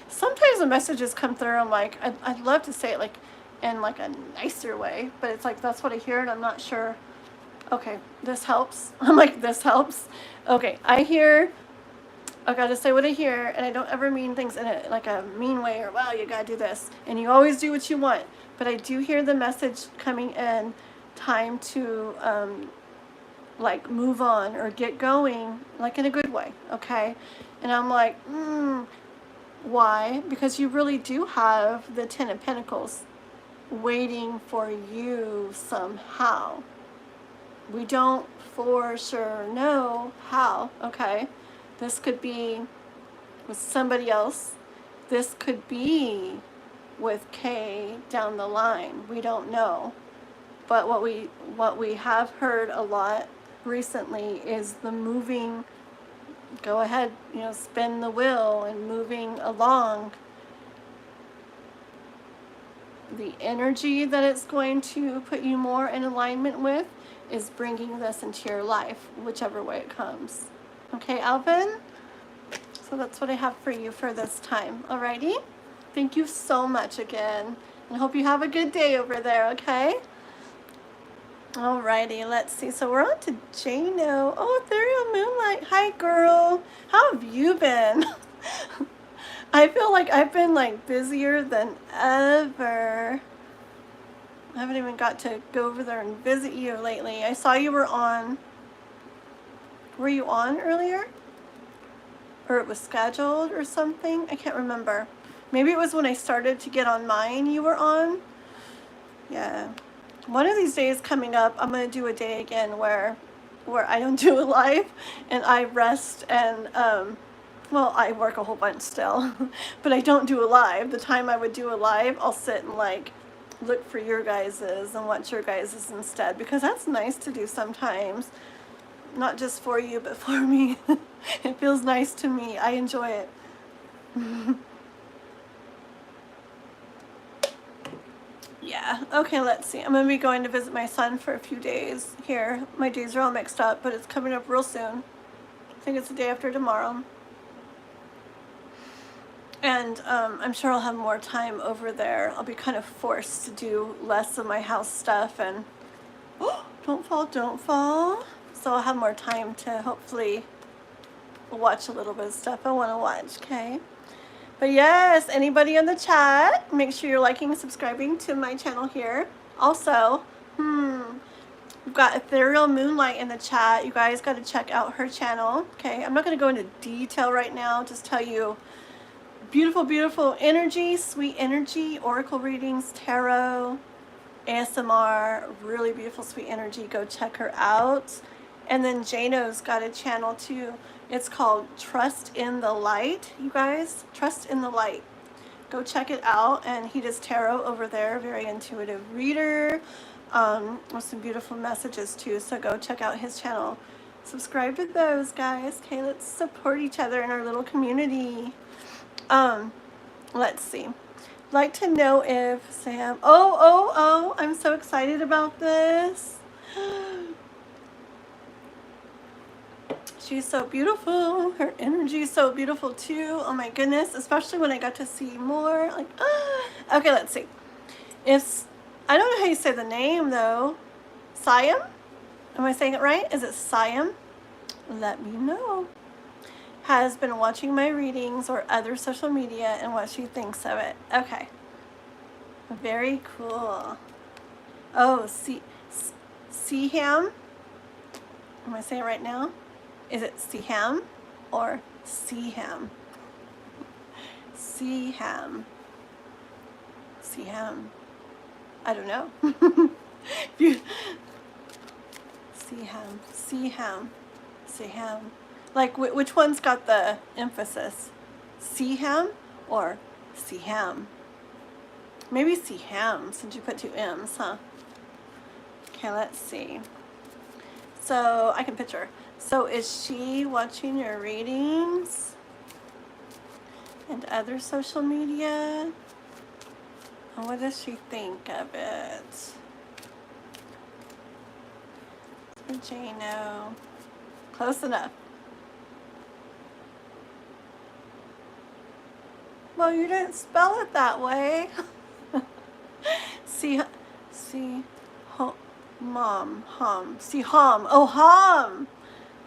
sometimes the messages come through, I'm like, I'd love to say it like in like a nicer way, but it's like that's what I hear and I'm not sure. Okay, this helps. I'm like, this helps. Okay, I hear, I gotta say what I hear, and I don't ever mean things in a like a mean way or wow, you gotta do this, and you always do what you want. But I do hear the message coming in, time to like move on or get going, like in a good way, okay? And I'm like, why? Because you really do have the Ten of Pentacles waiting for you somehow. We don't for sure know how, okay? This could be with somebody else. This could be with Kay down the line. We don't know. But what we have heard a lot recently is the moving, go ahead, you know, spin the wheel and moving along. The energy that it's going to put you more in alignment with is bringing this into your life, whichever way it comes. Okay, Alvin? So that's what I have for you for this time. Alrighty? Thank you so much again. And I hope you have a good day over there, okay? Alrighty, let's see. So we're on to Jano. Oh, Ethereal Moonlight. Hi, girl. How have you been? I feel like I've been like busier than ever. I haven't even got to go over there and visit you lately. I saw you were on. Were you on earlier? Or it was scheduled or something? I can't remember. Maybe it was when I started to get on mine you were on. Yeah. One of these days coming up, I'm going to do a day again where I don't do a live and I rest and, well, I work a whole bunch still, but I don't do a live. The time I would do a live, I'll sit and like look for your guys's and watch your guys's instead, because that's nice to do sometimes. Not just for you, but for me. It feels nice to me. I enjoy it. Yeah, okay, let's see. I'm going to be going to visit my son for a few days here. My days are all mixed up, but it's coming up real soon. I think it's the day after tomorrow. And I'm sure I'll have more time over there. I'll be kind of forced to do less of my house stuff and... Oh, don't fall, don't fall. So I'll have more time to hopefully watch a little bit of stuff I want to watch, okay? But yes, anybody in the chat, make sure you're liking and subscribing to my channel here. Also, we've got Ethereal Moonlight in the chat. You guys got to check out her channel, okay? I'm not going to go into detail right now, just tell you beautiful, beautiful energy, sweet energy, oracle readings, tarot, ASMR, really beautiful, sweet energy. Go check her out. And then Jano's got a channel too. It's called Trust in the Light, you guys. Trust in the Light. Go check it out. And he does tarot over there. Very intuitive reader. With some beautiful messages too. So go check out his channel. Subscribe to those guys. Okay, let's support each other in our little community. Let's see. Like to know if Sam... Oh, I'm so excited about this. She's so beautiful. Her energy is so beautiful too. Oh my goodness. Especially when I got to see more. Like, okay, let's see. It's, I don't know how you say the name though. Siam? Am I saying it right? Is it Siam? Let me know. Has been watching my readings or other social media and what she thinks of it. Okay. Very cool. Oh, Siham? Am I saying it right now? Is it Siham or Siham? Siham. Siham. I don't know. Siham. Like, which one's got the emphasis? Siham or Siham? Maybe Siham, since you put two M's, huh? Okay, let's see. So I can picture. So is she watching your readings and other social media? And what does she think of it? Jano. Close enough. Well, you didn't spell it that way. See, mom, hum. See, hum. Oh, hum.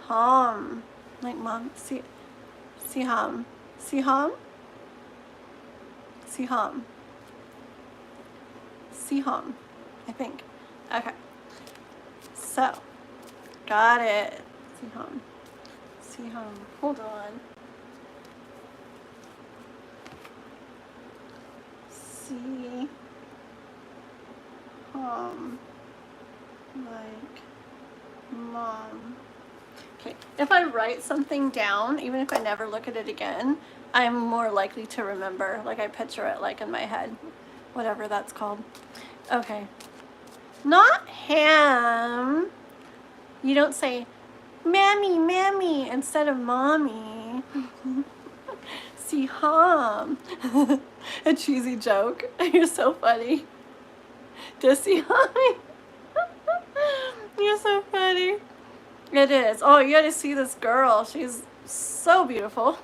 Hum. Like mom. See, hum. See, hum. See, hum. See, hum. I think. Okay. So, got it. See, hum. See, hum. Hold on. See, like mom. Okay, if I write something down, even if I never look at it again, I'm more likely to remember. Like I picture it like in my head, whatever that's called. Okay, not ham. You don't say mammy, mammy instead of mommy. See, hum. A cheesy joke. You're so funny. Just see, hum. You're so funny. It is. Oh, you gotta see this girl. She's so beautiful.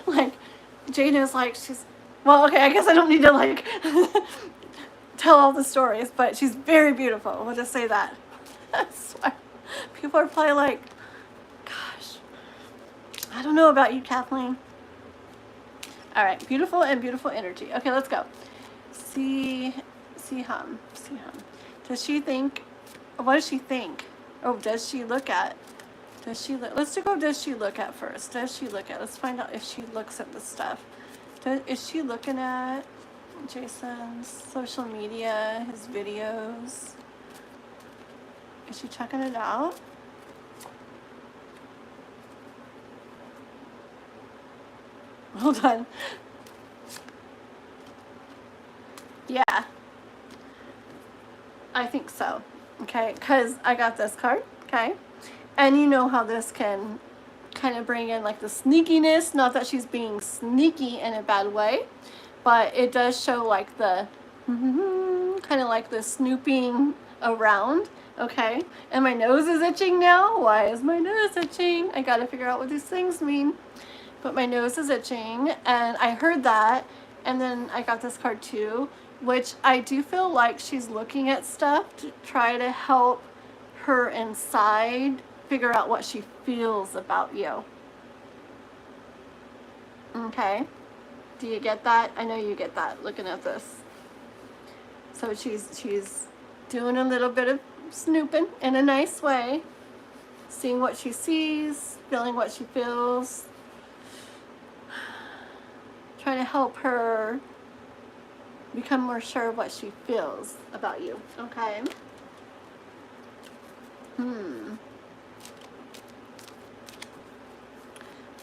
Like, Jane is like, well, okay, I guess I don't need to like tell all the stories, but she's very beautiful. We'll just say that. I swear. People are probably like, gosh, I don't know about you, Kathleen. All right, beautiful and beautiful energy. Okay, let's go. See hum. Does she think, what does she think? Oh, does she look at? Let's go, does she look at first? Does she look at? Let's find out if she looks at the stuff. Is she looking at Jason's social media, his videos? Is she checking it out? Hold on. Yeah. I think so. Okay, because I got this card. Okay. And you know how this can kind of bring in like the sneakiness. Not that she's being sneaky in a bad way, but it does show like the kind of like the snooping around. Okay, and my nose is itching now. Why is my nose itching? I gotta figure out what these things mean. But my nose is itching, and I heard that, and then I got this card too, which I do feel like she's looking at stuff to try to help her inside figure out what she feels about you. Okay, do you get that? I know you get that looking at this. So she's doing a little bit of snooping in a nice way, seeing what she sees, feeling what she feels, trying to help her become more sure of what she feels about you. Okay.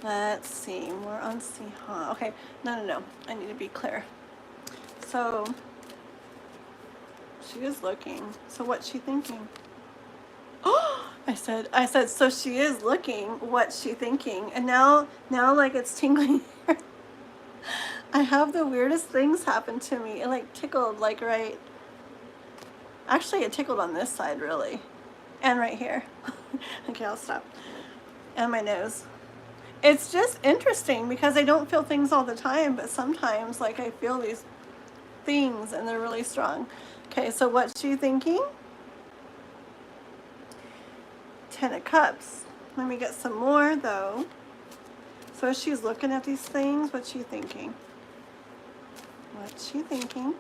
Let's see. We're on C, huh? Okay. No. I need to be clear. So she is looking. So what's she thinking? Oh, I said. So she is looking. What's she thinking? And now like it's tingling. I have the weirdest things happen to me. It like tickled like right. Actually, it tickled on this side really, and right here. Okay, I'll stop. And my nose. It's just interesting because I don't feel things all the time, but sometimes like I feel these things and they're really strong. Okay, so what's she thinking? 10 of Cups. Let me get some more though. So as she's looking at these things, what's she thinking? What's she thinking?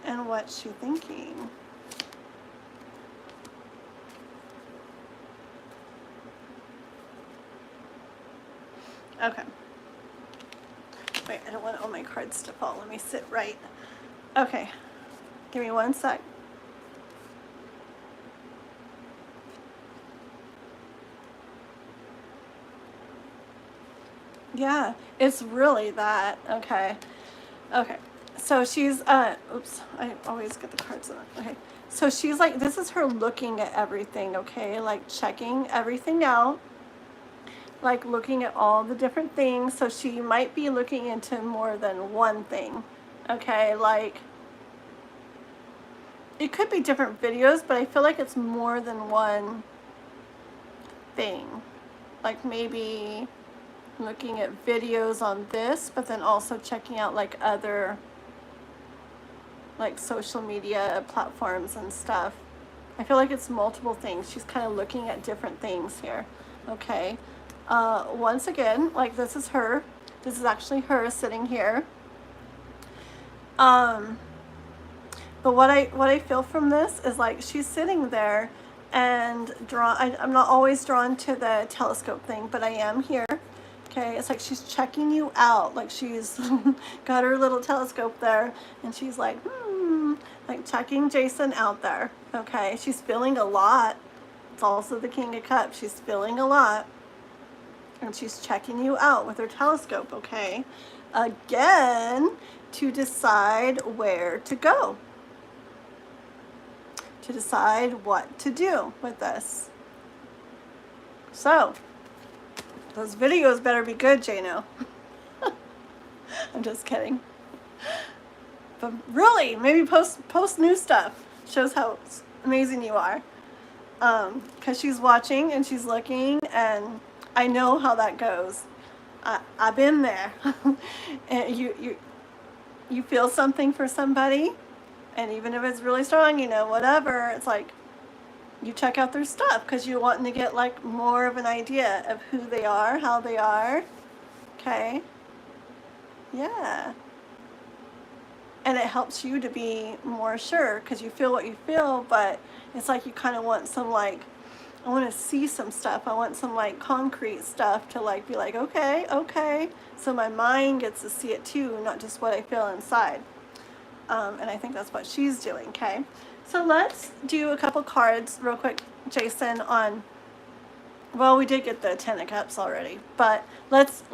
And what's she thinking? Okay. Wait, I don't want all my cards to fall. Let me sit right. Okay. Give me one sec. Yeah, it's really that. Okay. Okay. So she's, oops, I always get the cards in it. Okay. So she's like, this is her looking at everything, okay? Like checking everything out, like looking at all the different things. So she might be looking into more than one thing, okay? Like, it could be different videos, but I feel like it's more than one thing. Like maybe looking at videos on this, but then also checking out like other like social media platforms and stuff. I feel like it's multiple things. She's kind of looking at different things here. Okay. Once again, like this is her. This is actually her sitting here. But what I feel from this is like she's sitting there and I'm not always drawn to the telescope thing, but I am here. Okay, it's like she's checking you out. Like she's got her little telescope there and she's like, like checking Jason out there. Okay, she's feeling a lot. It's also the King of Cups. She's feeling a lot. And she's checking you out with her telescope, okay? Again, to decide where to go. To decide what to do with this. So, those videos better be good, Jano. I'm just kidding. But really, maybe post new stuff. Shows how amazing you are. Because she's watching and she's looking, and I know how that goes. I've been there. And you feel something for somebody, and even if it's really strong, you know, whatever, it's like you check out their stuff because you're wanting to get like more of an idea of who they are, how they are. Okay. Yeah. And it helps you to be more sure because you feel what you feel, but it's like you kind of want some like, I want to see some stuff. I want some like concrete stuff to like be like, okay, okay. So my mind gets to see it too, not just what I feel inside. And I think that's what she's doing, okay? So let's do a couple cards real quick, Jason, on, well, we did get the Ten of Cups already, but let's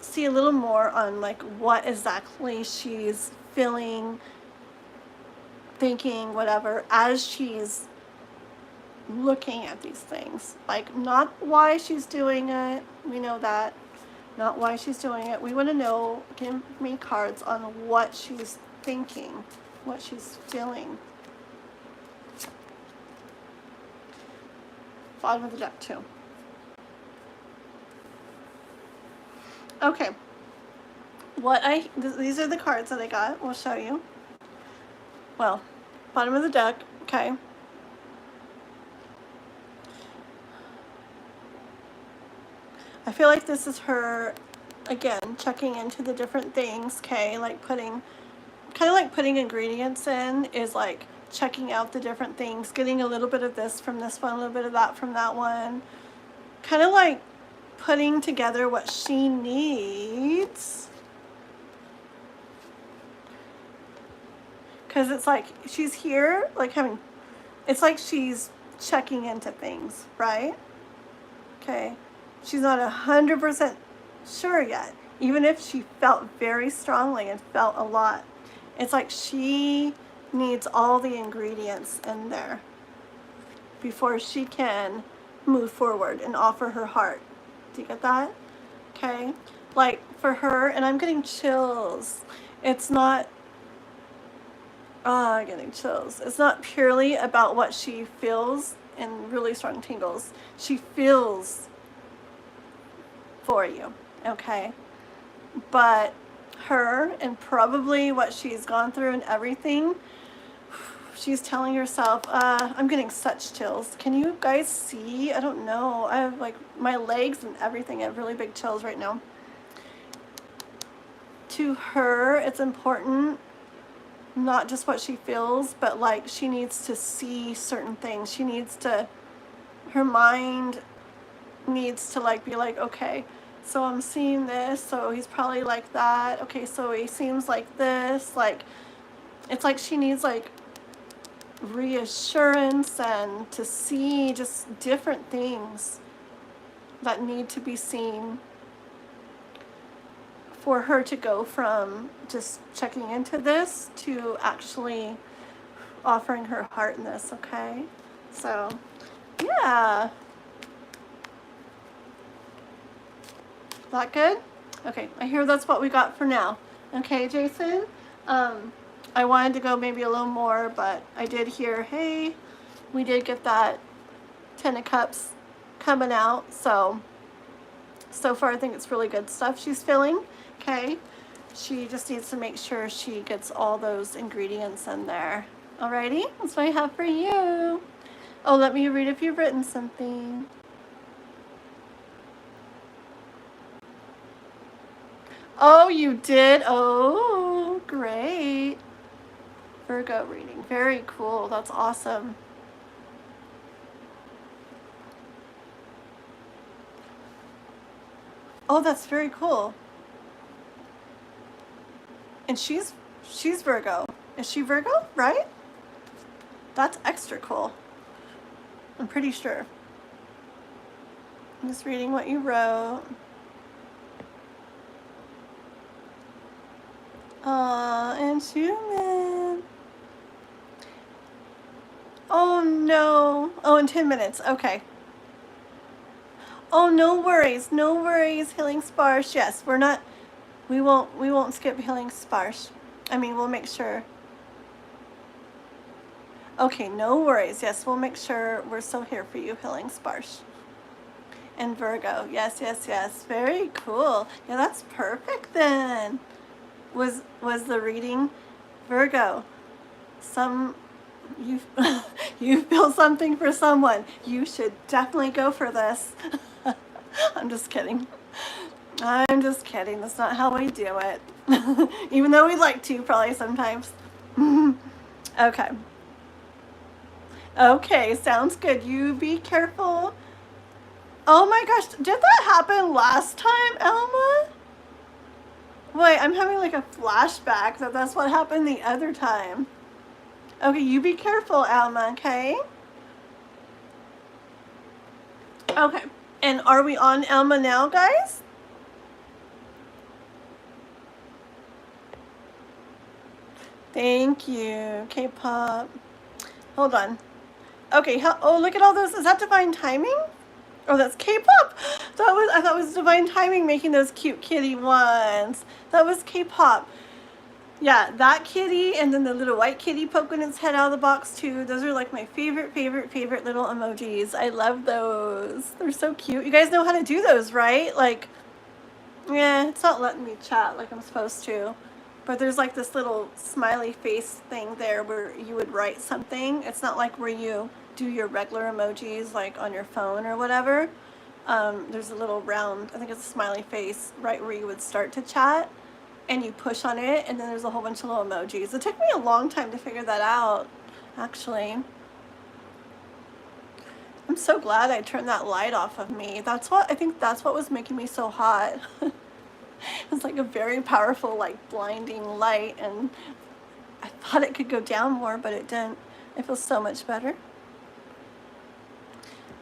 see a little more on like what exactly she's feeling, thinking, whatever, as she's looking at these things. Like, not why she's doing it, we know that, not why she's doing it. We want to know, give me cards on what she's thinking, what she's feeling. Bottom of the deck too. Okay. These are the cards that I got. We'll show you. Well, bottom of the deck, okay. I feel like this is her, again, checking into the different things, okay, like kind of like putting ingredients in is like checking out the different things, getting a little bit of this from this one, a little bit of that from that one, kind of like putting together what she needs. Because it's like she's here, like it's like she's checking into things, right? Okay. She's not 100% sure yet, even if she felt very strongly and felt a lot. It's like she needs all the ingredients in there before she can move forward and offer her heart. Do you get that? Okay. Like for her, and I'm getting chills. It's not, I'm getting chills. It's not purely about what she feels and really strong tingles. She feels for you, okay? But her and probably what she's gone through and everything, she's telling herself, I'm getting such chills. Can you guys see? I don't know. I have like my legs and everything. I have really big chills right now. To her, it's important, not just what she feels, but like she needs to see certain things. She needs to, her mind needs to like be like, okay, so I'm seeing this, so he's probably like that. Okay, so he seems like this. Like, it's like she needs like reassurance and to see just different things that need to be seen for her to go from just checking into this to actually offering her heart in this, okay? So, yeah. Is that good? Okay, I hear that's what we got for now. Okay, Jason? I wanted to go maybe a little more, but I did hear, hey, we did get that 10 of Cups coming out, so far I think it's really good stuff she's feeling, okay? She just needs to make sure she gets all those ingredients in there. Alrighty, that's what I have for you. Oh, let me read if you've written something. Oh, you did? Oh, great. Virgo reading. Very cool. That's awesome. Oh, that's very cool. And she's Virgo. Is she Virgo, right? That's extra cool. I'm pretty sure. I'm just reading what you wrote. inSchuman. Oh no. Oh, in 10 minutes. Okay. Oh, no worries. No worries. Healing Spars. Yes, we won't skip healing Spars. I mean, we'll make sure. Okay, no worries. Yes, we'll make sure we're still here for you, healing Spars. And Virgo. Yes, yes, yes. Very cool. Yeah, that's perfect then. Was the reading Virgo? You you feel something for someone. You should definitely go for this. I'm just kidding. I'm just kidding. That's not how we do it. Even though we'd like to, probably sometimes. Okay. Okay, sounds good. You be careful. Oh my gosh, did that happen last time, Alma? Wait, I'm having like a flashback that that's what happened the other time. Okay, you be careful, Alma, okay? Okay, and are we on Alma now, guys? Thank you, K-pop. Hold on. Okay, oh, look at all those. Is that divine timing? Oh, that's K-pop. I thought it was divine timing making those cute kitty ones. That was K-pop. Yeah, that kitty and then the little white kitty poking its head out of the box too. Those are like my favorite little emojis. I love those. They're so cute. You guys know how to do those, right? Like, yeah, it's not letting me chat like I'm supposed to. But there's like this little smiley face thing there where you would write something. It's not like where you do your regular emojis like on your phone or whatever. There's a little round, I think it's a smiley face, right where you would start to chat. And you push on it, and then there's a whole bunch of little emojis. It took me a long time to figure that out, actually. I'm so glad I turned that light off of me. I think that's what was making me so hot. It's like a very powerful, like, blinding light, and I thought it could go down more, but it didn't. It feels so much better.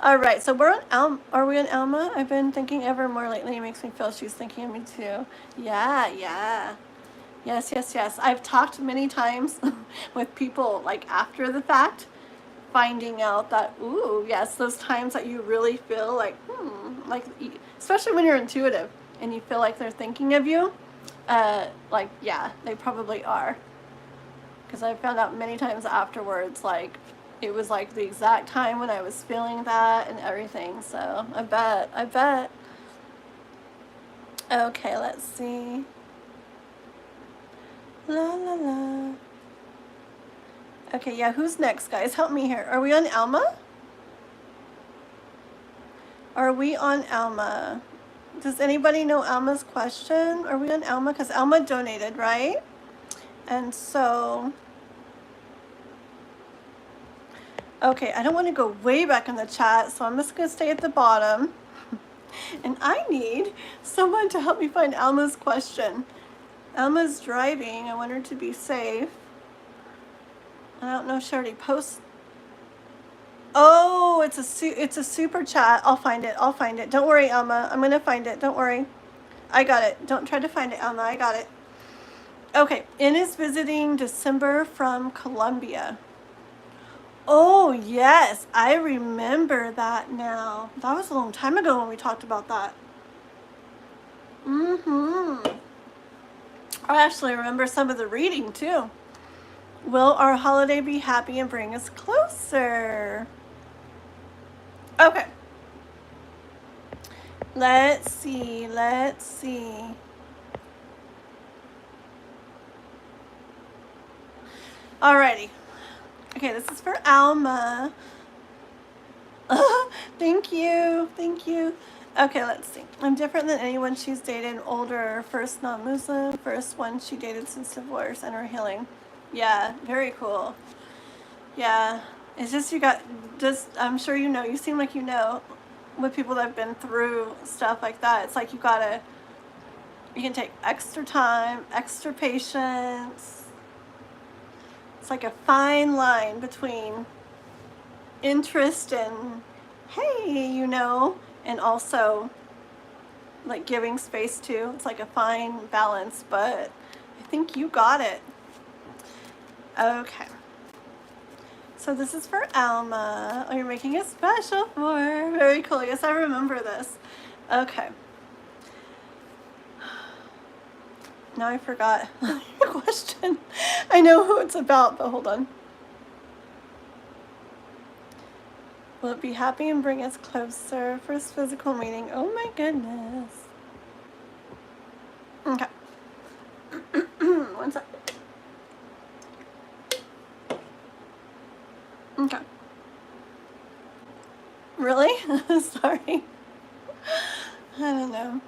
All right, so we're on are we on Alma? I've been thinking ever more lately. It makes me feel she's thinking of me too. Yeah, yeah. Yes, yes, yes. I've talked many times with people like after the fact, finding out that, ooh, yes, those times that you really feel like, like, especially when you're intuitive and you feel like they're thinking of you, like, yeah, they probably are. Because I found out many times afterwards, like, it was like the exact time when I was feeling that and everything. So I bet. Okay, let's see. La la la. Okay, yeah, who's next, guys? Help me here. Are we on Alma? Are we on Alma? Does anybody know Alma's question? Are we on Alma? Because Alma donated, right? And so... Okay, I don't want to go way back in the chat, so I'm just going to stay at the bottom. And I need someone to help me find Alma's question. Alma's driving. I want her to be safe. I don't know if she already posts. Oh, it's a super chat. I'll find it. Don't worry, Alma. I'm going to find it. Don't worry. I got it. Don't try to find it, Alma. I got it. Okay. In is visiting December from Colombia. Oh, yes. I remember that now. That was a long time ago when we talked about that. I actually remember some of the reading, too. Will our holiday be happy and bring us closer? Okay. Let's see. Alrighty. Okay, this is for Alma. Thank you. Okay, let's see. I'm different than anyone she's dated. Older, first non-Muslim, first one she dated since divorce and her healing. Yeah, very cool. Yeah, it's just I'm sure you know, you seem like you know, with people that have been through stuff like that, it's like you can take extra time, extra patience. It's like a fine line between interest and, hey, you know, and also like giving space to. It's like a fine balance, but I think you got it. Okay. So this is for Alma. Oh, you're making it special for her. Very cool. Yes, I remember this. Okay. Now I forgot your question. I know who it's about, but hold on. Will it be happy and bring us closer? First physical meeting. Oh my goodness. Okay. One sec. Okay. Really? Sorry. I don't know.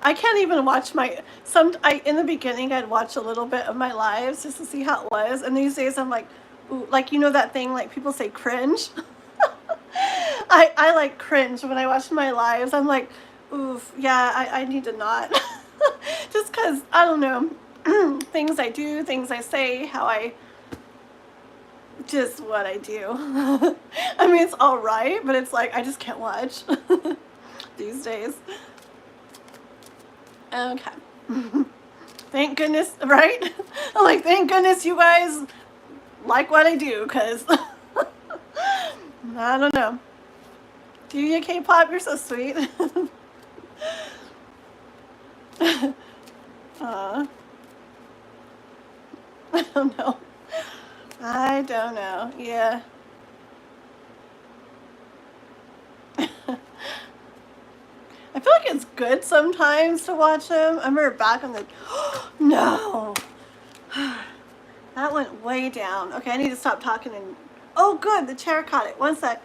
I can't even watch in the beginning I'd watch a little bit of my lives just to see how it was, and these days I'm like, ooh, like, you know that thing, like people say cringe? I like cringe when I watch my lives. I'm like, oof, yeah, I need to not. Just because, I don't know, things I do, things I say, just what I do. I mean, it's all right, but it's like, I just can't watch these days. Okay. Thank goodness, right? I'm like, thank goodness you guys like what I do, because I don't know. Do you K-pop? You're so sweet. I don't know. Yeah. I feel like it's good sometimes to watch them. I remember back on the... No! That went way down. Okay, I need to stop talking and... Oh, good. The chair caught it. One sec.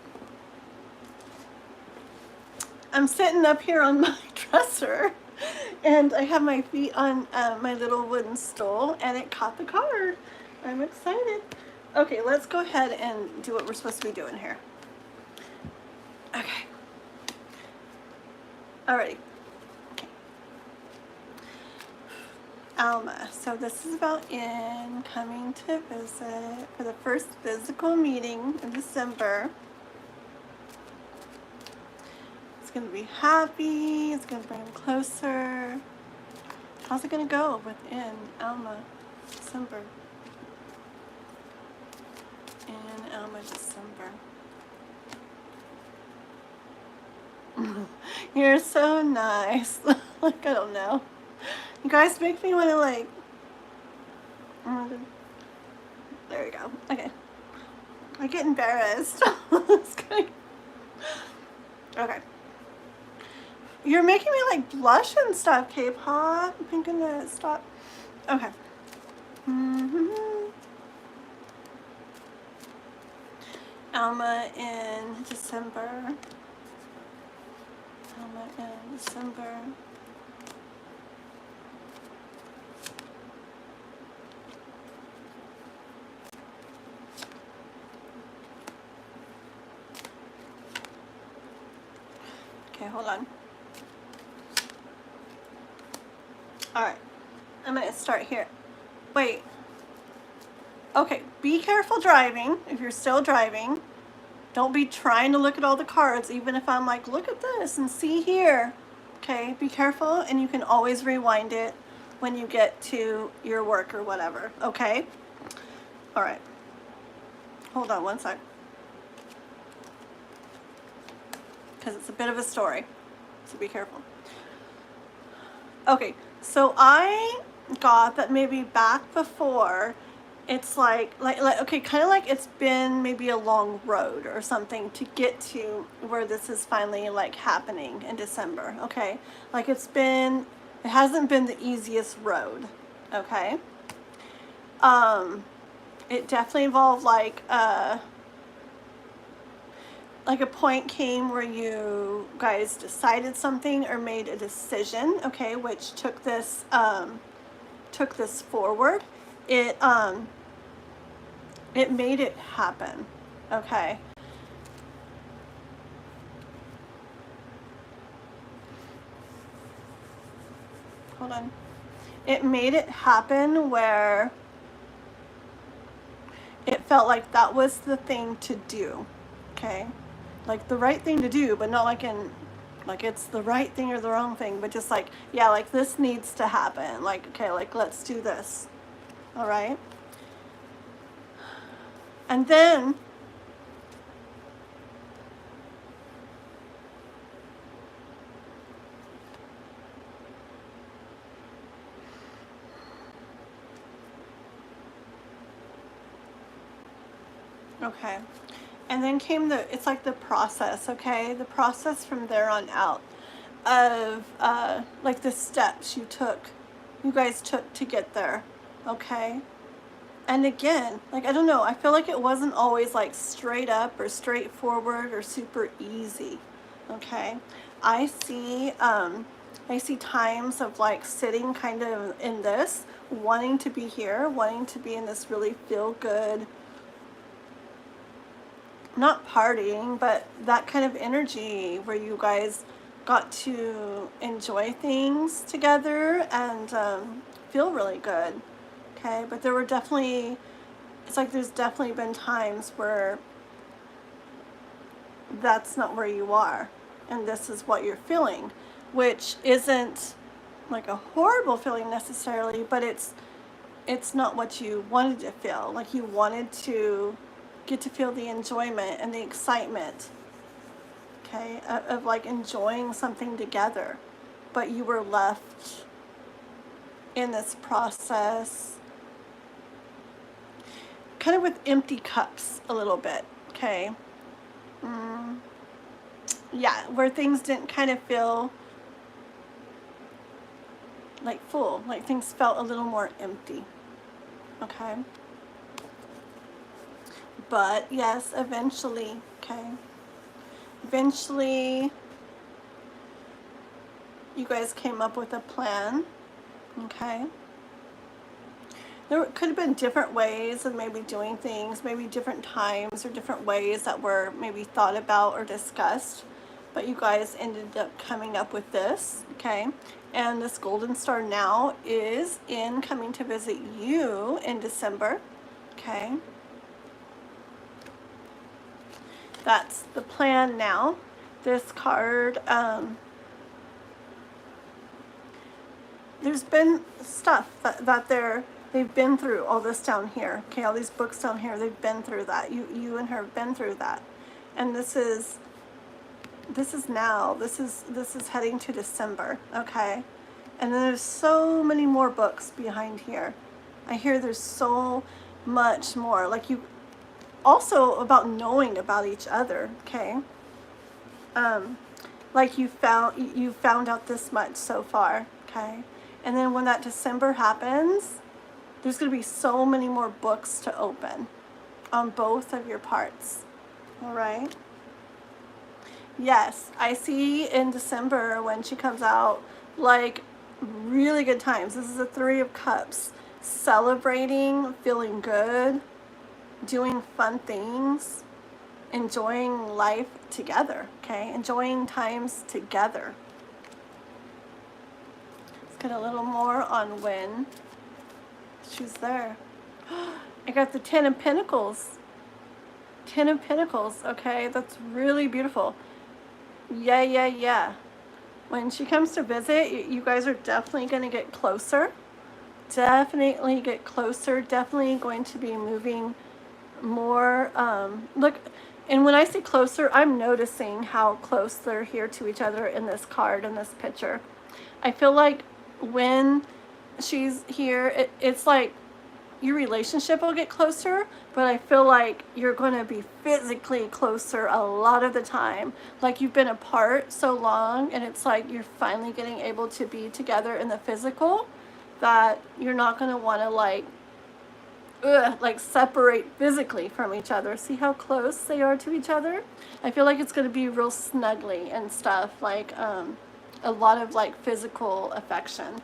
I'm sitting up here on my dresser, and I have my feet on my little wooden stool, and it caught the card. I'm excited. Okay, let's go ahead and do what we're supposed to be doing here. Okay. Alrighty. Okay. Alma. So this is about In coming to visit for the first physical meeting in December. It's going to be happy. It's going to bring them closer. How's it going to go within Alma December? In Alma December. You're so nice. Like, I don't know. You guys make me want to, like... There we go. Okay. I get embarrassed. Okay. You're making me, like, blush and stuff, K-pop. I'm gonna stop. Okay. Alma in December. Alma in December. Okay, hold on. Alright. I'm going to start here. Wait. Okay, be careful driving if you're still driving. Don't be trying to look at all the cards, even if I'm like, look at this and see here. Okay, be careful, and you can always rewind it when you get to your work or whatever, okay? All right. Hold on one sec. Because it's a bit of a story, so be careful. Okay, so I got that maybe back before, it's like okay, kind of like it's been maybe a long road or something to get to where this is finally like happening in December, okay? Like it hasn't been the easiest road, okay? It definitely involved like a point came where you guys decided something or made a decision, okay, which took this forward. It made it happen, okay? Hold on. It made it happen where it felt like that was the thing to do, okay? Like the right thing to do, but not like it's the right thing or the wrong thing, but just like, yeah, like this needs to happen. Like, okay, like let's do this, all right? And then okay, and then came it's like the process, okay? The process from there on out of like the steps you guys took to get there, okay? And again, like I don't know, I feel like it wasn't always like straight up or straightforward or super easy, okay? I see times of like sitting kind of in this, wanting to be here, wanting to be in this really feel good, not partying, but that kind of energy where you guys got to enjoy things together and feel really good, okay? But there were definitely, it's like there's definitely been times where that's not where you are and this is what you're feeling, which isn't like a horrible feeling necessarily, but it's not what you wanted to feel. Like you wanted to get to feel the enjoyment and the excitement, okay, of like enjoying something together, but you were left in this process kind of with empty cups a little bit, okay? Yeah, where things didn't kind of feel like full, like things felt a little more empty, okay? But yes, eventually, okay, eventually you guys came up with a plan, okay? There could have been different ways of maybe doing things, maybe different times or different ways that were maybe thought about or discussed, but you guys ended up coming up with this, okay? And this golden star now is coming to visit you in December, okay? That's the plan now. This card, there's been stuff that they've been through, all this down here, okay, all these books down here, they've been through that. You and her have been through that. And this is now, this is heading to December, okay? And then there's so many more books behind here. I hear there's so much more, like you, also about knowing about each other, okay? Like you found out this much so far, okay? And then when that December happens, there's going to be so many more books to open on both of your parts, all right? Yes, I see in December when she comes out, like really good times. This is a 3 of Cups, celebrating, feeling good, doing fun things, enjoying life together, okay? Enjoying times together. Let's get a little more on when she's there. I got the 10 of Pentacles. 10 of Pentacles, okay? That's really beautiful. Yeah. When she comes to visit, you guys are definitely going to get closer. Definitely get closer. Definitely going to be moving more. Look, and when I say closer, I'm noticing how close they're here to each other in this card, in this picture. I feel like when she's here, it's like your relationship will get closer, but I feel like you're going to be physically closer a lot of the time. Like you've been apart so long, and it's like you're finally getting able to be together in the physical, that you're not going to want to like separate physically from each other. See how close they are to each other? I feel like it's going to be real snuggly and stuff, like a lot of like physical affection.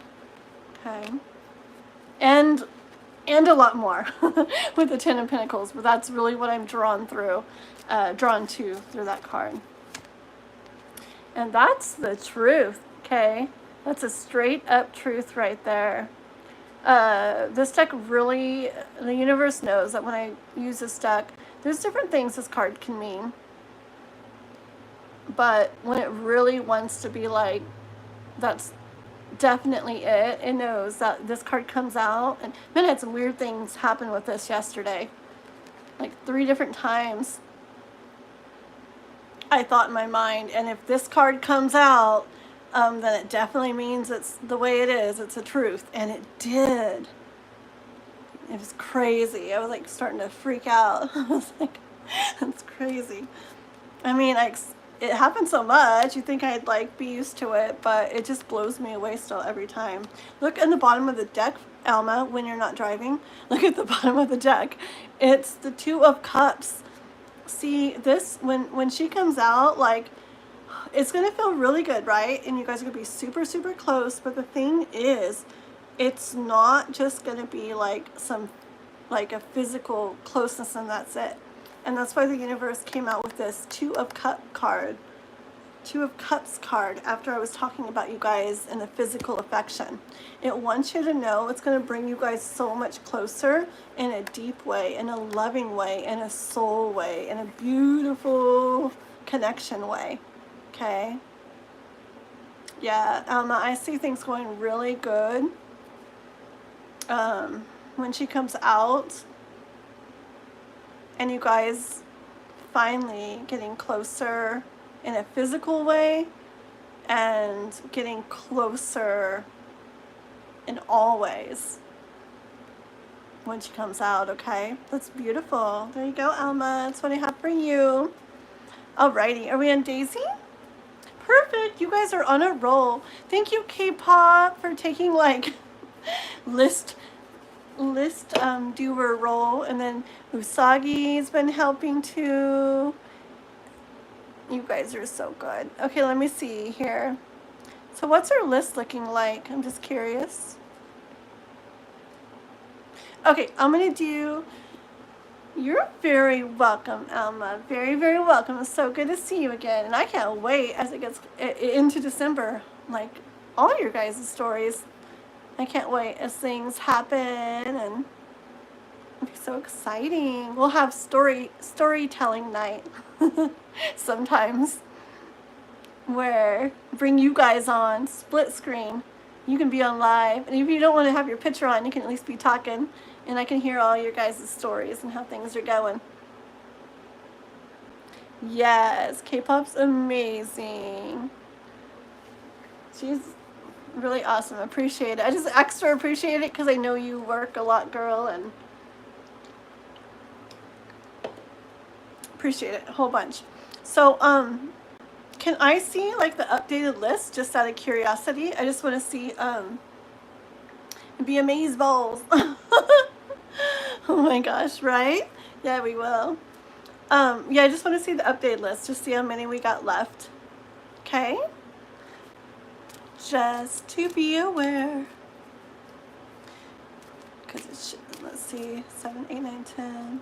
Okay. And a lot more with the Ten of Pentacles, but that's really what I'm drawn to through that card. And that's the truth, okay? That's a straight up truth right there. This deck really, the universe knows that when I use this deck, there's different things this card can mean. But when it really wants to be like, that's definitely it knows that this card comes out. And man, I had some weird things happen with this yesterday. Like 3 different times I thought in my mind, and if this card comes out, then it definitely means it's the way it is. It's a truth. And it did. It was crazy. I was like starting to freak out. I was like, that's crazy. I mean, it happens so much. You think I'd like be used to it, but it just blows me away still every time. Look in the bottom of the deck, Alma, when you're not driving. Look at the bottom of the deck. It's the 2 of Cups. See, this, when she comes out, like, it's going to feel really good, right? And you guys are going to be super, super close. But the thing is, it's not just going to be like like a physical closeness and that's it. And that's why the universe came out with this 2 of Cups card. 2 of Cups card after I was talking about you guys and the physical affection. It wants you to know it's going to bring you guys so much closer in a deep way, in a loving way, in a soul way, in a beautiful connection way. Okay? Yeah, I see things going really good. When she comes out, and you guys finally getting closer in a physical way and getting closer in all ways when she comes out, okay? That's beautiful. There you go, Alma. That's what I have for you. Alrighty, are we on Daisy? Perfect. You guys are on a roll. Thank you, K-pop, for taking like list doer role, and then Usagi's been helping too. You guys are so good. Okay, let me see here. So what's our list looking like? I'm just curious. Okay, I'm gonna do, you're very welcome, Alma. Very, very welcome. It's so good to see you again. And I can't wait as it gets into December, like all your guys' stories. I can't wait as things happen, and it'll be so exciting. We'll have storytelling night sometimes, where bring you guys on split screen. You can be on live, and if you don't want to have your picture on, you can at least be talking, and I can hear all your guys' stories and how things are going. Yes, K-pop's amazing. She's really awesome. Appreciate it. I just extra appreciate it because I know you work a lot, girl, and appreciate it a whole bunch. So can I see like the updated list just out of curiosity? I just want to see be amazed balls. Oh my gosh, right? Yeah, we will. Yeah, I just want to see the updated list, just see how many we got left. Okay? Just to be aware. Because it should, let's see, 7, 8, 9, 10.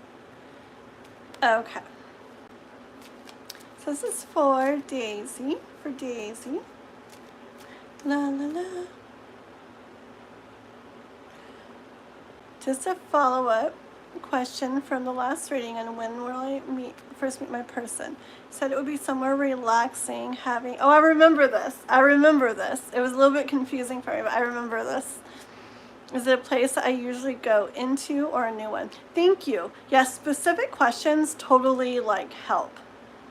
Okay. So this is for Daisy. For Daisy. La la la. Just a follow-up question from the last reading, and when will I first meet my person? Said it would be somewhere relaxing, having, oh, I remember this. I remember this. It was a little bit confusing for me, but I remember this. Is it a place that I usually go into or a new one? Thank you. Yes, specific questions totally like help,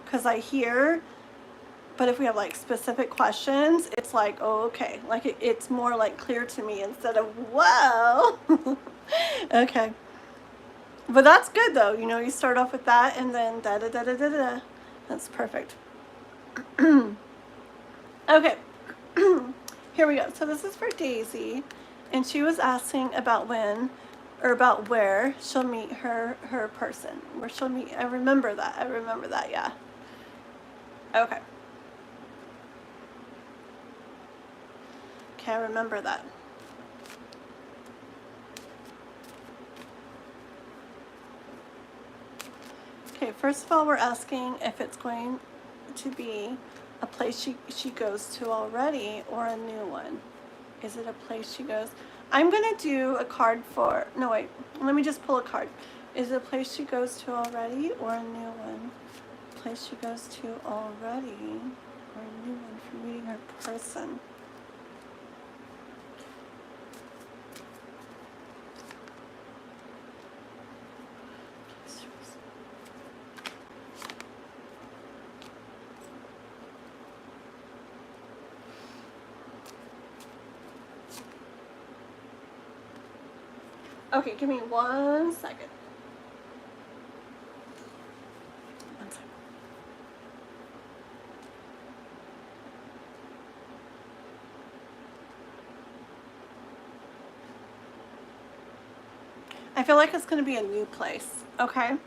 because I hear, but if we have like specific questions, it's like, oh, okay. Like it's more like clear to me instead of, whoa. Okay. But that's good though. You know, you start off with that and then da da da da da da. That's perfect. Okay. Here we go. So this is for Daisy. And she was asking about when, or about where she'll meet her person. Where she'll meet, I remember that, yeah. Okay. Okay, I remember that. Okay, first of all, we're asking if it's going to be a place she goes to already or a new one. Is it a place she goes? I'm going to do a card for, no wait, let me just pull a card. Is it a place she goes to already or a new one? A place she goes to already or a new one for meeting her person? Okay, give me 1 second. 1 second. I feel like it's going to be a new place, okay?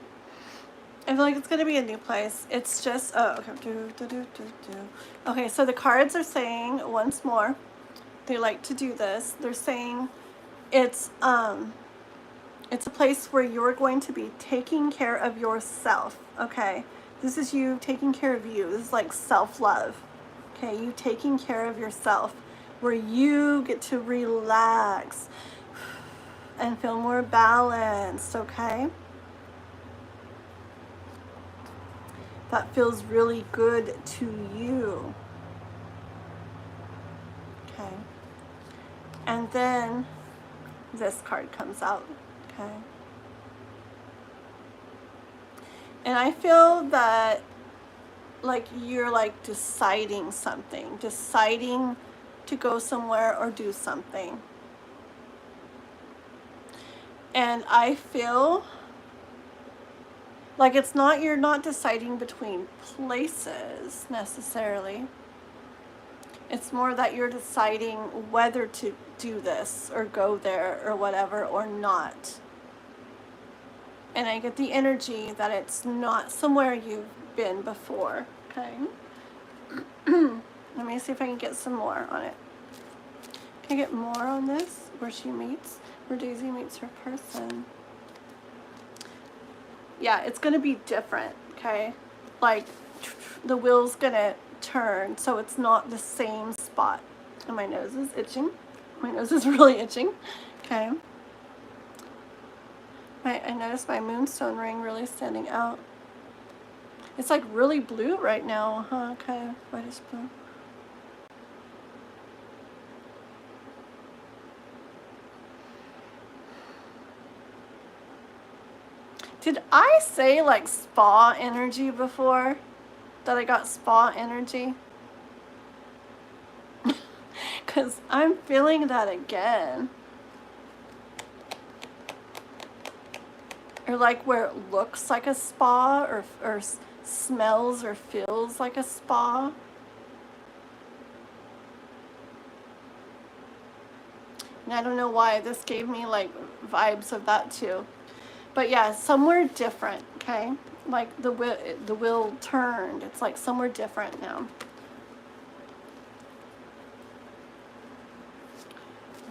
I feel like it's going to be a new place. It's just, oh, okay. Okay, so the cards are saying, once more, they like to do this. They're saying it's a place where you're going to be taking care of yourself, okay? This is you taking care of you. This is like self-love, okay? You taking care of yourself, where you get to relax and feel more balanced, okay? That feels really good to you, okay? And then this card comes out, okay? And I feel that like you're like deciding something, deciding to go somewhere or do something. And I feel like it's not, you're not deciding between places necessarily. It's more that you're deciding whether to do this or go there or whatever or not. And I get the energy that it's not somewhere you've been before, okay? Let me see if I can get some more on it. Can I get more on this? Where she meets, where Daisy meets her person. Yeah, it's going to be different, okay? Like, the wheel's going to turn, so it's not the same spot. And my nose is itching. My nose is really itching, okay? I noticed my moonstone ring really standing out. It's like really blue right now, huh? Okay, whitish blue. Did I say like spa energy before? That I got spa energy? Because I'm feeling that again. Or like where it looks like a spa or smells or feels like a spa. And I don't know why this gave me like vibes of that too. But yeah, somewhere different, okay? Like the wheel turned. It's like somewhere different now.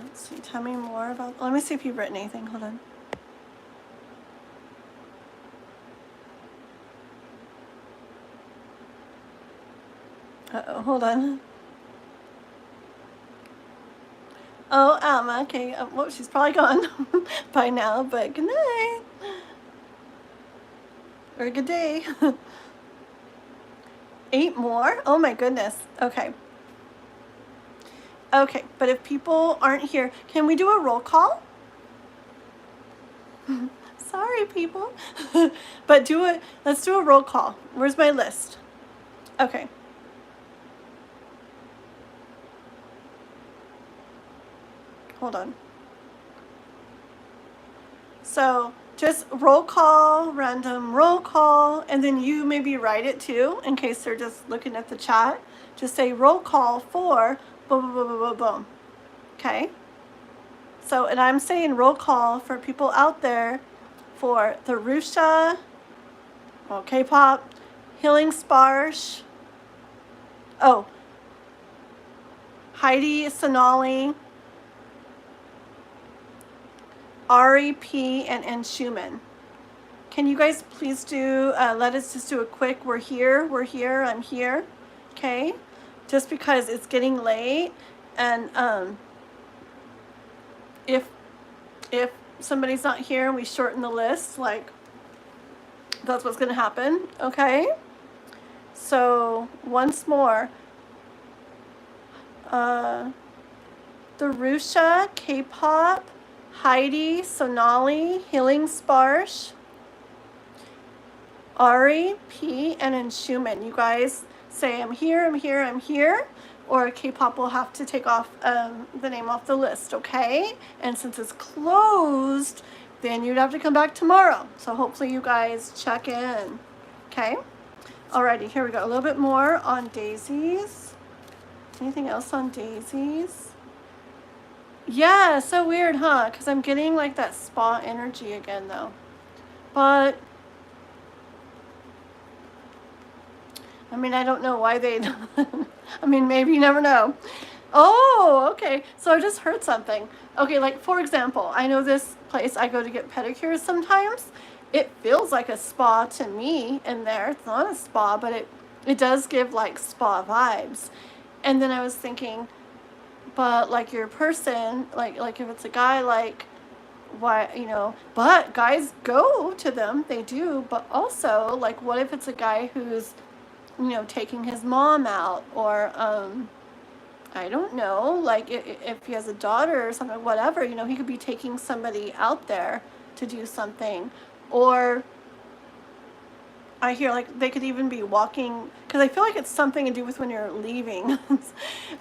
Let's see, tell me more about, let me see if you've written anything, hold on. Uh-oh, hold on. Oh, Alma, okay, well, she's probably gone by now, but good night. or a good day. 8 more? Oh my goodness. Okay. Okay, but if people aren't here, can we do a roll call? Sorry, people. But do it. Let's do a roll call. Where's my list? Okay. Hold on. So just roll call, random roll call, and then you maybe write it too, in case they're just looking at the chat. Just say roll call for boom, boom, boom, boom, boom, boom. Okay? So, and I'm saying roll call for people out there for the Rusha, well, K-pop, Healing Sparsh, oh, Heidi Sonali, Ari P, and inSchuman. Can you guys please do, let us just do a quick, we're here, I'm here, okay? Just because it's getting late, and if somebody's not here and we shorten the list, like, that's what's gonna happen, okay? So, once more, the Rusha, K-pop, Heidi, Sonali, Healing Sparsh, Ari, P, and inSchuman. You guys say I'm here, I'm here, I'm here, or K-pop will have to take off the name off the list, okay? And since it's closed, then you'd have to come back tomorrow. So hopefully you guys check in, okay? Alrighty, here we go. A little bit more on daisies. Anything else on daisies? Yeah, so weird, huh? Because I'm getting like that spa energy again though. But I mean, I don't know why they, I mean, maybe you never know. Oh, okay. So I just heard something. Okay, like for example, I know this place I go to get pedicures sometimes. It feels like a spa to me in there. It's not a spa, but it does give like spa vibes. And then I was thinking, but like your person, like if it's a guy, like why, you know, but guys go to them, they do, but also like what if it's a guy who's, you know, taking his mom out, or I don't know, like if he has a daughter or something, whatever, you know, he could be taking somebody out there to do something. Or I hear like they could even be walking, because I feel like it's something to do with when you're leaving.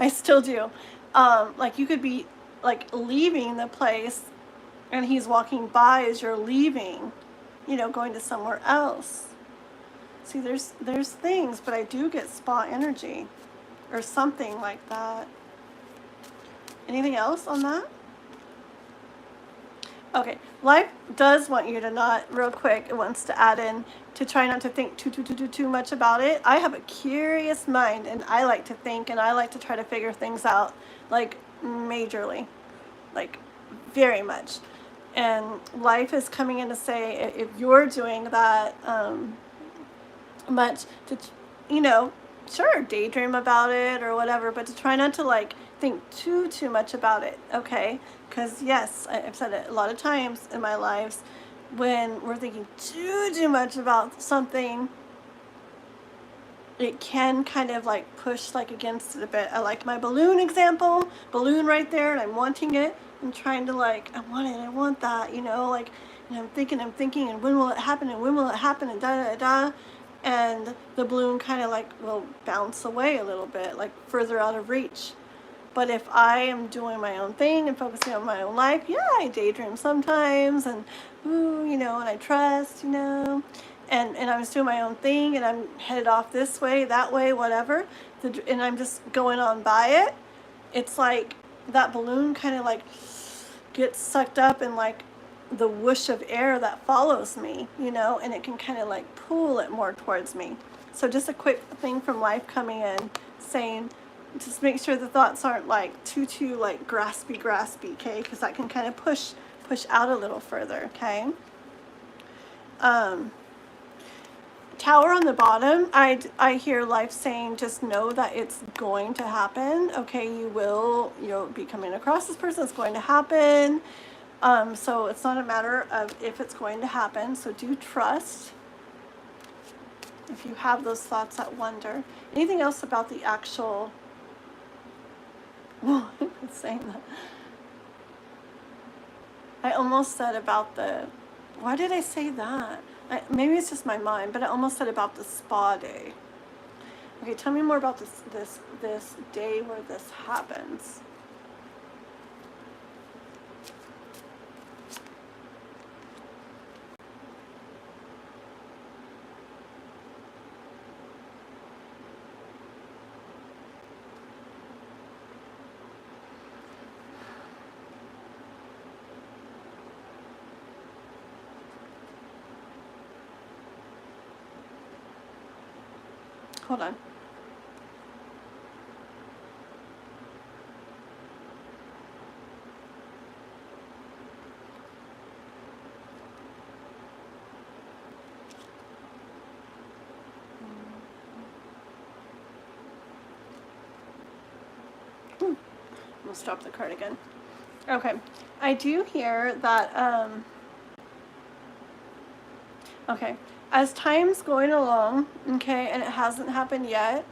I still do. Like you could be like leaving the place and he's walking by as you're leaving, you know, going to somewhere else. See, there's things, but I do get spa energy or something like that. Anything else on that? Okay, life does want you to not, real quick, it wants to add in to try not to think too much about it. I have a curious mind, and I like to think, and I like to try to figure things out, like majorly, like very much. And life is coming in to say, if you're doing that much, to, you know, sure, daydream about it or whatever, but to try not to like think too much about it, okay? Because yes, I've said it a lot of times in my lives, when we're thinking too much about something, it can kind of like push like against it a bit. I like my balloon example, balloon right there, and I'm wanting it. I'm trying to like, I want it, I want that, you know, like, and I'm thinking, and when will it happen, and when will it happen, and da. And the balloon kind of like will bounce away a little bit, like further out of reach. But if I am doing my own thing and focusing on my own life, yeah, I daydream sometimes, and ooh, you know, and I trust, you know, and I was doing my own thing, and I'm headed off this way, that way, whatever, and I'm just going on by it. It's like that balloon kind of like gets sucked up in like the whoosh of air that follows me, you know, and it can kind of like pull it more towards me. So just a quick thing from life coming in, saying, just make sure the thoughts aren't like too like graspy, okay? Because that can kind of push out a little further, okay? Tower on the bottom, I hear life saying, just know that it's going to happen, okay? You'll be coming across this person, it's going to happen. So it's not a matter of if it's going to happen, so do trust. If you have those thoughts that wonder. Anything else about the actual... Well, I was saying that. I almost said about the... Why did I say that? Maybe it's just my mind, but I almost said about the spa day. Okay, tell me more about this day where this happens. Hold on. I'm gonna stop the card again. Okay, I do hear that, okay, as time's going along, okay, and it hasn't happened yet,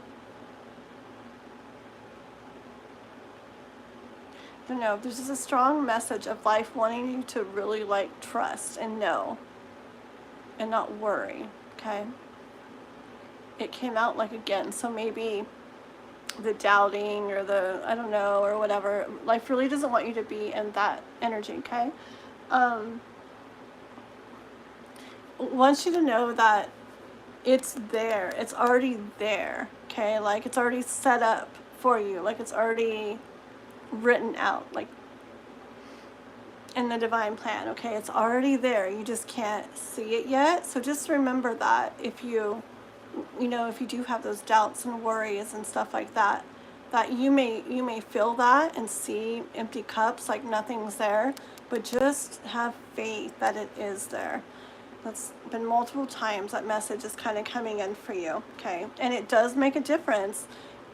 I don't know, there's just a strong message of life wanting you to really, like, trust and know and not worry, okay? It came out, like, again, so maybe the doubting or the, I don't know, or whatever, life really doesn't want you to be in that energy, okay? Wants you to know that it's there, it's already there, okay? Like, it's already set up for you, like it's already written out, like in the divine plan, okay? It's already there, you just can't see it yet. So just remember that if you know, if you do have those doubts and worries and stuff like that, that you may feel that and see empty cups, like nothing's there, but just have faith that it is there. That's been multiple times that message is kind of coming in for you, okay? And it does make a difference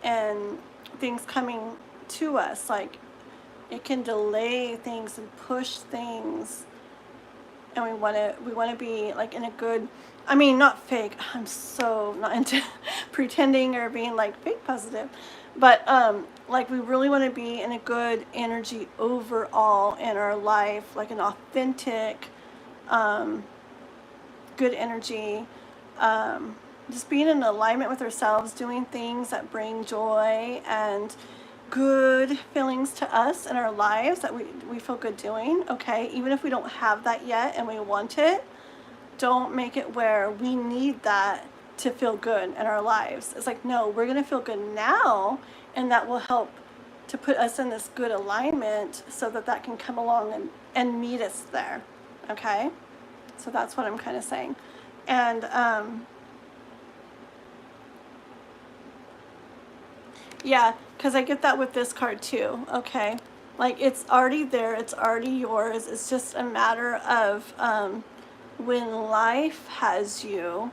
in things coming to us. Like, it can delay things and push things, and we want to be like in a good, I mean, not fake, I'm so not into pretending or being like fake positive, but like we really want to be in a good energy overall in our life, like an authentic good energy, just being in alignment with ourselves, doing things that bring joy and good feelings to us in our lives that we feel good doing, okay? Even if we don't have that yet and we want it, don't make it where we need that to feel good in our lives. It's like, no, we're gonna feel good now, and that will help to put us in this good alignment so that that can come along and meet us there, okay? So that's what I'm kind of saying. And yeah, because I get that with this card too, okay? Like, it's already there, it's already yours. It's just a matter of when life has you,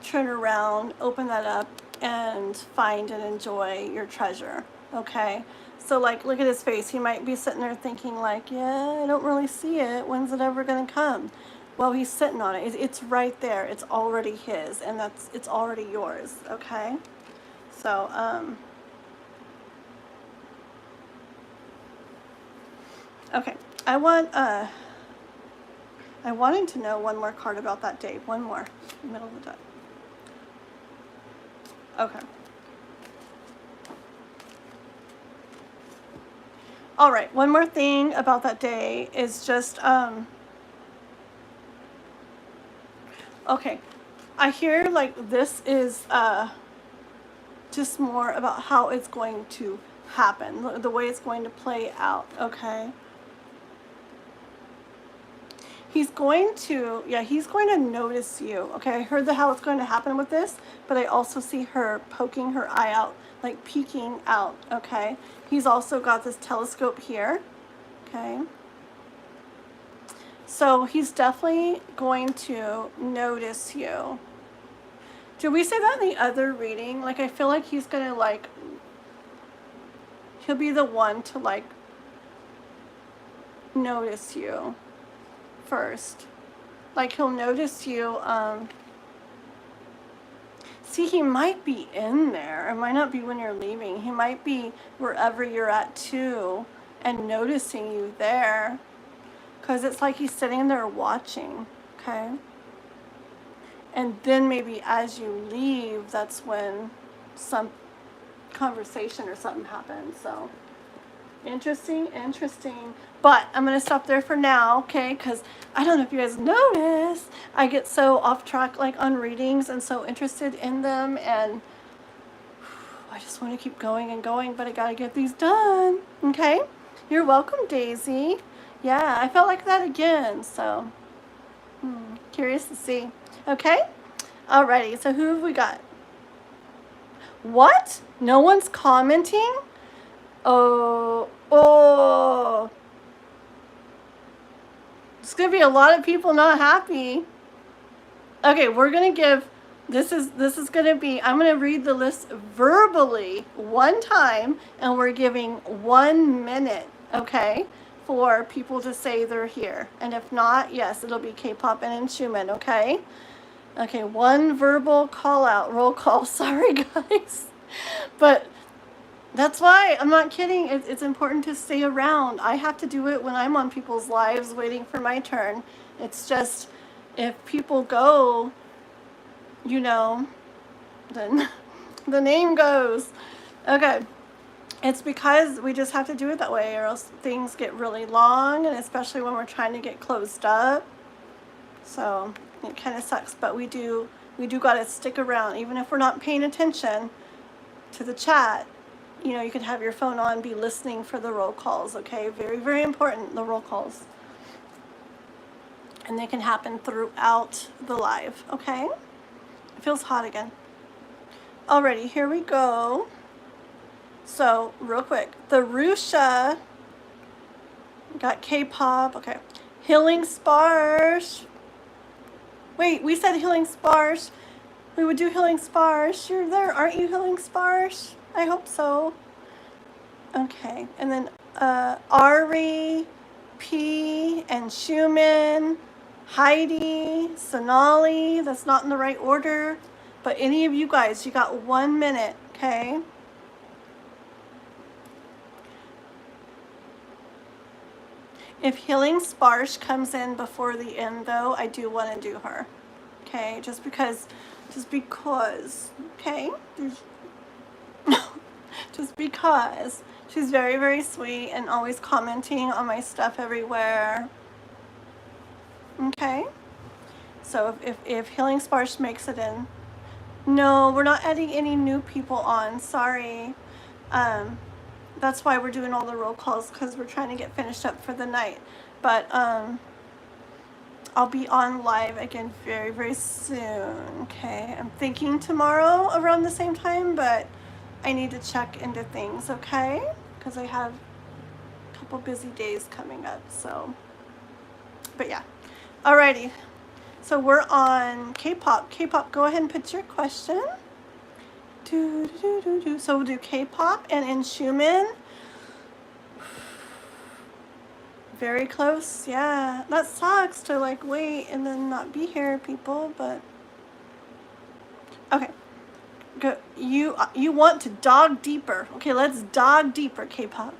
turn around, open that up, and find and enjoy your treasure, okay? So, like, look at his face. He might be sitting there thinking, like, yeah, I don't really see it. When's it ever going to come? Well, he's sitting on it. It's right there. It's already his, and it's already yours, okay? So, okay. I wanted to know one more card about that day. One more. Middle of the deck. Okay. All right. One more thing about that day is just, okay. I hear like this is just more about how it's going to happen, the way it's going to play out, okay? He's going to, yeah, he's going to notice you, okay? I heard how it's going to happen with this, but I also see her poking her eye out, like peeking out, okay? He's also got this telescope here, okay? So he's definitely going to notice you. Did we say that in the other reading? Like, I feel like he's going to, like, he'll be the one to, like, notice you first. Like, he'll notice you, See, he might be in there. It might not be when you're leaving. He might be wherever you're at too and noticing you there. Because it's like he's sitting there watching, okay? And then maybe as you leave, that's when some conversation or something happens. So interesting, interesting. But I'm going to stop there for now, okay? Because I don't know if you guys notice, I get so off track like on readings and so interested in them. And I just want to keep going and going, but I got to get these done, okay? You're welcome, Daisy. Yeah, I felt like that again, so curious to see. Okay? Alrighty, so who have we got? What? No one's commenting? Oh. There's going to be a lot of people not happy. Okay, we're going to give, this is going to be, I'm going to read the list verbally one time, and we're giving 1 minute, okay, for people to say they're here. And if not, yes, it'll be K-pop and inSchuman, okay? Okay, one verbal call out, roll call. Sorry, guys. But that's why, I'm not kidding, it's important to stay around. I have to do it when I'm on people's lives waiting for my turn. It's just, if people go, you know, then the name goes. Okay. It's because we just have to do it that way, or else things get really long, and especially when we're trying to get closed up. So it kind of sucks, but we do got to stick around, even if we're not paying attention to the chat. You know, you can have your phone on, be listening for the roll calls, okay? Very, very important, the roll calls. And they can happen throughout the live, okay? It feels hot again. Alrighty, here we go. So, real quick, the Rusha, got K-pop, okay. Healing Spars. Wait, we said Healing Spars. We would do Healing Spars. You're there, aren't you, Healing Spars? I hope so. Okay, and then Ari, P, and Schumann, Heidi, Sonali, that's not in the right order. But any of you guys, you got 1 minute, okay? If Healing Sparsh comes in before the end, though, I do want to do her. Okay, just because, okay? Just because. She's very, very sweet and always commenting on my stuff everywhere. Okay? So if Healing Sparsh makes it in. No, we're not adding any new people on. Sorry. That's why we're doing all the roll calls, because we're trying to get finished up for the night. But I'll be on live again very, very soon. Okay, I'm thinking tomorrow around the same time, but I need to check into things, okay? Because I have a couple busy days coming up, so. But yeah, alrighty. So we're on K-pop. K-pop, go ahead and put your question. So we'll do K-pop and inSchuman. Very close, yeah. That sucks to like wait and then not be here, people, but okay. Go. You want to dog deeper. Okay, let's dog deeper, K-pop.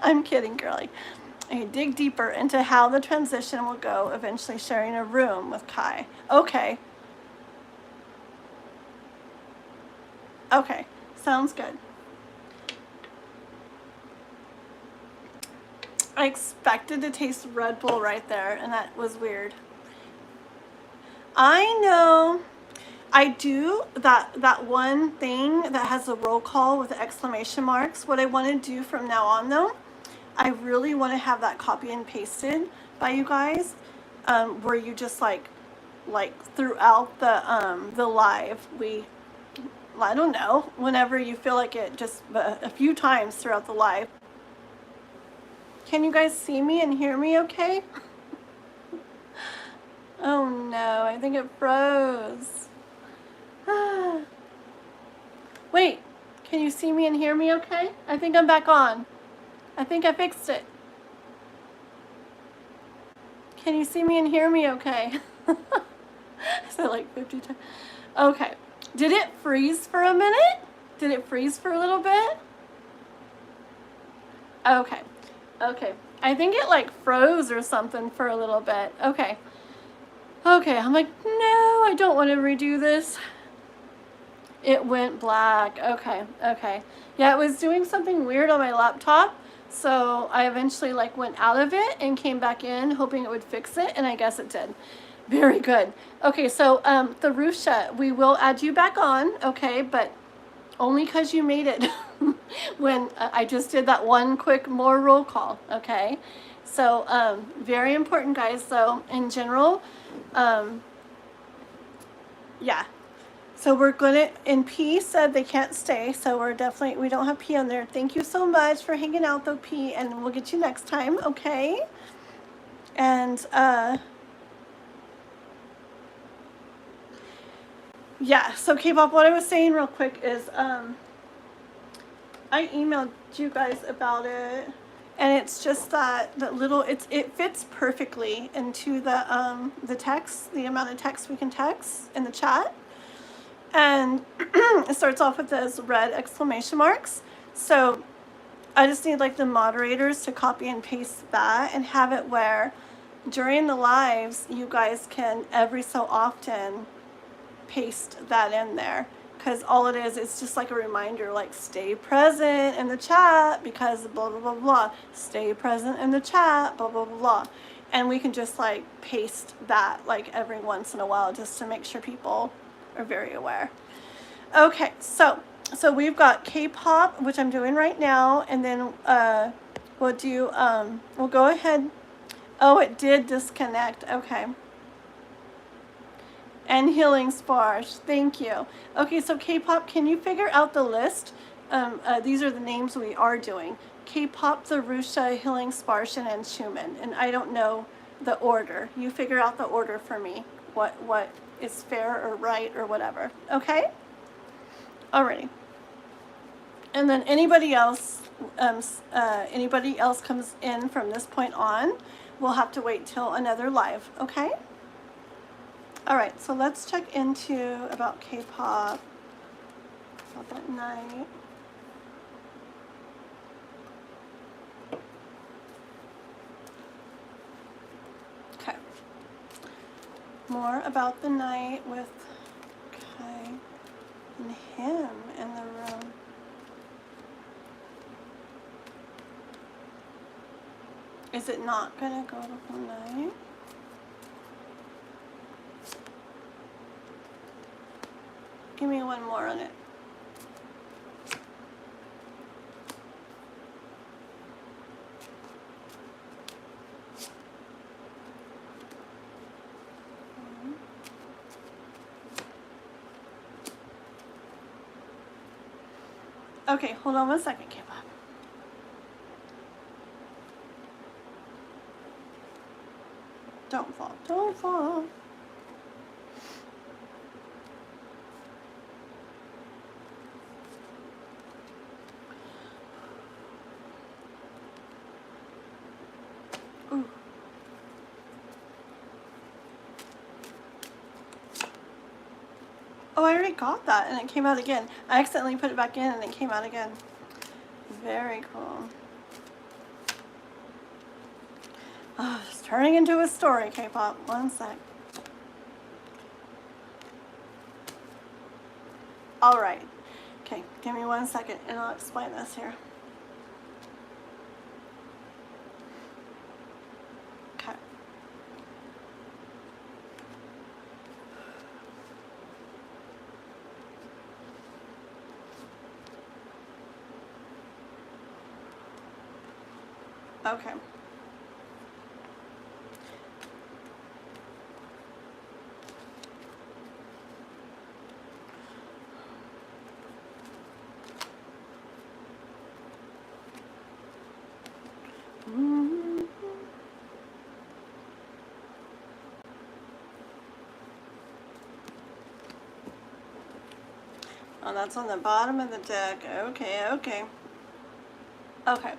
I'm kidding, girlie. Okay, dig deeper into how the transition will go, eventually sharing a room with Kai. Okay. Okay, sounds good. I expected to taste Red Bull right there, and that was weird. I know. I do that one thing that has a roll call with the exclamation marks. What I want to do from now on, though, I really want to have that copy and pasted by you guys, where you just like throughout the live, I don't know, whenever you feel like it, just a few times throughout the live. Can you guys see me and hear me okay? Oh no, I think it froze. Wait, can you see me and hear me okay? I think I'm back on. I think I fixed it. Can you see me and hear me okay? I said like 50 times. Okay. Did it freeze for a minute? Did it freeze for a little bit? Okay. Okay. I think it like froze or something for a little bit. Okay. Okay. I'm like, no, I don't want to redo this. It went black. Okay. Okay. Yeah, it was doing something weird on my laptop. So I eventually like went out of it and came back in hoping it would fix it. And I guess it did. Very good. Okay. So, Tharusha, we will add you back on. Okay. But only because you made it when I just did that one quick more roll call. Okay. So, very important, guys. So in general, yeah. So we're gonna, and P said they can't stay, so we don't have P on there. Thank you so much for hanging out though, P, and we'll get you next time, okay? And, yeah, so K-pop, what I was saying real quick is, I emailed you guys about it, and it's just that little, it fits perfectly into the text, the amount of text we can text in the chat. And it starts off with those red exclamation marks. So I just need like the moderators to copy and paste that and have it where during the lives, you guys can every so often paste that in there. Because all it is, it's just like a reminder, like stay present in the chat because blah, blah, blah, blah. Stay present in the chat, blah, blah, blah, blah. And we can just like paste that like every once in a while just to make sure people are very aware. Okay, so we've got K-pop, which I'm doing right now, and then we'll do we'll go ahead. Oh, it did disconnect. Okay. And healing Spars. Thank you. Okay, so K-pop, can you figure out the list? These are the names we are doing. K-pop, Tharusha, healing Spars, and inSchuman. And I don't know the order. You figure out the order for me. What is fair or right or whatever. Okay? Alrighty. And then anybody else comes in from this point on, we'll have to wait till another live. Okay? Alright, so let's check into about K-pop. About that night. Okay. More about the night with Kai and him in the room. Is it not gonna go the whole night? Give me one more on it. Okay, hold on one second, K-pop. Don't fall, don't fall. Ooh. Oh, I already got that and it came out again. I accidentally put it back in and it came out again. Very cool. Oh, it's turning into a story, K-pop. One sec. All right. Okay, give me 1 second and I'll explain this here. Okay. Okay. Oh, that's on the bottom of the deck. Okay, okay. Okay.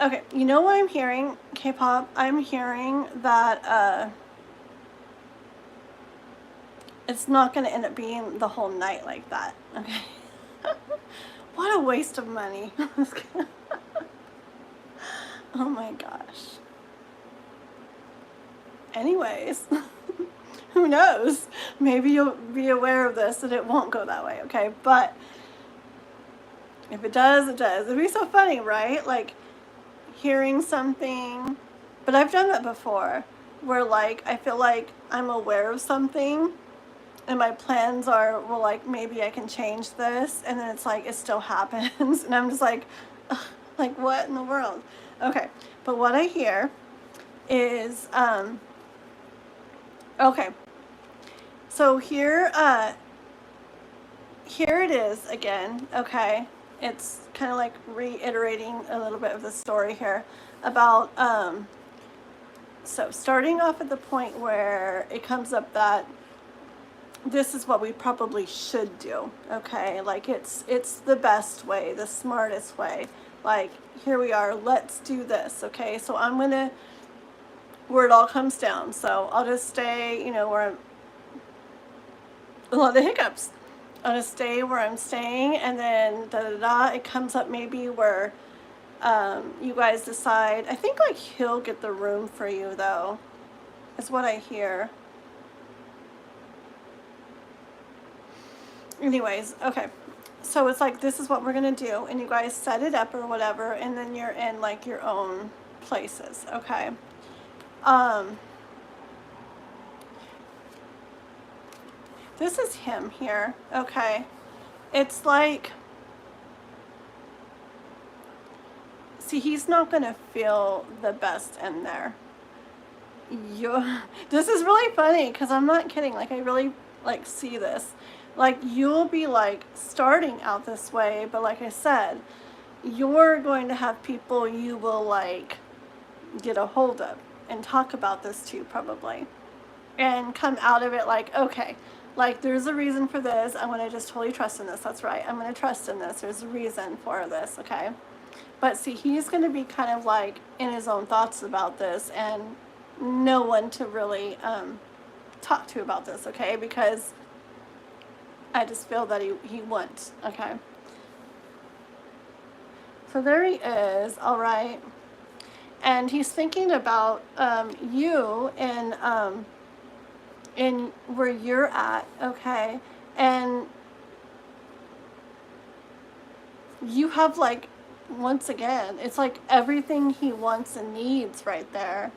Okay, you know what I'm hearing, K-pop? I'm hearing that, it's not going to end up being the whole night like that, okay? What a waste of money. Oh my gosh. Anyways, who knows? Maybe you'll be aware of this and it won't go that way, okay? But if it does, it does. It'd be so funny, right? Like hearing something, but I've done that before, where like I feel like I'm aware of something and my plans are, well, like maybe I can change this, and then it's like it still happens and I'm just like, ugh, like what in the world? Okay, but what I hear is okay, so here it is again, okay? It's kind of like reiterating a little bit of the story here about, so starting off at the point where it comes up that this is what we probably should do, okay? Like it's the best way, the smartest way. Like here we are, let's do this, okay? So I'm gonna, where it all comes down. So I'll just stay, you know, where I'm, a lot of hiccups. I'll just stay where I'm staying, and then it comes up maybe where you guys decide. I think like he'll get the room for you though, is what I hear. Anyways, okay. So it's like this is what we're gonna do, and you guys set it up or whatever, and then you're in like your own places, okay? This is him here, okay? It's like, see, he's not gonna feel the best in there. This is really funny because I'm not kidding. Like I really like see this. Like you'll be like starting out this way, but like I said, you're going to have people you will like get a hold of and talk about this to probably, and come out of it like, okay, like there's a reason for this. I'm going to just totally trust in this. That's right. I'm going to trust in this. There's a reason for this. Okay. But see, he's going to be kind of like in his own thoughts about this, and no one to really talk to about this. Okay. Because I just feel that he won't. Okay. So there he is. All right. And he's thinking about you and in where you're at, okay? And you have like, once again, it's like everything he wants and needs right there.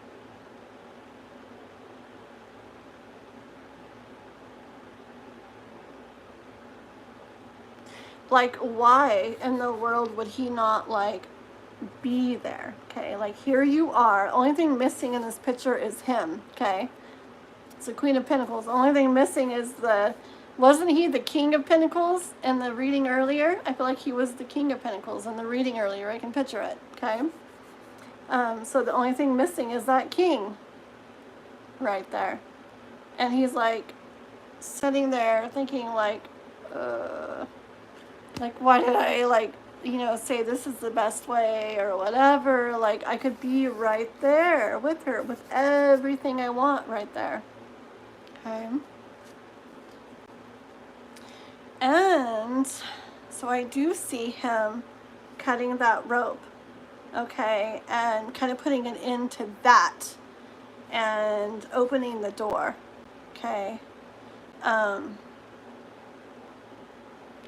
Like, why in the world would he not like be there? Okay, like here you are. Only thing missing in this picture is him, okay? It's the Queen of Pentacles. The only thing missing is wasn't he the King of Pentacles in the reading earlier? I feel like he was the King of Pentacles in the reading earlier. I can picture it, okay? So the only thing missing is that King right there. And he's like sitting there thinking like why did I like, you know, say this is the best way or whatever? Like I could be right there with her with everything I want right there. Okay. And so I do see him cutting that rope, okay, and kind of putting an end to that and opening the door, okay,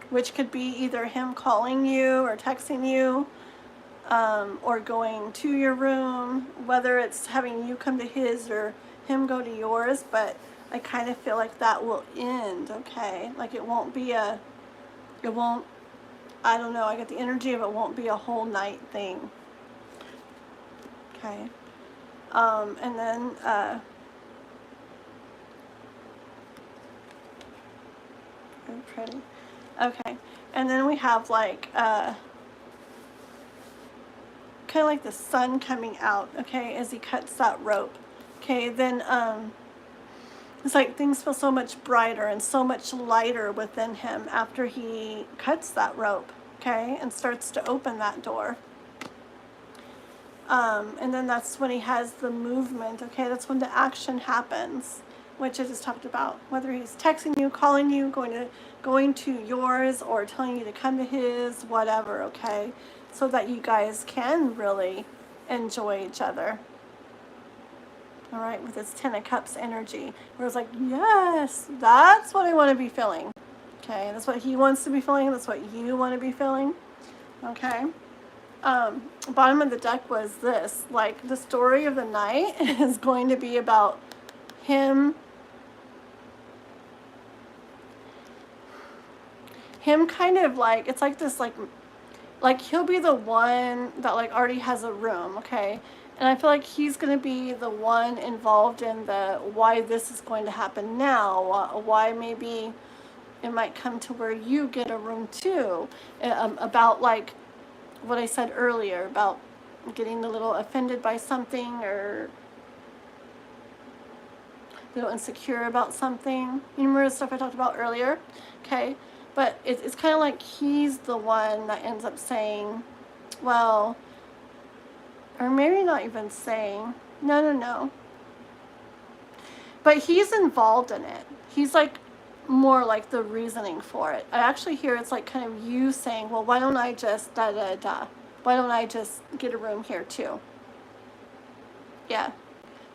which could be either him calling you or texting you, or going to your room, whether it's having you come to his or him go to yours, but I kind of feel like that will end, okay? Like it won't, I don't know, I get the energy of it won't be a whole night thing, okay? And then, very pretty, okay, and then we have like, kind of like the sun coming out, okay, as he cuts that rope, okay, then, it's like things feel so much brighter and so much lighter within him after he cuts that rope, okay, and starts to open that door. And then that's when he has the movement, okay, that's when the action happens. which I just talked about, whether he's texting you, calling you, going to yours, or telling you to come to his, whatever, okay? So that you guys can really enjoy each other. All right, with this Ten of Cups energy, where it's like, yes, that's what I want to be feeling. Okay, that's what he wants to be feeling. That's what you want to be feeling. Okay. Bottom of the deck was this, like the story of the night is going to be about him kind of like, it's like this, like he'll be the one that like already has a room, okay? And I feel like he's going to be the one involved in the why this is going to happen now, why maybe it might come to where you get a room too, about like what I said earlier about getting a little offended by something or a little insecure about something. You remember the stuff I talked about earlier? Okay. But it's kind of like he's the one that ends up saying, well, or maybe not even saying, no. But he's involved in it. He's like more like the reasoning for it. I actually hear it's like kind of you saying, well, why don't I just da-da-da? Why don't I just get a room here too? Yeah.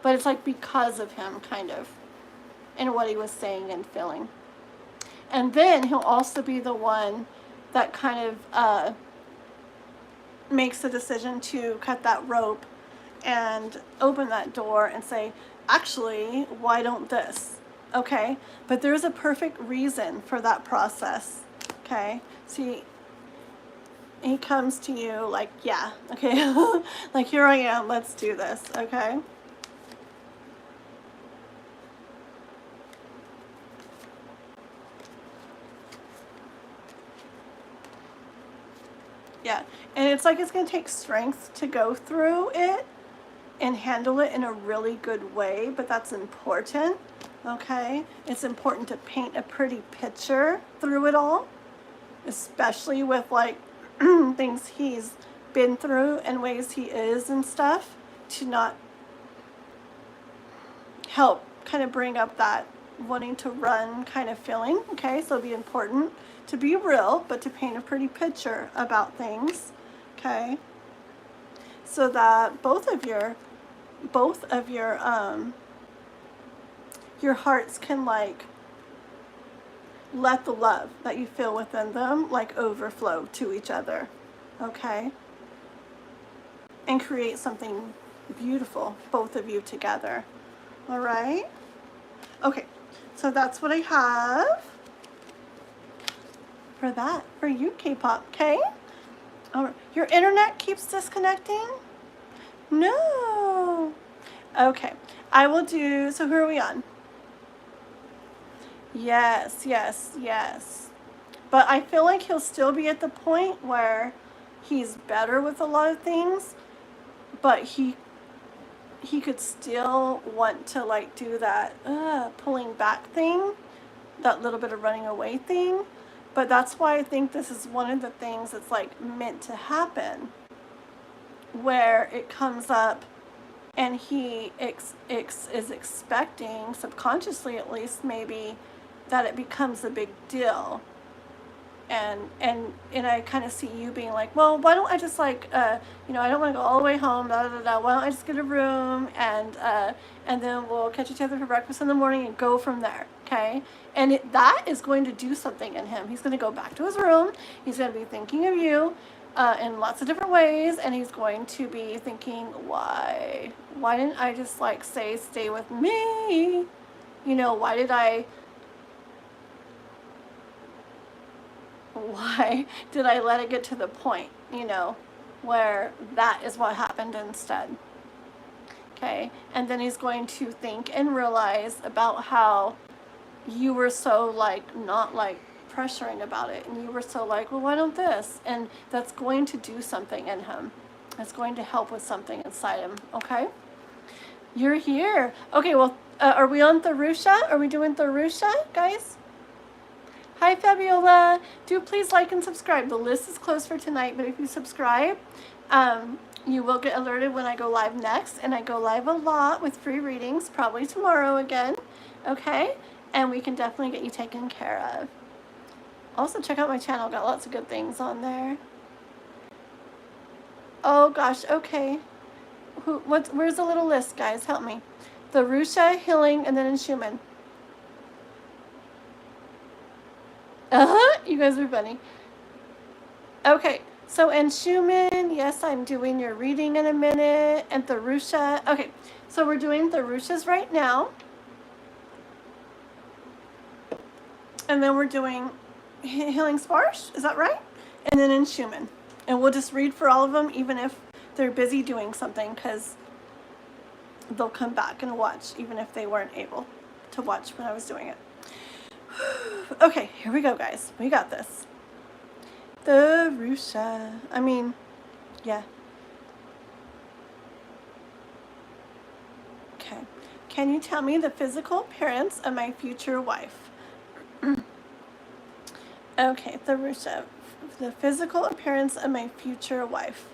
But it's like because of him, kind of, and what he was saying and feeling. And then he'll also be the one that kind of makes the decision to cut that rope and open that door and say, actually, why don't this? Okay, but there's a perfect reason for that process. Okay, see, he comes to you like, yeah, okay, like here I am, let's do this, okay? Yeah, and it's like it's going to take strength to go through it and handle it in a really good way, but that's important, okay? It's important to paint a pretty picture through it all, especially with like things he's been through and ways he is and stuff, to not help kind of bring up that wanting to run kind of feeling, okay? So it'll be important to be real, but to paint a pretty picture about things, okay? So that both of your hearts can like let the love that you feel within them like overflow to each other, okay? And create something beautiful, both of you together, all right? Okay, so that's what I have for that, for you, K-pop, okay? All right. Your internet keeps disconnecting? No. Okay, I will do, so who are we on? Yes. But I feel like he'll still be at the point where he's better with a lot of things, but he could still want to like do that pulling back thing, that little bit of running away thing. But that's why I think this is one of the things that's like meant to happen, where it comes up and he is expecting, subconsciously at least maybe, that it becomes a big deal. And I kind of see you being like, well, why don't I just like, I don't want to go all the way home, why don't I just get a room and then we'll catch each other for breakfast in the morning and go from there, okay? And that is going to do something in him. He's going to go back to his room, he's going to be thinking of you in lots of different ways, and he's going to be thinking, why didn't I just like say, stay with me? Why did I let it get to the point, where that is what happened instead? Okay, and then he's going to think and realize about how you were so like not like pressuring about it, and you were so like, well, why don't this? And that's going to do something in him. It's going to help with something inside him, okay? You're here. Okay, well, are we on Tharusha? Are we doing Tharusha, guys? Hi, Fabiola. Do please like and subscribe. The list is closed for tonight, but if you subscribe, you will get alerted when I go live next. And I go live a lot with free readings, probably tomorrow again. okay? And we can definitely get you taken care of. Also, check out my channel. Got lots of good things on there. Oh gosh, okay. Where's the little list, guys? Help me. The Rusha, healing, and then inSchuman. You guys are funny. Okay, so inSchuman, yes, I'm doing your reading in a minute. And the Rusha. Okay, so we're doing the Rushas right now. And then we're doing healing Spars, is that right? And then inSchuman. And we'll just read for all of them, even if they're busy doing something, because they'll come back and watch, even if they weren't able to watch when I was doing it. Okay, here we go, guys. We got this. The Rusha. I mean, yeah. Okay. Can you tell me the physical appearance of my future wife? Okay, the Rusha. The physical appearance of my future wife.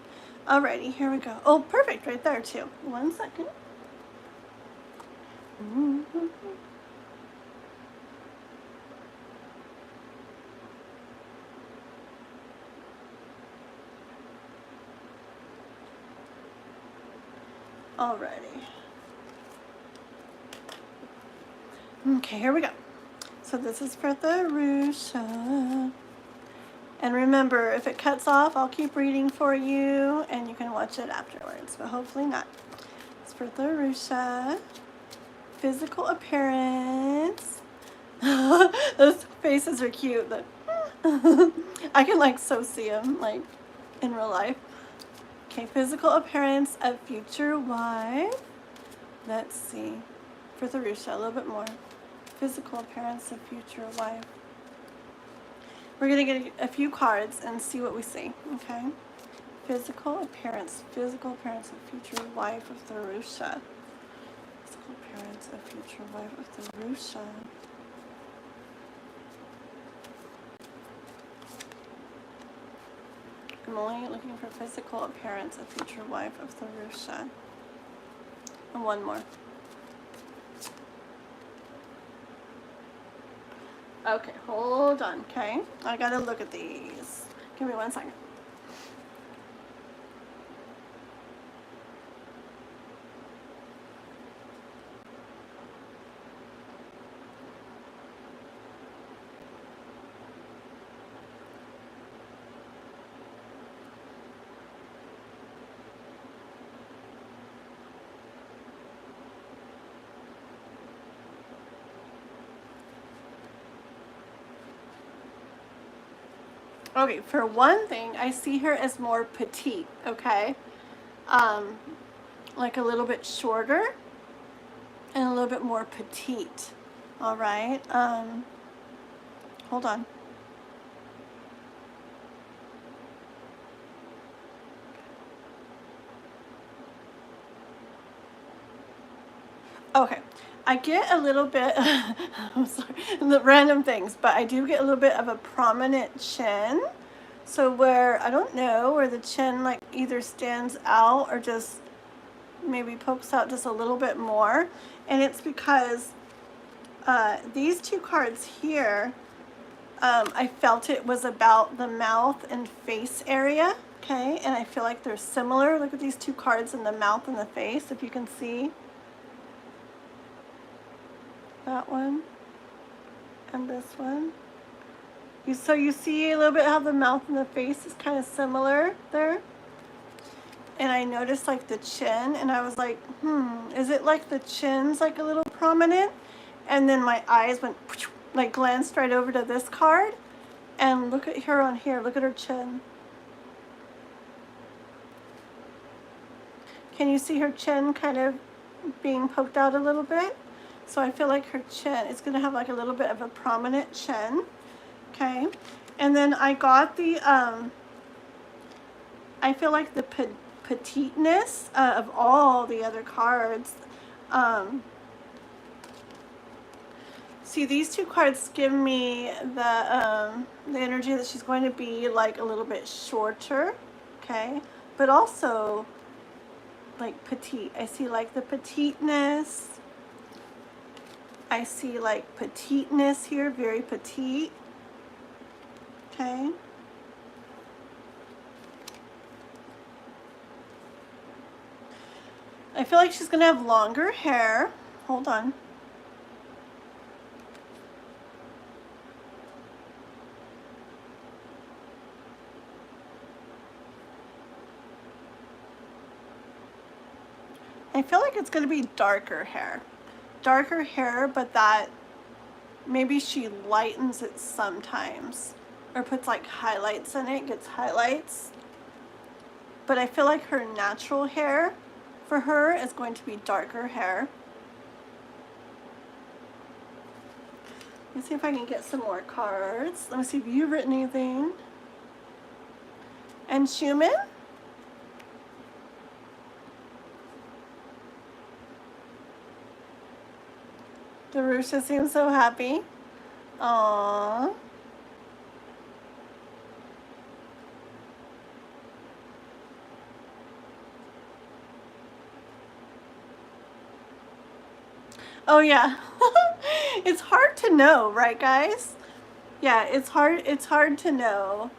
Alrighty, here we go. Oh, perfect, right there too. 1 second. Alrighty. Okay, here we go. So this is for the Rusha. And remember, if it cuts off, I'll keep reading for you and you can watch it afterwards, but hopefully not. It's for the Rusha. Physical appearance. Those faces are cute. I can like so see them like in real life. Okay, physical appearance of future wife. Let's see. For the Rusha, a little bit more. Physical appearance of future wife. We're going to get a few cards and see what we see, okay? Physical appearance of future wife of the Rusha. Physical appearance of future wife of the Rusha. I'm only looking for physical appearance of future wife of the Rusha. And one more. Okay, hold on, okay? I gotta look at these. Give me 1 second. Okay, for one thing, I see her as more petite, okay? Like a little bit shorter and a little bit more petite, all right? Hold on. Okay, I get a little bit, I'm sorry, the random things, but I do get a little bit of a prominent chin. So where, I don't know, where the chin like either stands out or just maybe pokes out just a little bit more. And it's because these two cards here, I felt it was about the mouth and face area, okay? And I feel like they're similar. Look at these two cards in the mouth and the face, if you can see. That one and this one. So you see a little bit how the mouth and the face is kind of similar there. And I noticed like the chin and I was like, is it like the chin's like a little prominent? And then my eyes went, like glanced right over to this card. And look at her on here, look at her chin. Can you see her chin kind of being poked out a little bit? So I feel like her chin is gonna have like a little bit of a prominent chin, okay? And then I got the, I feel like the petiteness of all the other cards. See, these two cards give me the energy that she's going to be like a little bit shorter, okay? But also like petite. I see like the petiteness. I see like petiteness here, very petite. Okay. I feel like she's gonna have longer hair. Hold on. I feel like it's gonna be darker hair. Darker hair, but that maybe she lightens it sometimes. Or puts like highlights in it, gets highlights. But I feel like her natural hair for her is going to be darker hair. Let me see if I can get some more cards. Let me see if you've written anything. inSchuman? Darusha seems so happy. Aww. Oh yeah. It's hard to know, right guys? Yeah, it's hard to know.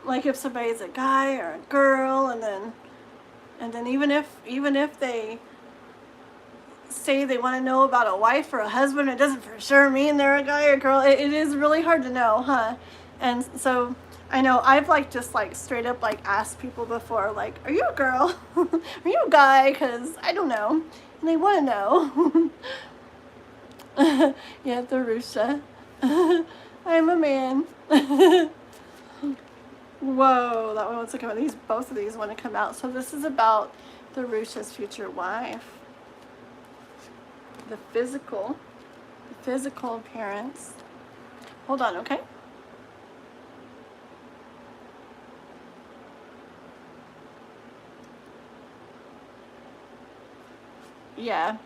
Like if somebody's a guy or a girl, and then even if they say they want to know about a wife or a husband, it doesn't for sure mean they're a guy or girl. It is really hard to know, huh? And so I know I've like just like straight up like asked people before, like, are you a girl? Are you a guy? Because I don't know, and they want to know. Yeah, Darusha. I'm a man. Whoa, that one wants to come out. Both of these want to come out. So this is about Darusha's future wife. The physical appearance. Hold on, okay? Yeah.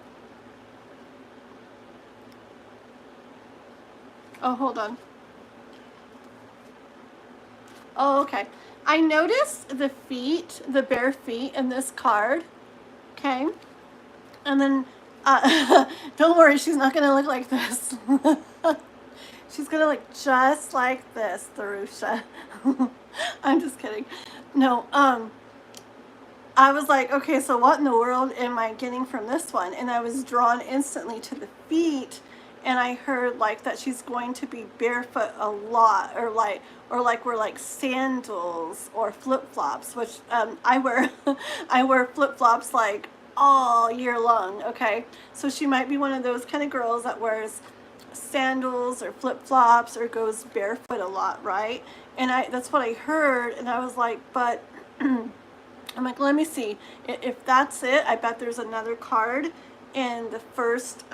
Oh, hold on. Oh, okay. I noticed the feet, the bare feet in this card. Okay. And then, don't worry, she's not going to look like this. She's going to look just like this, Darusha. I'm just kidding. No, I was like, okay, so what in the world am I getting from this one? And I was drawn instantly to the feet, and I heard like that she's going to be barefoot a lot, or like we're like sandals or flip-flops, which I wear I wear flip-flops like all year long. Okay, so she might be one of those kind of girls that wears sandals or flip-flops or goes barefoot a lot, right? And that's what I heard, and I was like, but I'm like, let me see. If that's it, I bet there's another card in the first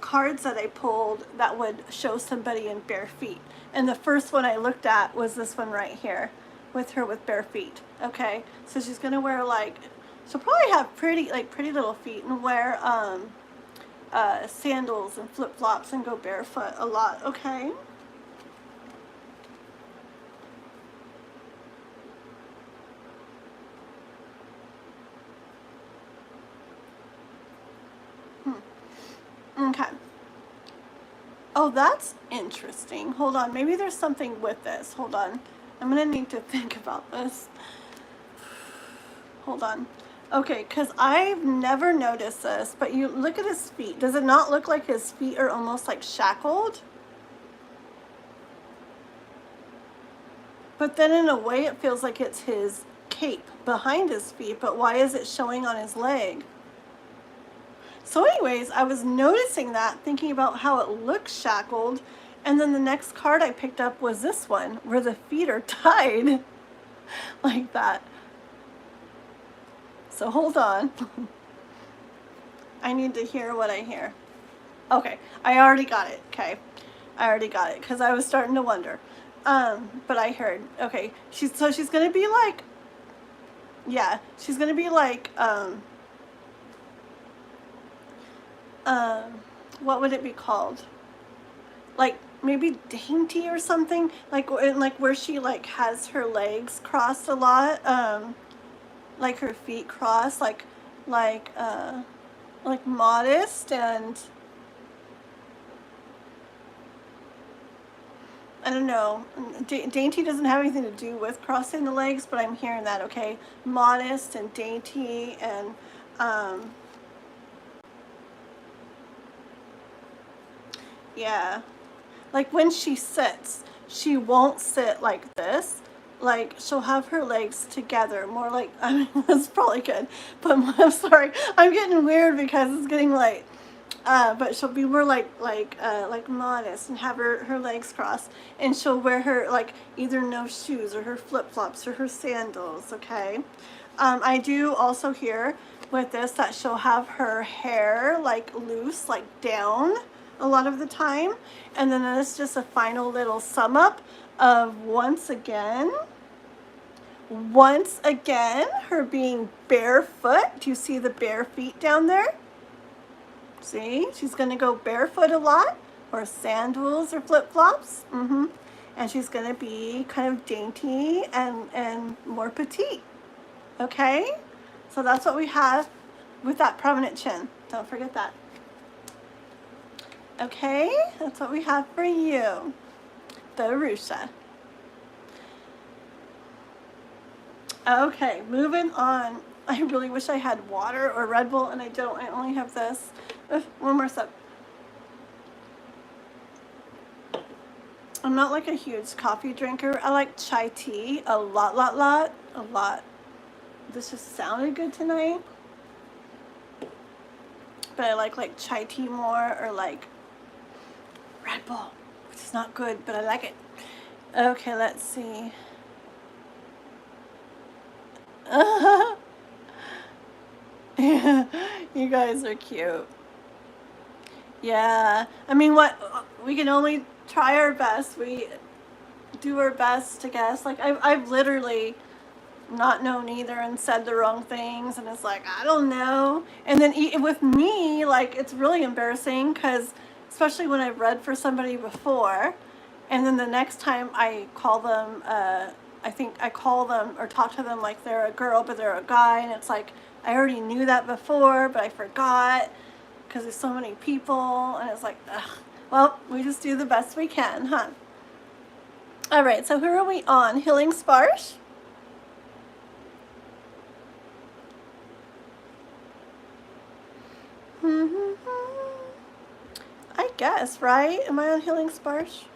cards that I pulled that would show somebody in bare feet. And the first one I looked at was this one right here, with her with bare feet. Okay, so she's gonna wear like, she'll probably have pretty little feet, and wear sandals and flip-flops and go barefoot a lot. Okay. Okay. Oh, that's interesting. Hold on. Maybe there's something with this. Hold on. I'm going to need to think about this. Hold on. Okay, because I've never noticed this, but you look at his feet. Does it not look like his feet are almost like shackled? But then in a way it feels like it's his cape behind his feet, but why is it showing on his leg? So anyways, I was noticing that, thinking about how it looks shackled, and then the next card I picked up was this one, where the feet are tied like that. So hold on. I need to hear what I hear. Okay, I already got it. Okay, I already got it, because I was starting to wonder. But I heard. Okay, she's gonna be like, yeah, she's gonna be like, what would it be called? Like maybe dainty or something, like where she like has her legs crossed a lot, like her feet crossed, like modest, and I don't know. Dainty doesn't have anything to do with crossing the legs, but I'm hearing that, okay? Modest and dainty and, yeah. Like when she sits, she won't sit like this. Like she'll have her legs together, more like, I mean, that's probably good, but I'm sorry, I'm getting weird because it's getting late. But she'll be more like modest and have her legs crossed, and she'll wear her like either no shoes or her flip-flops or her sandals, okay? I do also hear with this that she'll have her hair like loose, like down a lot of the time, and then it's just a final little sum up of once again her being barefoot. Do you see the bare feet down there? See, she's going to go barefoot a lot, or sandals or flip-flops. And she's going to be kind of dainty and more petite. Okay? So that's what we have with that prominent chin. Don't forget that. Okay? That's what we have for you. The Arusha. Okay, moving on. I really wish I had water or Red Bull, and I don't. I only have this. One more sip. I'm not like a huge coffee drinker. I like chai tea a lot. This just sounded good tonight. But I like chai tea more, or like Red Bull, which is not good, but I like it. Okay, let's see. You guys are cute. Yeah, I mean, what, we can only try our best. We do our best to guess. Like I've literally not known either and said the wrong things, and it's like, I don't know. And then with me, like, it's really embarrassing because especially when I've read for somebody before, and then the next time I call them, I think I call them or talk to them like they're a girl but they're a guy, and it's like I already knew that before but I forgot because there's so many people, and it's like, ugh. Well, we just do the best we can, huh? All right, so who are we on? Healing Spars? I guess, right? Am I on Healing Spars?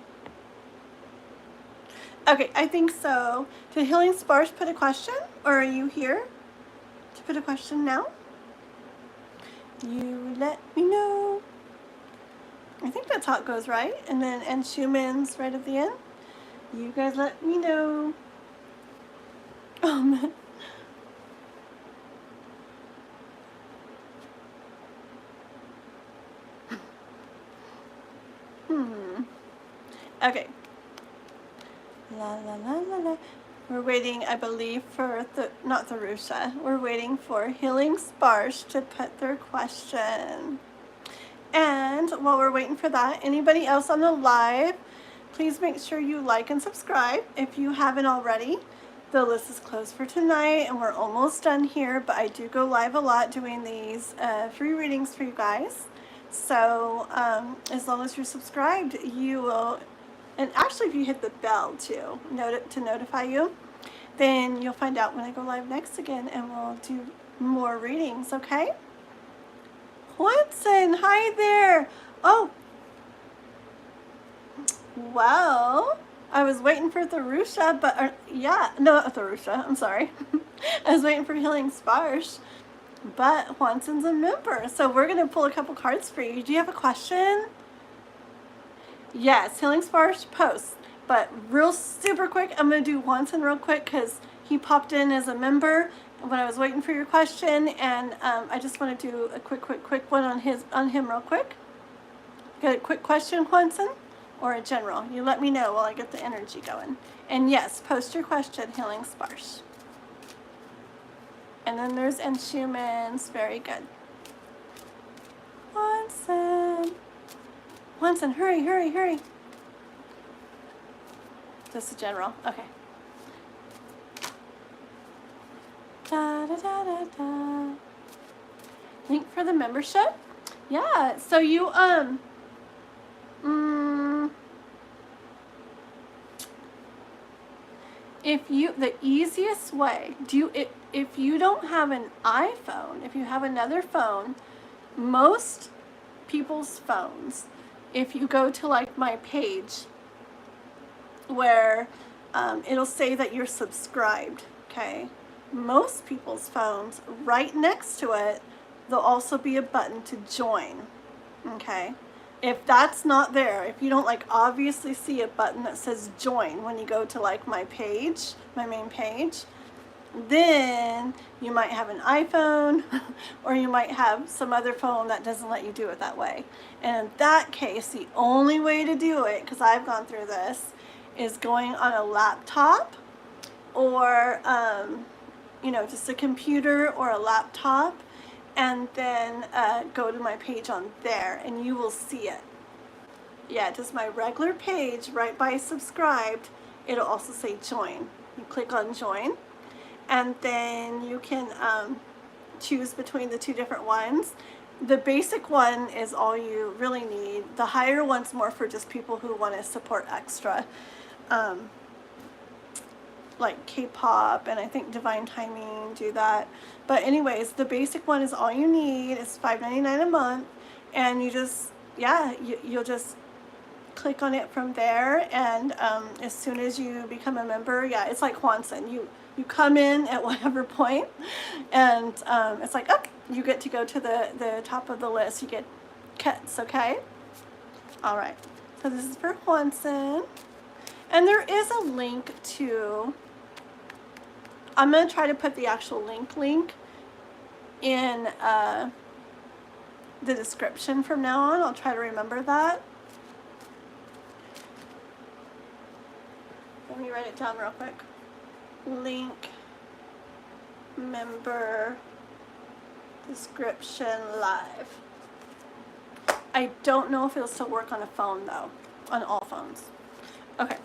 Okay, I think so. Did Healing Spars put a question? Or are you here to put a question now? You let me know. I think that's how it goes, right? And then inSchuman's right at the end. You guys let me know. Oh, man. Okay. La la la la la. We're waiting, I believe, for not the Rusha. We're waiting for Healing Spars to put their question. And while we're waiting for that, anybody else on the live, please make sure you like and subscribe if you haven't already. The list is closed for tonight, and we're almost done here, but I do go live a lot doing these free readings for you guys. So as long as you're subscribed, you will, and actually if you hit the bell too, to notify you, then you'll find out when I go live next again, and we'll do more readings, okay? Wson, hi there. Oh, well, I was waiting for Tharusha, but yeah, no, not Tharusha, I'm sorry. I was waiting for Healing Spars, but Wson's a member, so we're going to pull a couple cards for you. Do you have a question? Yes, Healing Spars posts, but real super quick, I'm going to do Wson real quick because he popped in as a member when I was waiting for your question, and I just want to do a quick one on him real quick. Got a quick question, Wson, or a general? You let me know while I get the energy going. And yes, post your question, Healing Spars. And then there's inSchuman's. Very good. Wson, hurry. Just a general. Okay. Da, da, da, da, da. Link for the membership? Yeah, so you the easiest way, if you don't have an iPhone, if you have another phone, most people's phones, if you go to like my page where it'll say that you're subscribed, okay? Most people's phones, right next to it, there'll also be a button to join, okay? If that's not there, if you don't like obviously see a button that says join when you go to like my page, my main page, then you might have an iPhone or you might have some other phone that doesn't let you do it that way. And in that case, the only way to do it, because I've gone through this, is going on a laptop or you know, just a computer or a laptop, and then go to my page on there and you will see it. Yeah, just my regular page right by subscribed, it'll also say join. You click on join and then you can choose between the two different ones. The basic one is all you really need. The higher one's more for just people who want to support extra, like K-pop, and I think Divine Timing do that. But anyways, the basic one is all you need. It's $5.99 a month, and you just, yeah, you'll just click on it from there, and as soon as you become a member, yeah, it's like Wson. You come in at whatever point, and it's like, oh, you get to go to the top of the list. You get cuts, okay? All right. So this is for Wson. And there is a link to, I'm going to try to put the actual link in the description from now on. I'll try to remember that. Let me write it down real quick. Link, member, description, live. I don't know if it'll still work on a phone though, on all phones. Okay.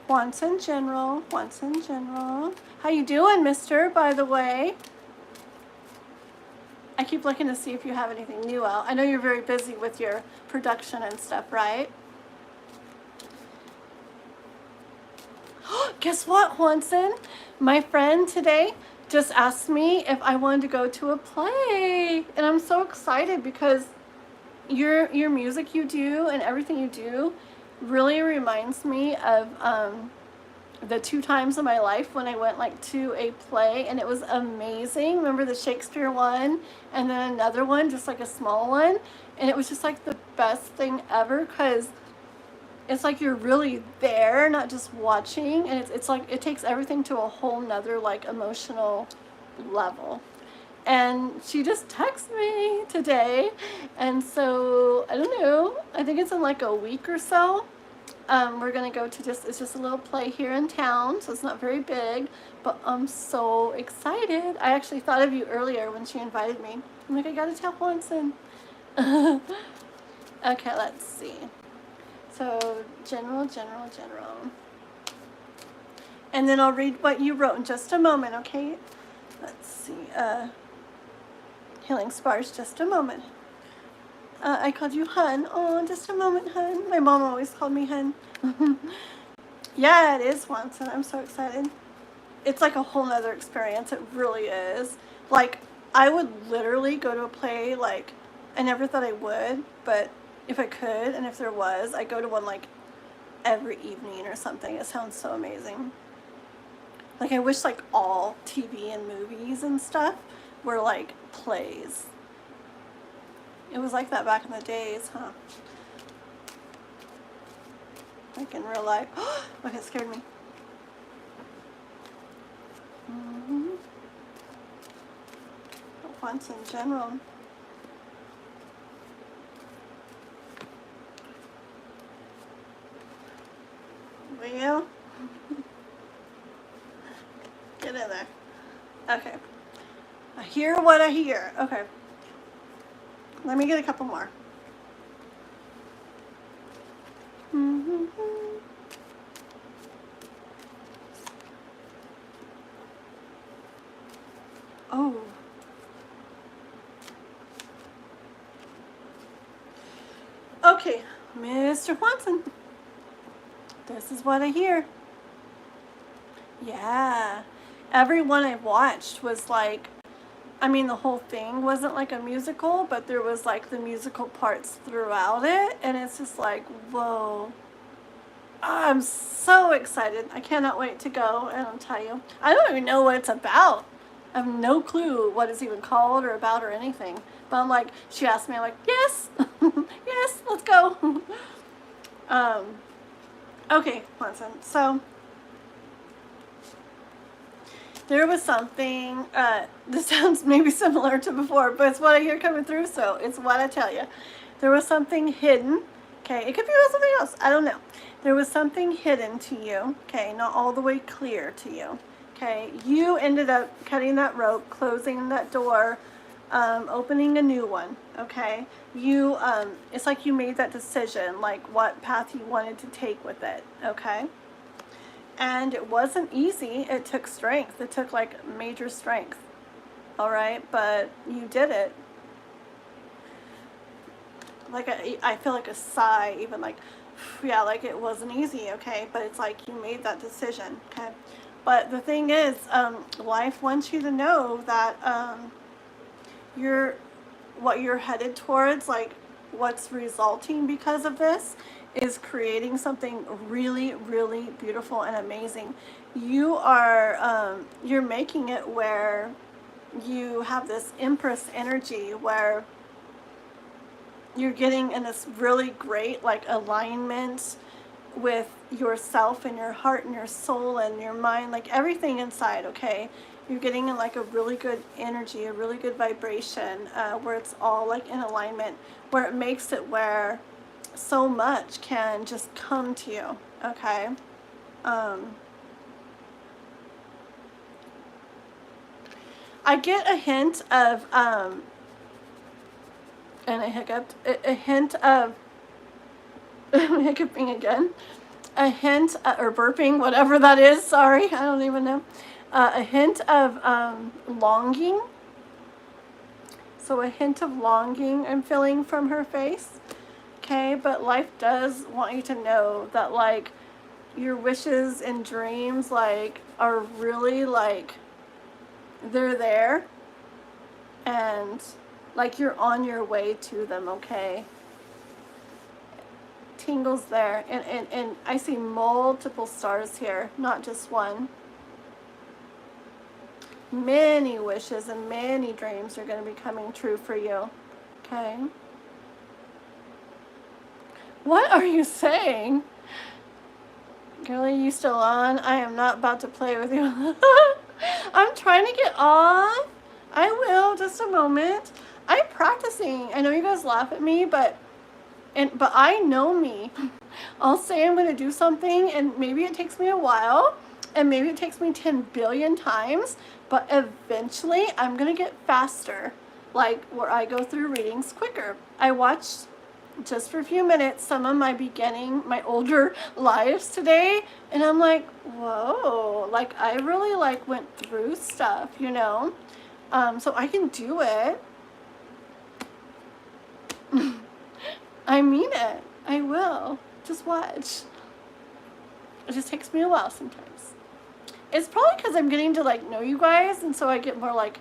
Wson General, Wson General. How you doing, mister, by the way? I keep looking to see if you have anything new out. I know you're very busy with your production and stuff, right? Guess what, Wson? My friend today just asked me if I wanted to go to a play. And I'm so excited because your music you do and everything you do really reminds me of the 2 times in my life when I went like to a play, and it was amazing. Remember the Shakespeare one, and then another one, just like a small one, and it was just like the best thing ever, because it's like you're really there, not just watching, and it's like it takes everything to a whole nother like emotional level. And she just texted me today, and so I don't know, I think it's in like a week or so. We're gonna go to it's just a little play here in town, so it's not very big, but I'm so excited. I actually thought of you earlier when she invited me. I'm like, I gotta tell Wson. Okay, let's see. So general. And then I'll read what you wrote in just a moment, okay? Let's see. Healing Spars, just a moment. I called you hun. Oh, just a moment, hun. My mom always called me hun. Yeah, it is Wson. I'm so excited. It's like a whole nother experience. It really is. Like, I would literally go to a play, like, I never thought I would, but if I could, and if there was, I'd go to one, like, every evening or something. It sounds so amazing. Like, I wish, like, all TV and movies and stuff were, like, plays. It was like that back in the days, huh? Like in real life. Okay, it scared me. Wson General. Will you? Get in there. Okay. I hear what I hear. Okay. Let me get a couple more. Oh. Okay, Mr. Wson. This is what I hear. Yeah. Every one I've watched was like, I mean, the whole thing wasn't like a musical, but there was like the musical parts throughout it. And it's just like, whoa. I'm so excited. I cannot wait to go and I'll tell you. I don't even know what it's about. I have no clue what it's even called or about or anything. But I'm like, she asked me, I'm like, yes, yes, let's go. um, okay, listen. So there was something, this sounds maybe similar to before, but it's what I hear coming through, so it's what I tell you. There was something hidden, okay? It could be something else, I don't know. There was something hidden to you, okay? Not all the way clear to you, okay? You ended up cutting that rope, closing that door, opening a new one, okay? You, it's like you made that decision, like what path you wanted to take with it, okay? And it wasn't easy. It took strength. It took like major strength. All right, but you did it. Like I feel like a sigh, even like, yeah, like it wasn't easy, okay? But it's like you made that decision, okay? But the thing is, life wants you to know that what you're headed towards, like what's resulting because of this, is creating something really, really beautiful and amazing. You are, you're making it where you have this Empress energy where you're getting in this really great like alignment with yourself and your heart and your soul and your mind, like everything inside, okay? You're getting in like a really good energy, a really good vibration, where it's all like in alignment, where it makes it where so much can just come to you, okay? I get a hint of, and I hiccuped, a hint of, hiccuping again, a hint, or burping, whatever that is, sorry, I don't even know, a hint of longing. So a hint of longing I'm feeling from her face. Okay, but life does want you to know that like your wishes and dreams like are really like they're there and like you're on your way to them, okay? Tingles there, and I see multiple stars here, not just one. Many wishes and many dreams are going to be coming true for you, okay? What are you saying? Girlie, you still on? I am not about to play with you. I'm trying to get off. I will, just a moment. I'm practicing. I know you guys laugh at me, but I know me. I'll say I'm going to do something, and maybe it takes me a while, and maybe it takes me 10 billion times, but eventually I'm going to get faster, like where I go through readings quicker. I watched just for a few minutes some of my older lives today, and I'm like, whoa, like I really like went through stuff, you know? So I can do it. I mean it. I will. Just watch. It just takes me a while sometimes. It's probably because I'm getting to like know you guys, and so I get more like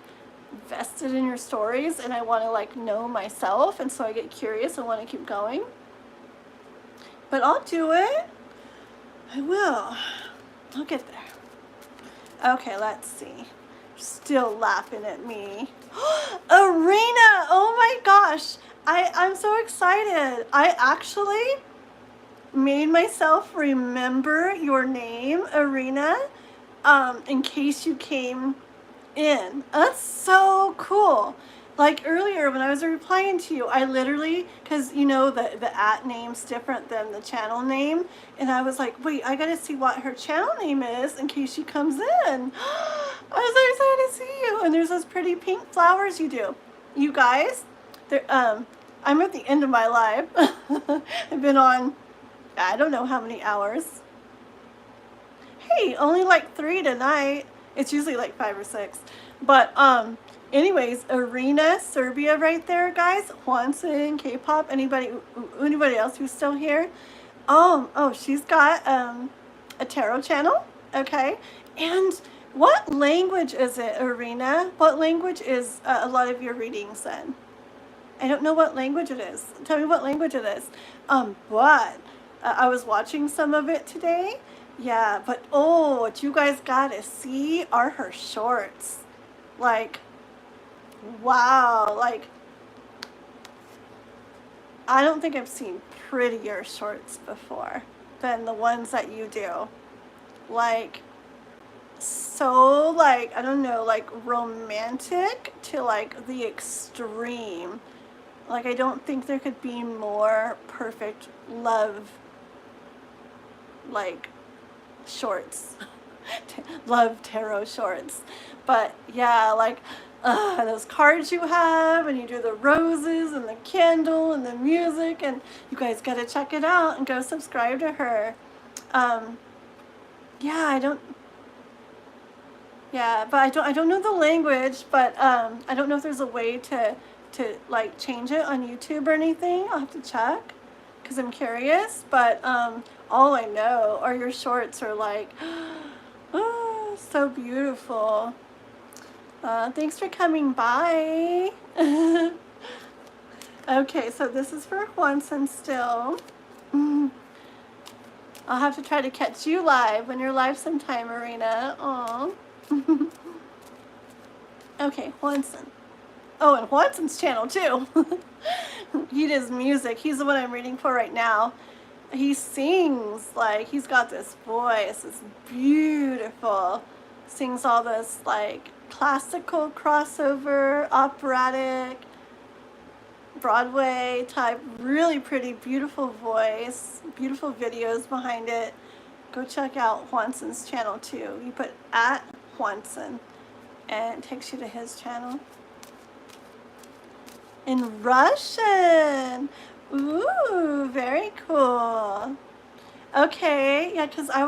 vested in your stories, and I want to like know myself, and so I get curious and want to keep going. But I'll do it. I will. I'll get there. Okay, let's see. Still laughing at me. Arena! Oh my gosh! I'm so excited. I actually made myself remember your name, Arena, in case you came in. That's so cool. Like earlier when I was replying to you, I literally, because you know the @ name's different than the channel name, and I was like, wait, I gotta see what her channel name is in case she comes in. I was so excited to see you. And there's those pretty pink flowers you do. You guys, I'm at the end of my life. I've been on, I don't know how many hours. Hey, only like 3 tonight. It's usually like 5 or 6. But anyways, Arena, Serbia right there, guys. Wson, K-pop, anybody else who's still here? Oh, she's got a tarot channel. Okay? And what language is it, Arena? What language is a lot of your readings in? I don't know what language it is. Tell me what language it is. But I was watching some of it today. Yeah, but oh, what you guys gotta see are her shorts. Like, wow. Like, I don't think I've seen prettier shorts before than the ones that you do. Like, so, like, I don't know, like romantic to like the extreme. Like, I don't think there could be more perfect love, like, shorts. Love tarot shorts. But yeah, like, those cards you have, and you do the roses and the candle and the music, and you guys gotta check it out and go subscribe to her. Yeah, but I don't know the language, but I don't know if there's a way to like change it on YouTube or anything. I'll have to check because I'm curious. But all I know are your shorts are like, oh, so beautiful. Thanks for coming by. Okay, so this is for Wson still. I'll have to try to catch you live when you're live sometime, Marina. Aw. Okay, Wson. Oh, and Watson's channel too. He does music. He's the one I'm reading for right now. He sings, like, he's got this voice. It's beautiful. Sings all this, like, classical crossover, operatic, Broadway type, really pretty, beautiful voice, beautiful videos behind it. Go check out Watson's channel too. You put @Wson and it takes you to his channel. In Russian. Ooh, very cool. Okay, yeah, because I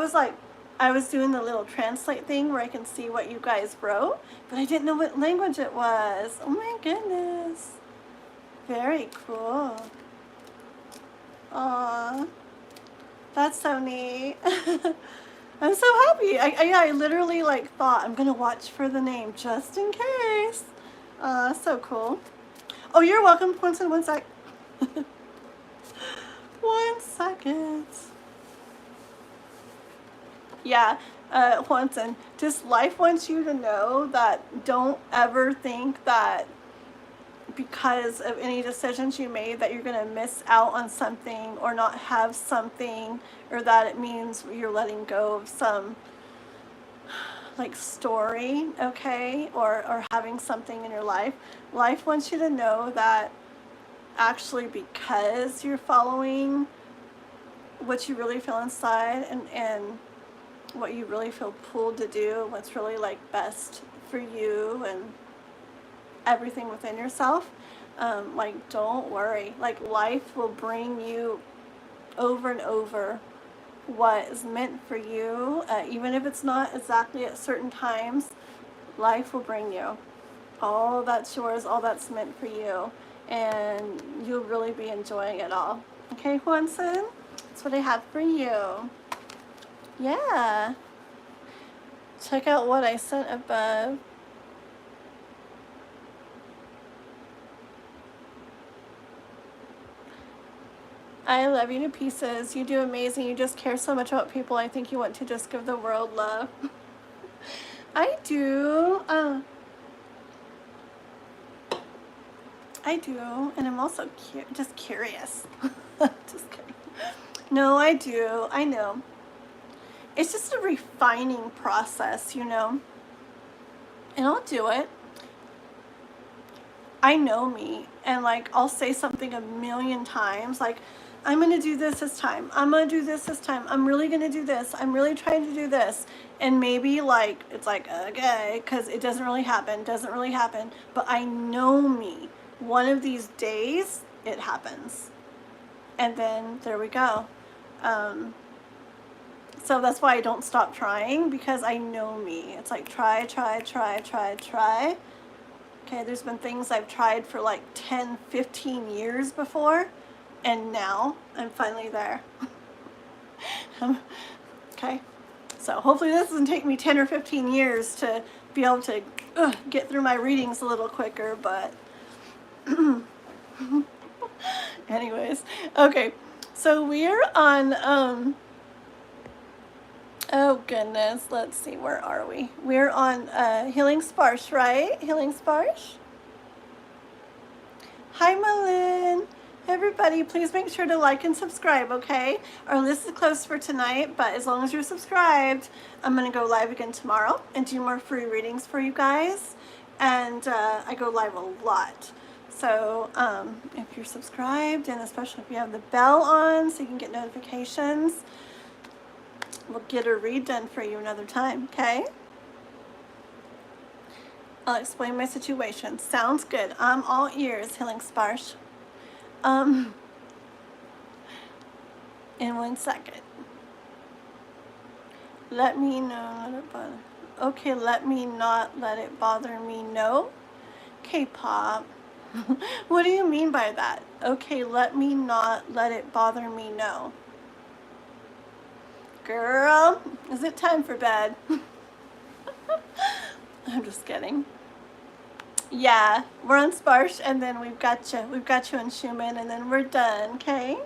was doing the little translate thing where I can see what you guys wrote, but I didn't know what language it was. Oh my goodness. Very cool. Aw, that's so neat. I'm so happy. I literally like thought I'm gonna watch for the name just in case. So cool. Oh, you're welcome. One sec. 1 second. Yeah, Wson, just life wants you to know that don't ever think that because of any decisions you made that you're going to miss out on something or not have something, or that it means you're letting go of some like story, okay, or having something in your life. Life wants you to know that actually, because you're following what you really feel inside and what you really feel pulled to do, what's really like best for you and everything within yourself, like, don't worry. Like, life will bring you over and over what is meant for you, even if it's not exactly at certain times. Life will bring you all that's yours, all that's meant for you, and you'll really be enjoying it all. Okay, Wson? That's what I have for you. Yeah. Check out what I sent above. I love you to pieces. You do amazing. You just care so much about people. I think you want to just give the world love. I do. I do. And I'm also just curious. Just kidding. No, I do. I know. It's just a refining process, you know. And I'll do it. I know me. And, like, I'll say something a million times. Like, I'm going to do this time. I'm going to do this time. I'm really going to do this. I'm really trying to do this. And maybe, like, it's like, okay, because it doesn't really happen. But I know me. One of these days, it happens. And then there we go. So that's why I don't stop trying, because I know me. It's like try. Okay, there's been things I've tried for like 10, 15 years before, and now I'm finally there. Okay, So hopefully this doesn't take me 10 or 15 years to be able to get through my readings a little quicker, but anyways, okay. So we're on, oh goodness, let's see, where are we? We're on Healing Sparsh, right? Healing Sparsh? Hi, Malin. Everybody, please make sure to like and subscribe, okay? Our list is closed for tonight, but as long as you're subscribed, I'm going to go live again tomorrow and do more free readings for you guys. And I go live a lot. So if you're subscribed, and especially if you have the bell on so you can get notifications, we'll get a read done for you another time, okay? I'll explain my situation. Sounds good. I'm all ears, Healing Sparsh. In 1 second. Let me know, let it bother. Okay, let me not let it bother me, no? K-pop. What do you mean by that? Okay, let me not let it bother me, no. Girl, is it time for bed? I'm just kidding. Yeah, we're on Sparsh, and then we've got you inSchuman, and then we're done, okay?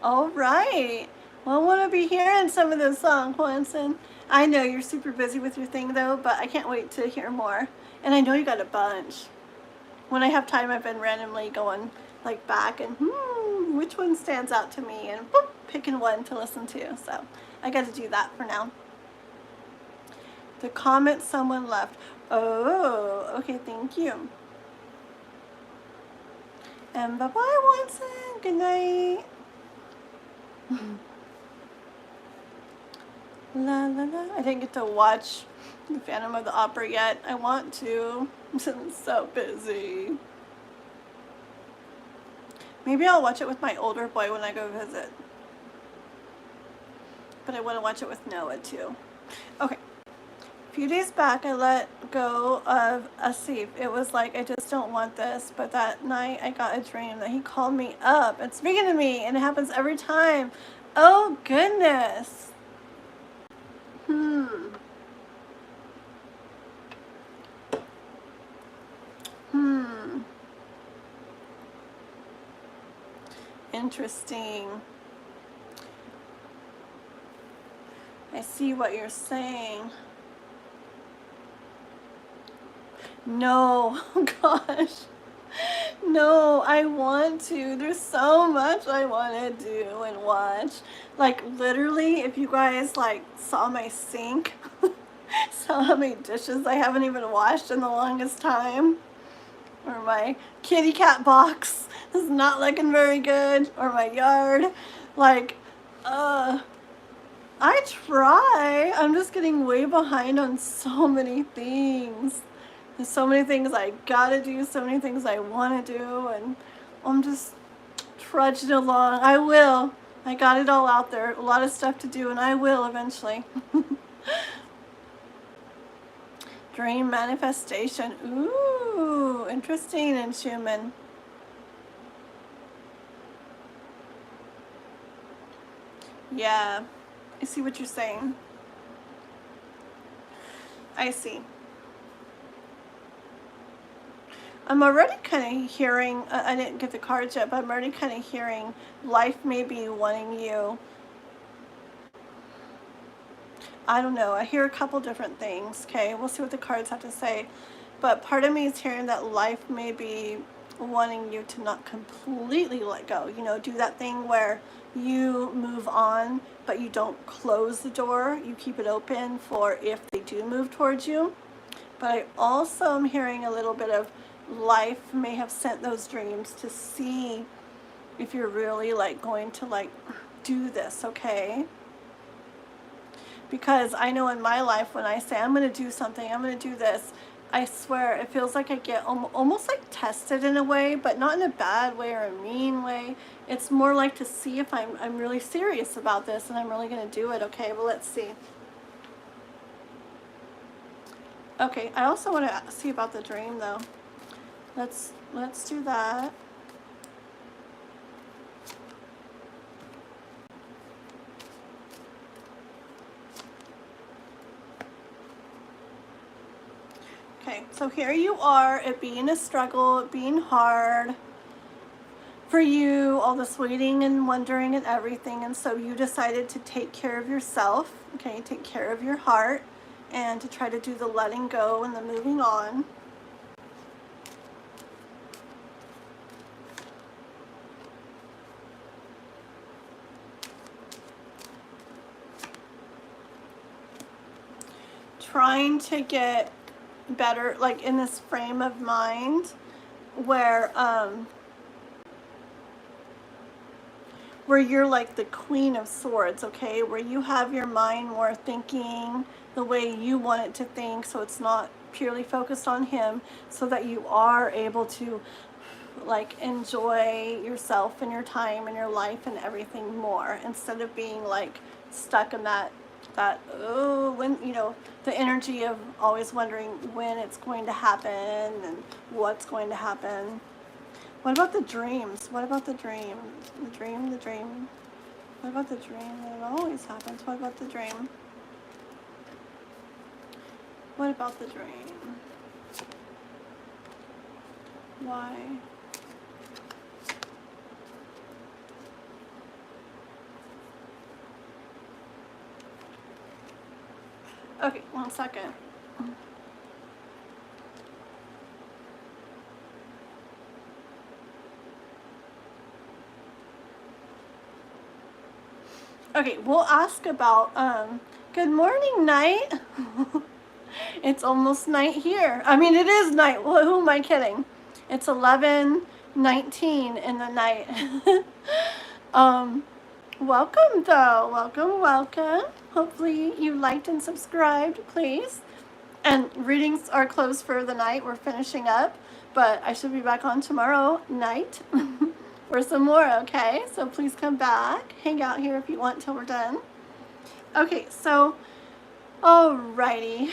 All right. Well, I want to be hearing some of those songs, Wson. I know you're super busy with your thing, though, but I can't wait to hear more. And I know you got a bunch. When I have time, I've been randomly going, like, back and, which one stands out to me? And, boop, picking one to listen to. So, I got to do that for now. The comment someone left. Oh, okay, thank you. And bye-bye, Wson. Good night. La la la. I didn't get to watch the Phantom of the Opera yet. I want to. I'm so busy. Maybe I'll watch it with my older boy when I go visit. But I want to watch it with Noah too. Okay. A few days back I let go of Asif. It was like, I just don't want this. But that night I got a dream that he called me up and speaking to me, and it happens every time. Oh goodness. Interesting. I see what you're saying. No, oh gosh. No, I want to. There's so much I want to do and watch. Like, literally, if you guys, like, saw my sink, saw how many dishes I haven't even washed in the longest time, or my kitty cat box is not looking very good, or my yard, like, I try. I'm just getting way behind on so many things. There's so many things I gotta do, so many things I want to do, and I'm just trudging along. I will. I got it all out there. A lot of stuff to do, and I will eventually. Dream manifestation. Ooh, interesting, inSchuman. Yeah, I see what you're saying. I see. I'm already kind of hearing, I didn't get the cards yet, but I'm already kind of hearing life may be wanting you. I don't know. I hear a couple different things, okay? We'll see what the cards have to say. But part of me is hearing that life may be wanting you to not completely let go. You know, do that thing where you move on, but you don't close the door. You keep it open for if they do move towards you. But I also am hearing a little bit of life may have sent those dreams to see if you're really like going to like do this, okay? Because I know in my life when I say I'm going to do something, I'm going to do this, I swear it feels like I get almost like tested in a way, but not in a bad way or a mean way. It's more like to see if I'm really serious about this and I'm really going to do it, okay? Well, let's see. Okay, I also want to see about the dream though. Let's do that. Okay, so here you are, it being a struggle, it being hard for you, all this waiting and wondering and everything, and so you decided to take care of yourself, okay, take care of your heart, and to try to do the letting go and the moving on. Trying to get better, like in this frame of mind where you're like the Queen of Swords, okay? Where you have your mind more thinking the way you want it to think, so it's not purely focused on him, so that you are able to like enjoy yourself and your time and your life and everything more, instead of being like stuck in that when, you know, the energy of always wondering when it's going to happen and what's going to happen. What about the dreams? What about the dream? The dream. What about the dream? It always happens. What about the dream? What about the dream? Why? Okay, 1 second. Okay, we'll ask about, good morning, night. It's almost night here. I mean, it is night. Well, who am I kidding? It's 11:19 in the night. Welcome, though. Welcome. Hopefully you liked and subscribed, please. And readings are closed for the night. We're finishing up, but I should be back on tomorrow night for some more, okay? So please come back. Hang out here if you want till we're done. Okay, so, alrighty.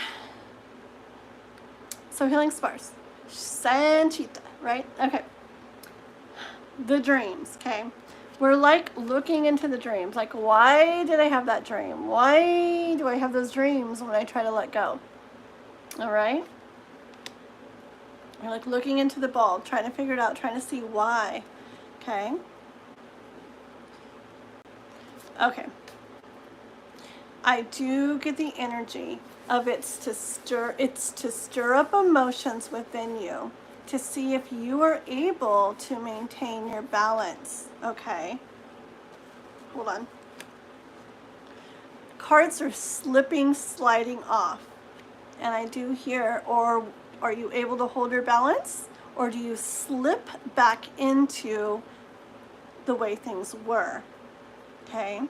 So healing spars. Sanchita, right? Okay. The dreams, okay? We're like looking into the dreams. Like, why did I have that dream? Why do I have those dreams when I try to let go? All right? You're like looking into the ball, trying to figure it out, trying to see why. Okay? Okay. I do get the energy of it's to stir up emotions within you, to see if you are able to maintain your balance. Okay? Hold on. Cards are sliding off. And I do hear, or are you able to hold your balance? Or do you slip back into the way things were? Okay?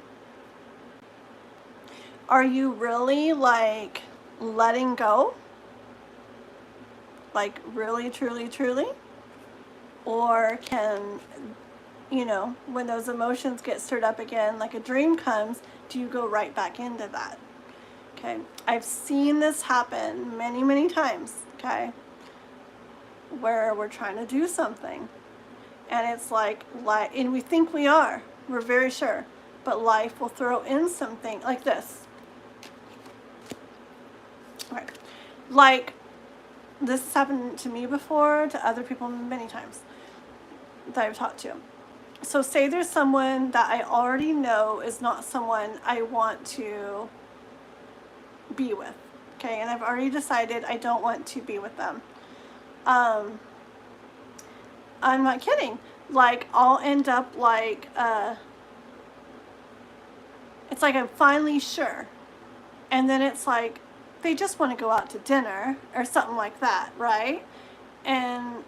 Are you really like letting go? Like really, truly? Or can, you know, when those emotions get stirred up again, like a dream comes, do you go right back into that? Okay, I've seen this happen many times, okay, where we're trying to do something, and it's like, and we think we're very sure, but life will throw in something like this. Okay, like, this has happened to me before, to other people many times that I've talked to. So say there's someone that I already know is not someone I want to be with, okay, and I've already decided I don't want to be with them. I'm not kidding. Like, I'll end up like, it's like I'm finally sure, and then it's like they just want to go out to dinner or something like that, right? And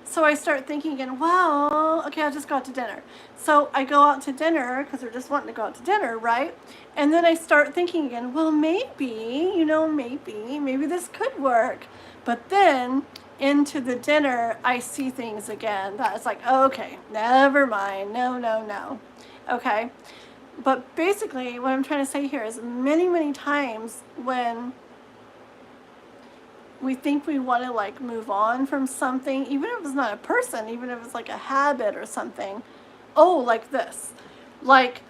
so I start thinking again, well, okay, I'll just go out to dinner. So I go out to dinner because they're just wanting to go out to dinner, right? And then I start thinking again, well, maybe, you know, maybe this could work. But then into the dinner, I see things again. That's like, okay, never mind. No. Okay. But basically what I'm trying to say here is many times when we think we want to like move on from something, even if it's not a person, even if it's like a habit or something. Oh, like this. Like,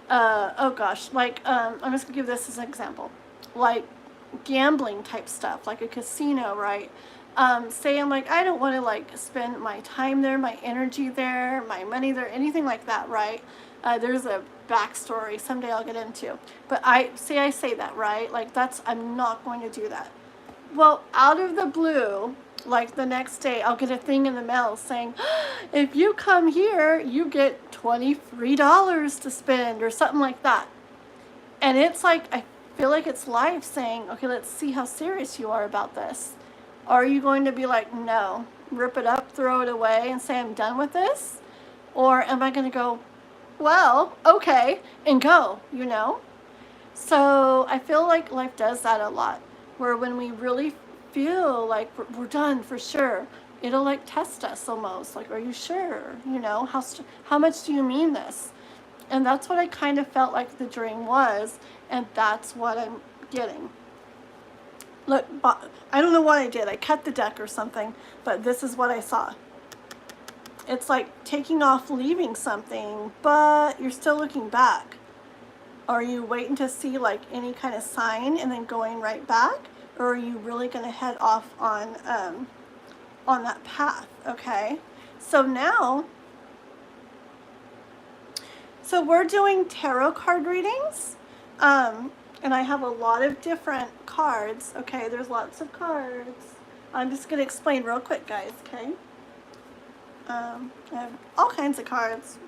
oh gosh, like, I'm just gonna give this as an example. Like, gambling type stuff, like a casino, right? Say I'm like, I don't want to like spend my time there, my energy there, my money there, anything like that, right? There's a backstory someday I'll get into, but I say that, right? Like I'm not going to do that. Well, out of the blue, like the next day, I'll get a thing in the mail saying, if you come here, you get $23 to spend or something like that. And it's like, I feel like it's life saying, okay, let's see how serious you are about this. Are you going to be like, no, rip it up, throw it away, and say I'm done with this? Or am I going to go, well, okay, and go, you know? So I feel like life does that a lot, where when we really feel like we're done for sure, it'll like test us almost. Like, are you sure? You know, how much do you mean this? And that's what I kind of felt like the dream was, and that's what I'm getting. Look, I don't know what I did. I cut the deck or something, but this is what I saw. It's like taking off, leaving something, but you're still looking back. Are you waiting to see like any kind of sign and then going right back? Or are you really going to head off on that path, okay? So now, so we're doing tarot card readings, and I have a lot of different cards, okay? There's lots of cards. I'm just going to explain real quick, guys, okay? I have all kinds of cards.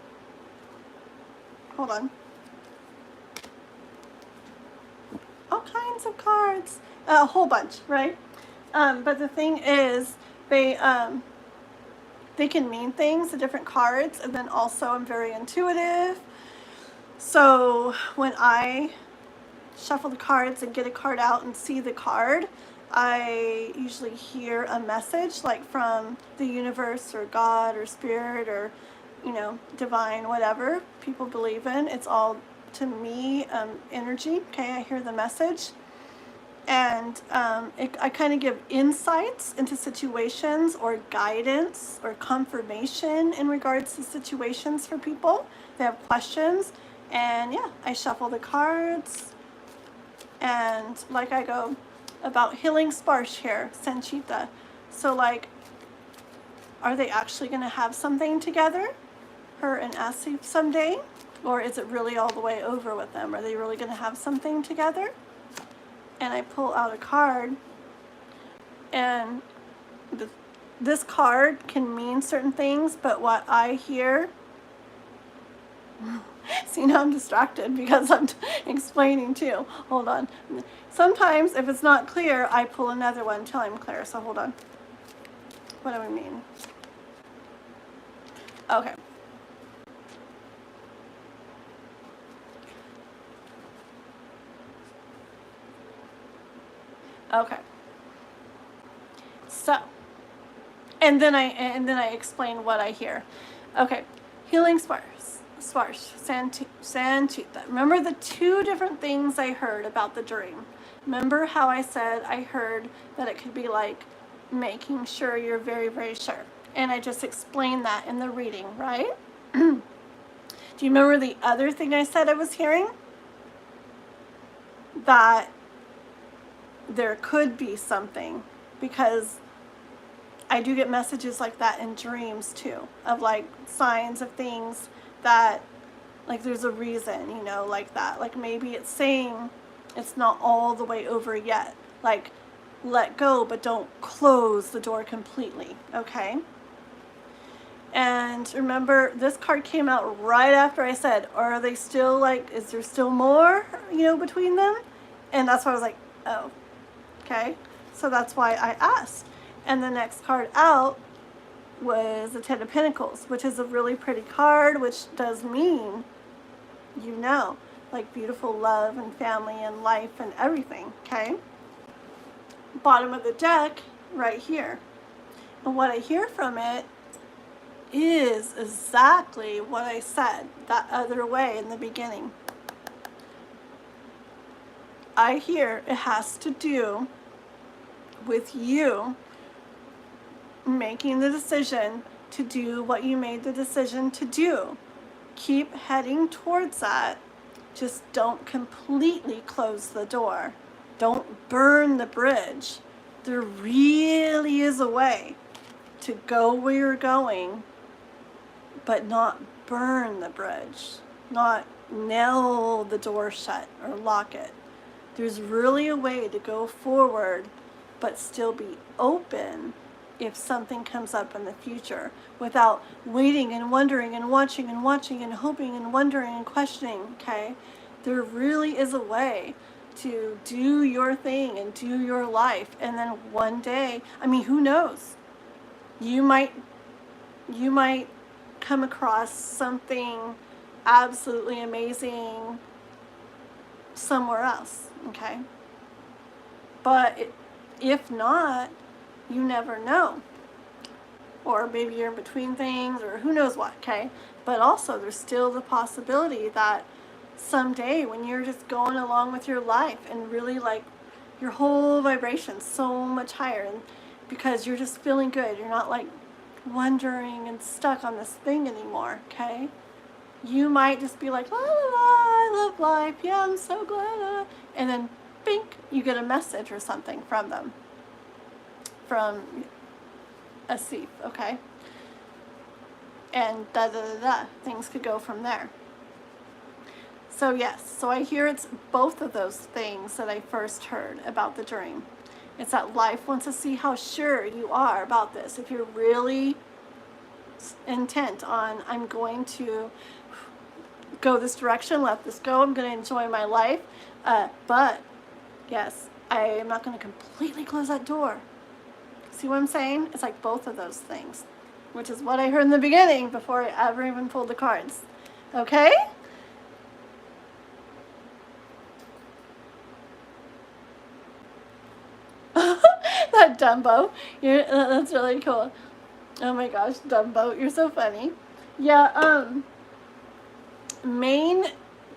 Hold on. All kinds of cards. A whole bunch, right? But the thing is, they can mean things, the different cards, and then also I'm very intuitive. So when I shuffle the cards and get a card out and see the card, I usually hear a message like from the universe or God or spirit or, you know, divine, whatever people believe in. It's all, to me, energy. Okay, I hear the message. And I kind of give insights into situations or guidance or confirmation in regards to situations for people. They have questions. And yeah, I shuffle the cards. And like I go about healing Spar here, Sanchita. So like, are they actually going to have something together? Her and Asi someday? Or is it really all the way over with them? Are they really going to have something together? And I pull out a card, and this card can mean certain things, but what I hear, see, now I'm distracted because I'm explaining too. Hold on. Sometimes if it's not clear, I pull another one until I'm clear, so hold on. What do we mean? Okay. Okay. So, and then I explain what I hear. Okay. Healing Spars, Sanchita. Remember the two different things I heard about the dream. Remember how I said I heard that it could be like making sure you're very, very sure. And I just explained that in the reading, right? Do you remember the other thing I said I was hearing? That there could be something, because I do get messages like that in dreams too, of like signs of things that like there's a reason, you know, like that. Like maybe it's saying it's not all the way over yet. Like let go, but don't close the door completely, okay? And remember, this card came out right after I said, are they still like, is there still more, you know, between them? And that's why I was like, oh. Okay, so that's why I asked. And the next card out was the Ten of Pentacles, which is a really pretty card, which does mean, you know, like beautiful love and family and life and everything, okay? Bottom of the deck, right here. And what I hear from it is exactly what I said that other way in the beginning. I hear it has to do with you making the decision to do what you made the decision to do. Keep heading towards that. Just don't completely close the door. Don't burn the bridge. There really is a way to go where you're going, but not burn the bridge, not nail the door shut or lock it. There's really a way to go forward, but still be open if something comes up in the future, without waiting and wondering and watching and hoping and wondering and questioning, okay? There really is a way to do your thing and do your life, and then one day, I mean, who knows? You might come across something absolutely amazing somewhere else, okay? But if not, you never know. Or maybe you're in between things, or who knows what, okay? But also there's still the possibility that someday when you're just going along with your life and really like your whole vibration's so much higher, and because you're just feeling good, you're not like wondering and stuck on this thing anymore, okay? You might just be like, la la la, I love life, yeah, I'm so glad, and then bink, you get a message or something from them, from a thief, okay? And da da da da, things could go from there. So yes, so I hear it's both of those things that I first heard about the dream. It's that life wants to see how sure you are about this. If you're really intent on, I'm going to go this direction, let this go, I'm going to enjoy my life, but yes, I am not going to completely close that door. See what I'm saying? It's like both of those things, which is what I heard in the beginning before I ever even pulled the cards. Okay? That Dumbo. That's really cool. Oh my gosh, Dumbo, you're so funny. Yeah, main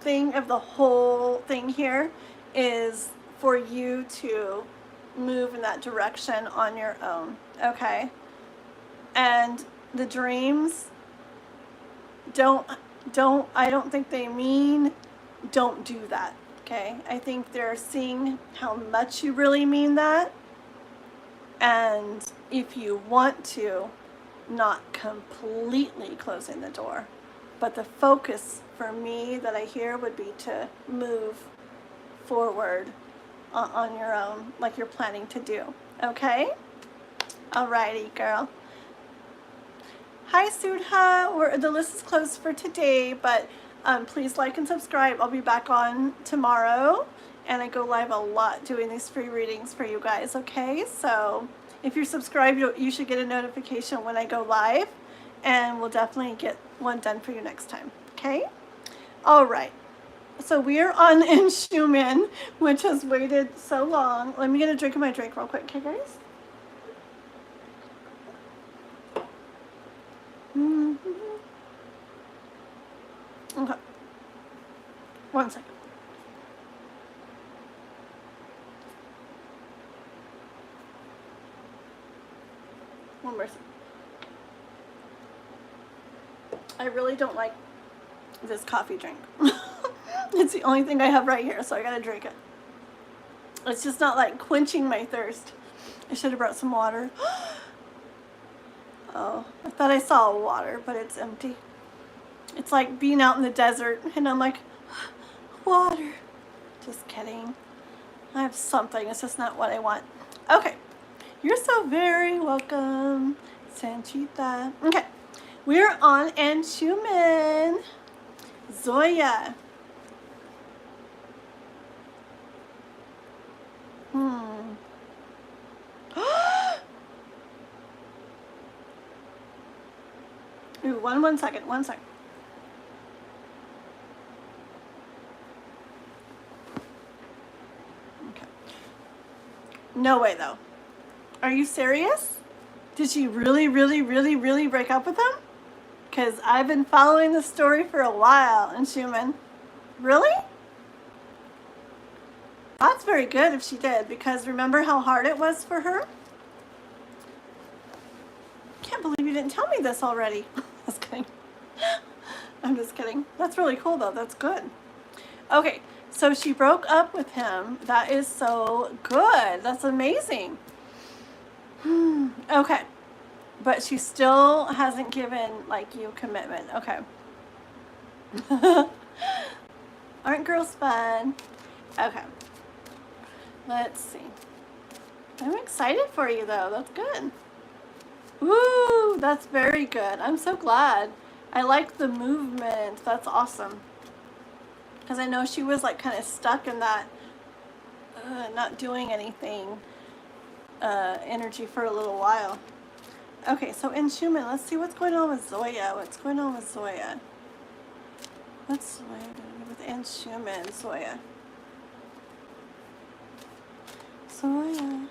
thing of the whole thing here is for you to move in that direction on your own, okay? And the dreams I don't think they mean don't do that, okay? I think they're seeing how much you really mean that, and if you want to, not completely closing the door. But the focus for me that I hear would be to move forward on your own, like you're planning to do. Okay? Alrighty, girl. Hi, Sudha. The list is closed for today, but please like and subscribe. I'll be back on tomorrow, and I go live a lot doing these free readings for you guys, okay? So if you're subscribed, you should get a notification when I go live, and we'll definitely get one done for you next time, okay? All right. So we are on inSchuman, which has waited so long. Let me get a drink of my drink real quick, okay, guys? Okay. 1 second. One more second. I really don't like this coffee drink. It's the only thing I have right here, so I gotta drink it. It's just not like quenching my thirst. I should have brought some water. Oh, I thought I saw water, but it's empty. It's like being out in the desert, and I'm like, water. Just kidding. I have something, it's just not what I want. Okay, you're so very welcome, Sanchita. Okay, we're on inSchuman. Zoya. Ooh, one second. Okay. No way, though. Are you serious? Did she really break up with him? Because I've been following the story for a while, inSchuman. Really? That's very good if she did, because remember how hard it was for her? Can't believe you didn't tell me this already. Just kidding. I'm just kidding. That's really cool, though. That's good. Okay, So she broke up with him. That is so good. That's amazing. Okay. But she still hasn't given, like, you commitment. Okay. Aren't girls fun? Okay. Let's see. I'm excited for you, though. That's good. Woo! That's very good. I'm so glad. I like the movement. That's awesome. Because I know she was, like, kind of stuck in that not doing anything energy for a little while. Okay, so inSchuman, let's see what's going on with Zoya. What's going on with Zoya? What's Zoya doing with inSchuman, Zoya? Zoya.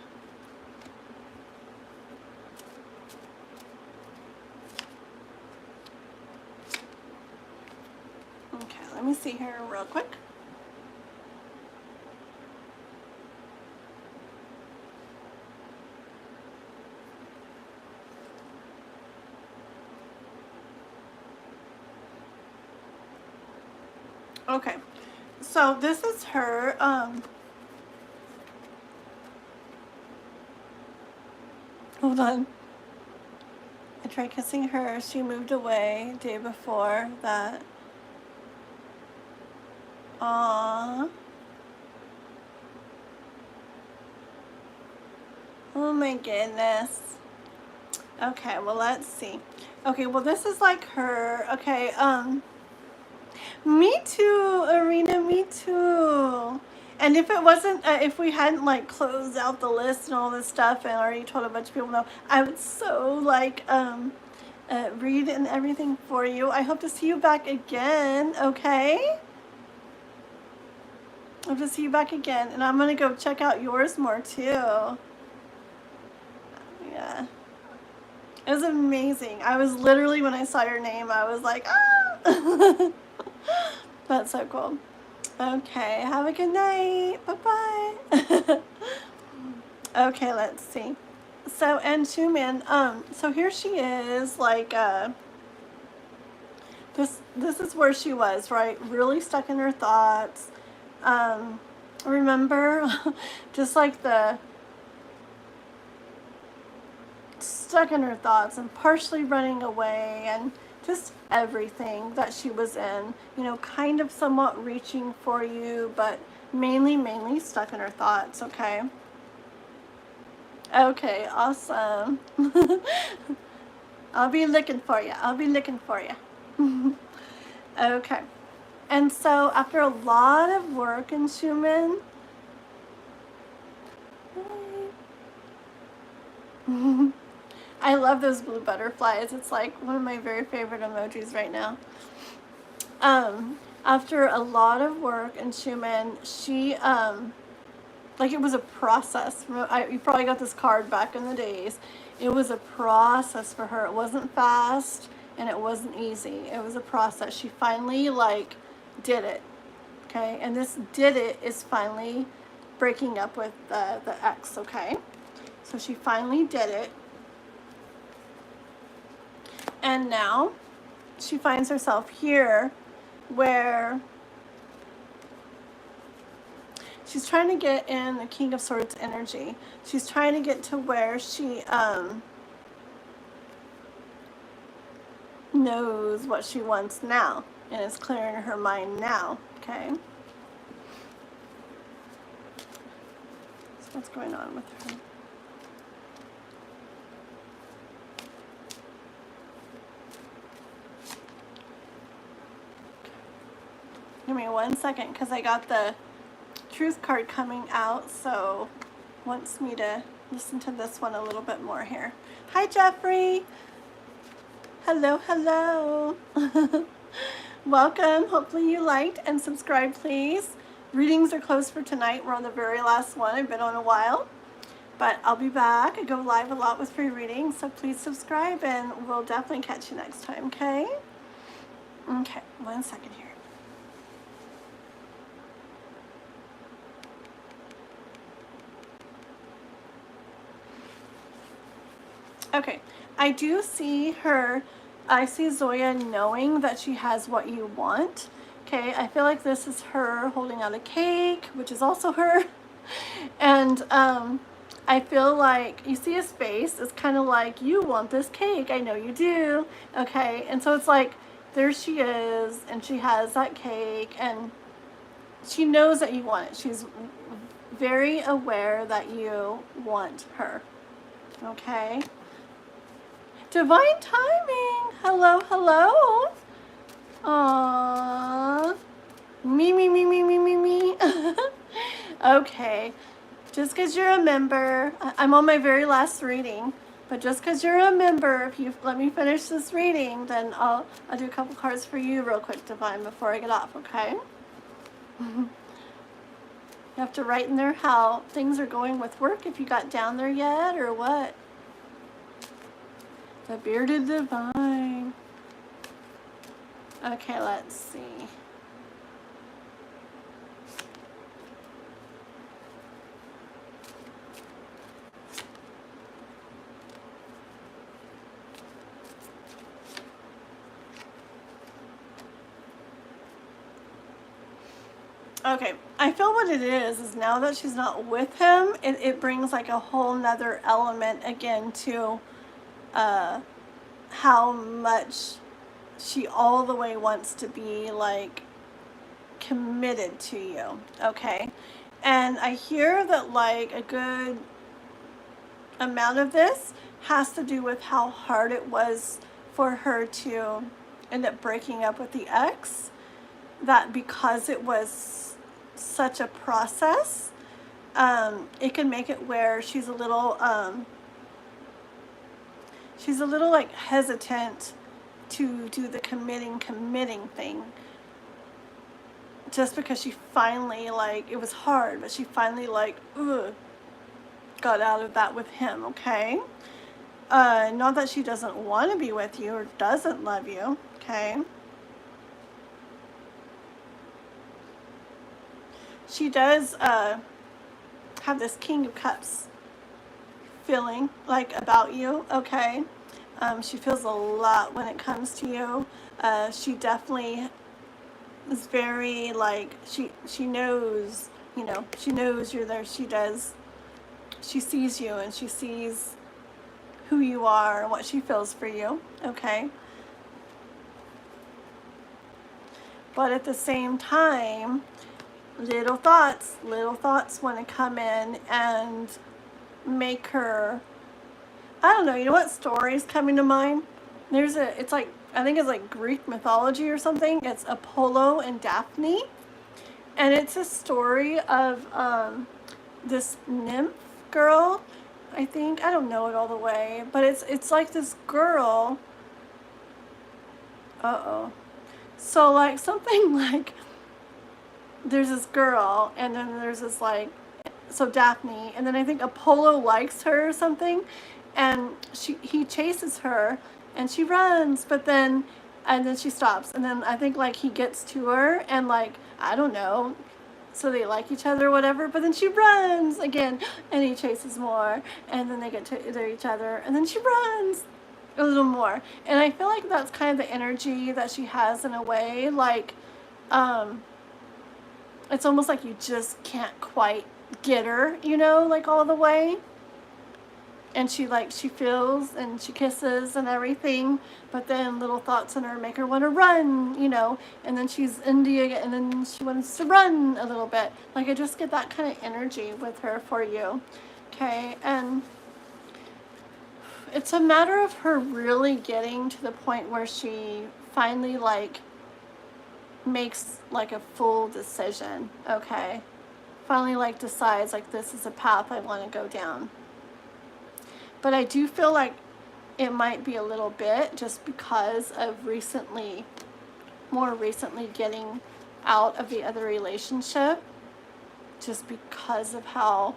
Okay, let me see here real quick. Okay, so this is her, hold on. I tried kissing her. She moved away day before that. Aww. Oh my goodness. Okay, well, let's see. Okay, well, this is like her. Okay, me too, Arena, me too. And if it wasn't, if we hadn't, like, closed out the list and all this stuff and already told a bunch of people no, I would so, like, read and everything for you. I hope to see you back again, okay? I hope to see you back again. And I'm going to go check out yours more, too. Yeah. It was amazing. I was literally, when I saw your name, I was like, ah! That's so cool. Okay, have a good night. Bye-bye. Okay, let's see. So, inSchuman, so here she is, like, this is where she was, right? Really stuck in her thoughts. Remember, just like stuck in her thoughts and partially running away and just everything that she was in, you know, kind of somewhat reaching for you, but mainly stuck in her thoughts, okay? Okay, awesome. I'll be looking for you. I'll be looking for you. Okay. And so after a lot of work inSchuman, I love those blue butterflies. It's like one of my very favorite emojis right now. After a lot of work inSchuman, she, like, it was a process. You probably got this card back in the days. It was a process for her. It wasn't fast and it wasn't easy. It was a process. She finally, like, did it. Okay, and this did it is finally breaking up with the ex, okay? So she finally did it. And now she finds herself here where she's trying to get in the King of Swords energy. She's trying to get to where she knows what she wants now and is clearing her mind now, okay? So what's going on with her? Give me 1 second because I got the truth card coming out, so wants me to listen to this one a little bit more here. Hi, Jeffrey. Hello, hello. Welcome. Hopefully you liked and subscribed, please. Readings are closed for tonight. We're on the very last one. I've been on a while, but I'll be back. I go live a lot with free readings, so please subscribe and we'll definitely catch you next time, okay? Okay, 1 second here. Okay, I do see her, I see Zoya knowing that she has what you want, Okay, I feel like this is her holding out a cake, which is also her. And I feel like you see his face. It's kind of like, you want this cake. I know you do. Okay, and so it's like, there she is, and she has that cake, and she knows that you want it. She's very aware that you want her. Okay. Divine timing. Hello, hello. Aww. Me. Okay. Just because you're a member, I'm on my very last reading, but just because you're a member, if you let me finish this reading, then I'll do a couple cards for you real quick, Divine, before I get off, okay? You have to write in there how things are going with work, if you got down there yet, or what? The Bearded Divine. Okay, let's see. Okay, I feel what it is now that she's not with him, it brings like a whole nother element again to how much she all the way wants to be like committed to you, okay? And I hear that like a good amount of this has to do with how hard it was for her to end up breaking up with the ex, that because it was such a process, it can make it where she's a little like hesitant to do the committing thing, just because she finally, like, it was hard, but she finally like got out of that with him, okay? Not that she doesn't want to be with you or doesn't love you, okay? She does have this King of Cups feeling like about you, okay? She feels a lot when it comes to you. She definitely is very like, she knows, you know, she knows you're there. She sees you, and she sees who you are and what she feels for you, okay? But at the same time, little thoughts want to come in and make her, I don't know, you know what story is coming to mind? It's like, I think it's like Greek mythology or something. It's Apollo and Daphne. And it's a story of this nymph girl, I think. I don't know it all the way. But it's like this girl. So like something like, there's this girl, and then there's this like, so Daphne, and then I think Apollo likes her or something, and he chases her, and she runs, and then she stops, and then I think like he gets to her, and like, I don't know, so they like each other or whatever, but then she runs again, and he chases more, and then they get to each other, and then she runs a little more, and I feel like that's kind of the energy that she has in a way, like, it's almost like you just can't quite get her, you know, like all the way. And she feels and she kisses and everything, but then little thoughts in her make her want to run, you know, and then she's India, and then she wants to run a little bit. Like, I just get that kind of energy with her for you, okay? And it's a matter of her really getting to the point where she finally, like, makes like a full decision, okay? Finally like decides like, this is a path I want to go down. But I do feel like it might be a little bit just because of more recently getting out of the other relationship, just because of how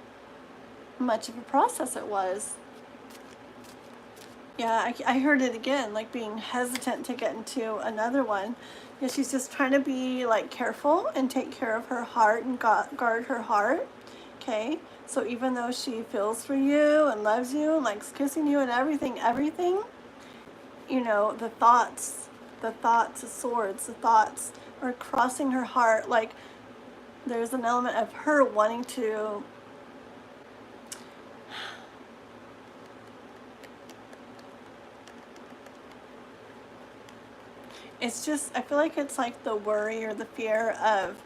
much of a process it was. Yeah, I heard it again, like being hesitant to get into another one. Yeah, she's just trying to be like careful and take care of her heart and guard her heart, okay? So even though she feels for you and loves you and likes kissing you and everything, you know, the thoughts of swords, the thoughts or crossing her heart. Like there's an element of her wanting to it's just, I feel like it's like the worry or the fear of,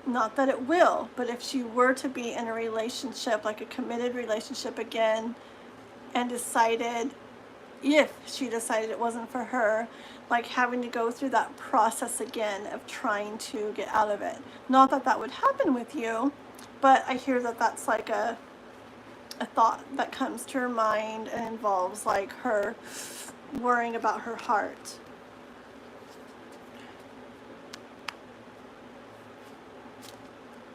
not that it will, but if she were to be in a relationship, like a committed relationship again, and decided, if she decided it wasn't for her, like having to go through that process again of trying to get out of it. Not that that would happen with you, but I hear that that's like a thought that comes to her mind and involves like her worrying about her heart.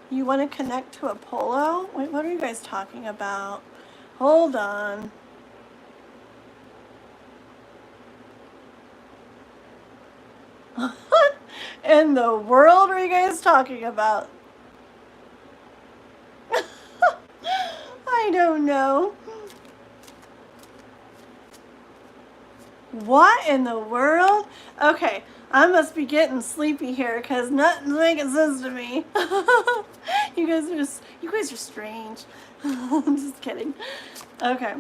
You want to connect to Apollo? Wait, what are you guys talking about? Hold on. What in the world are you guys talking about? I don't know. What in the world? Okay, I must be getting sleepy here because nothing's making sense to me. You guys are strange. I'm just kidding. Okay.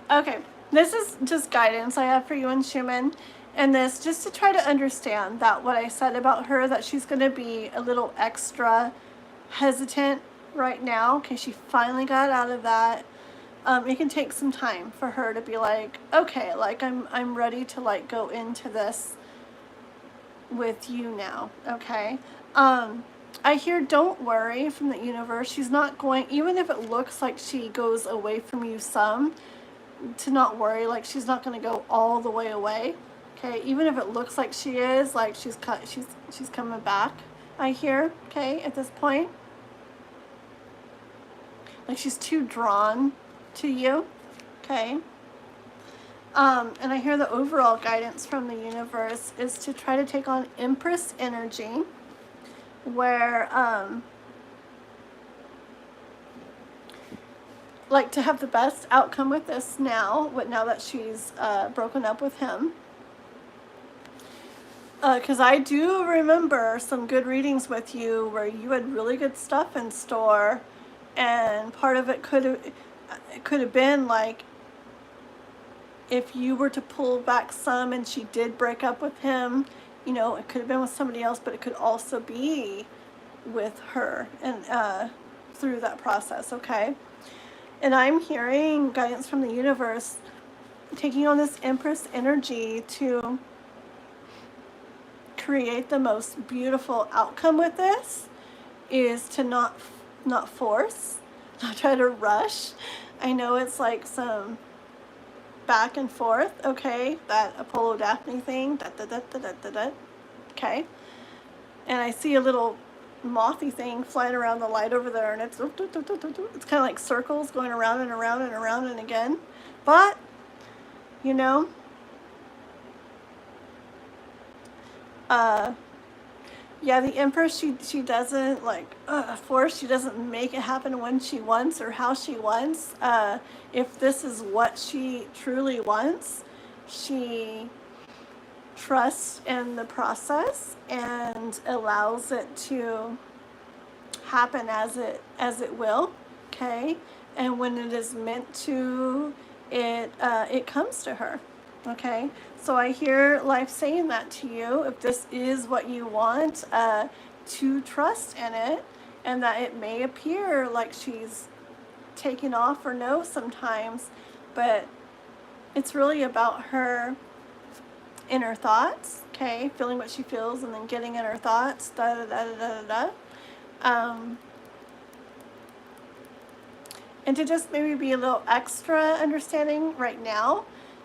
Okay, this is just guidance I have for you inSchuman, and this just to try to understand that what I said about her, that she's going to be a little extra hesitant right now. Okay, she finally got out of that. It can take some time for her to be like, okay, like I'm ready to like go into this with you now. Okay. I hear don't worry from the universe. She's not going, even if it looks like she goes away from you some, to not worry, like she's not going to go all the way away. Okay, even if it looks like she is, like she's coming back, I hear, okay, at this point. Like she's too drawn to you, okay? And I hear the overall guidance from the universe is to try to take on Empress energy, where like to have the best outcome with this now that she's broken up with him. Because I do remember some good readings with you where you had really good stuff in store, and part of it could have been like, if you were to pull back some and she did break up with him, you know, it could have been with somebody else, but it could also be with her, and through that process, okay? And I'm hearing guidance from the universe taking on this Empress energy to create the most beautiful outcome with this is to not force, not try to rush. I know it's like some back and forth, okay, that Apollo Daphne thing, okay, and I see a little mothy thing flying around the light over there, and it's kind of like circles going around and around and around and again, but you know, yeah, the Empress, she doesn't like force. She doesn't make it happen when she wants or how she wants. If this is what she truly wants, she trusts in the process and allows it to happen as it will. Okay, and when it is meant to, it comes to her. Okay, so I hear life saying that to you. If this is what you want, to trust in it, and that it may appear like she's taking off or no sometimes, but it's really about her inner thoughts. Okay, feeling what she feels and then getting in her thoughts. And to just maybe be a little extra understanding right now,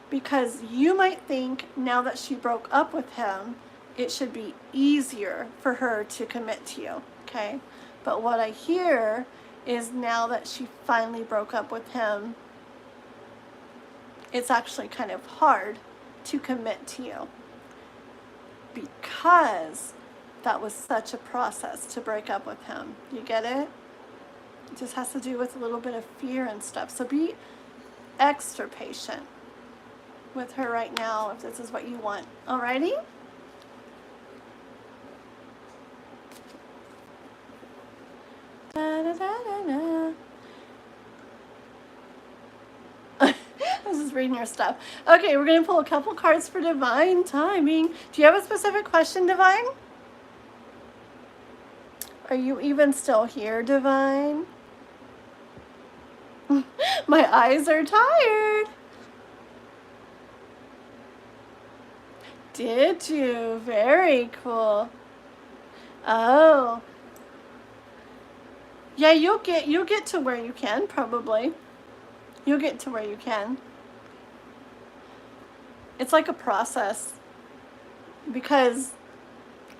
because you might think now that she broke up with him, it should be easier for her to commit to you, okay? But what I hear is now that she finally broke up with him, it's actually kind of hard to commit to you, because that was such a process to break up with him. You get it? It just has to do with a little bit of fear and stuff. So be extra patient with her right now if this is what you want. Alrighty? Da, da, da, da, da. This is reading your stuff. Okay, we're going to pull a couple cards for divine timing. Do you have a specific question, Divine? Are you even still here, Divine? My eyes are tired. Did you? Very cool. Oh. Yeah, you'll get to where you can, probably. You'll get to where you can. It's like a process because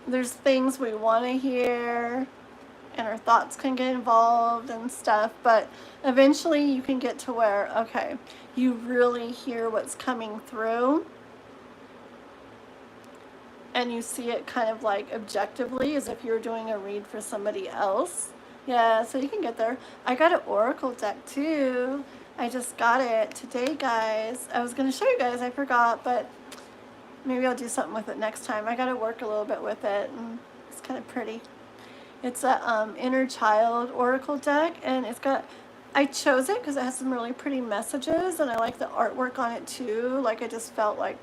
there's things we want to hear and our thoughts can get involved and stuff, but eventually you can get to where, okay, you really hear what's coming through and you see it kind of like objectively as if you're doing a read for somebody else. Yeah, so you can get there. I got an oracle deck too. I just got it today, guys. I was going to show you guys, I forgot, but maybe I'll do something with it next time. I got to work a little bit with it, and it's kind of pretty. It's a inner child oracle deck, and it's got, I chose it because it has some really pretty messages, and I like the artwork on it too. Like I just felt like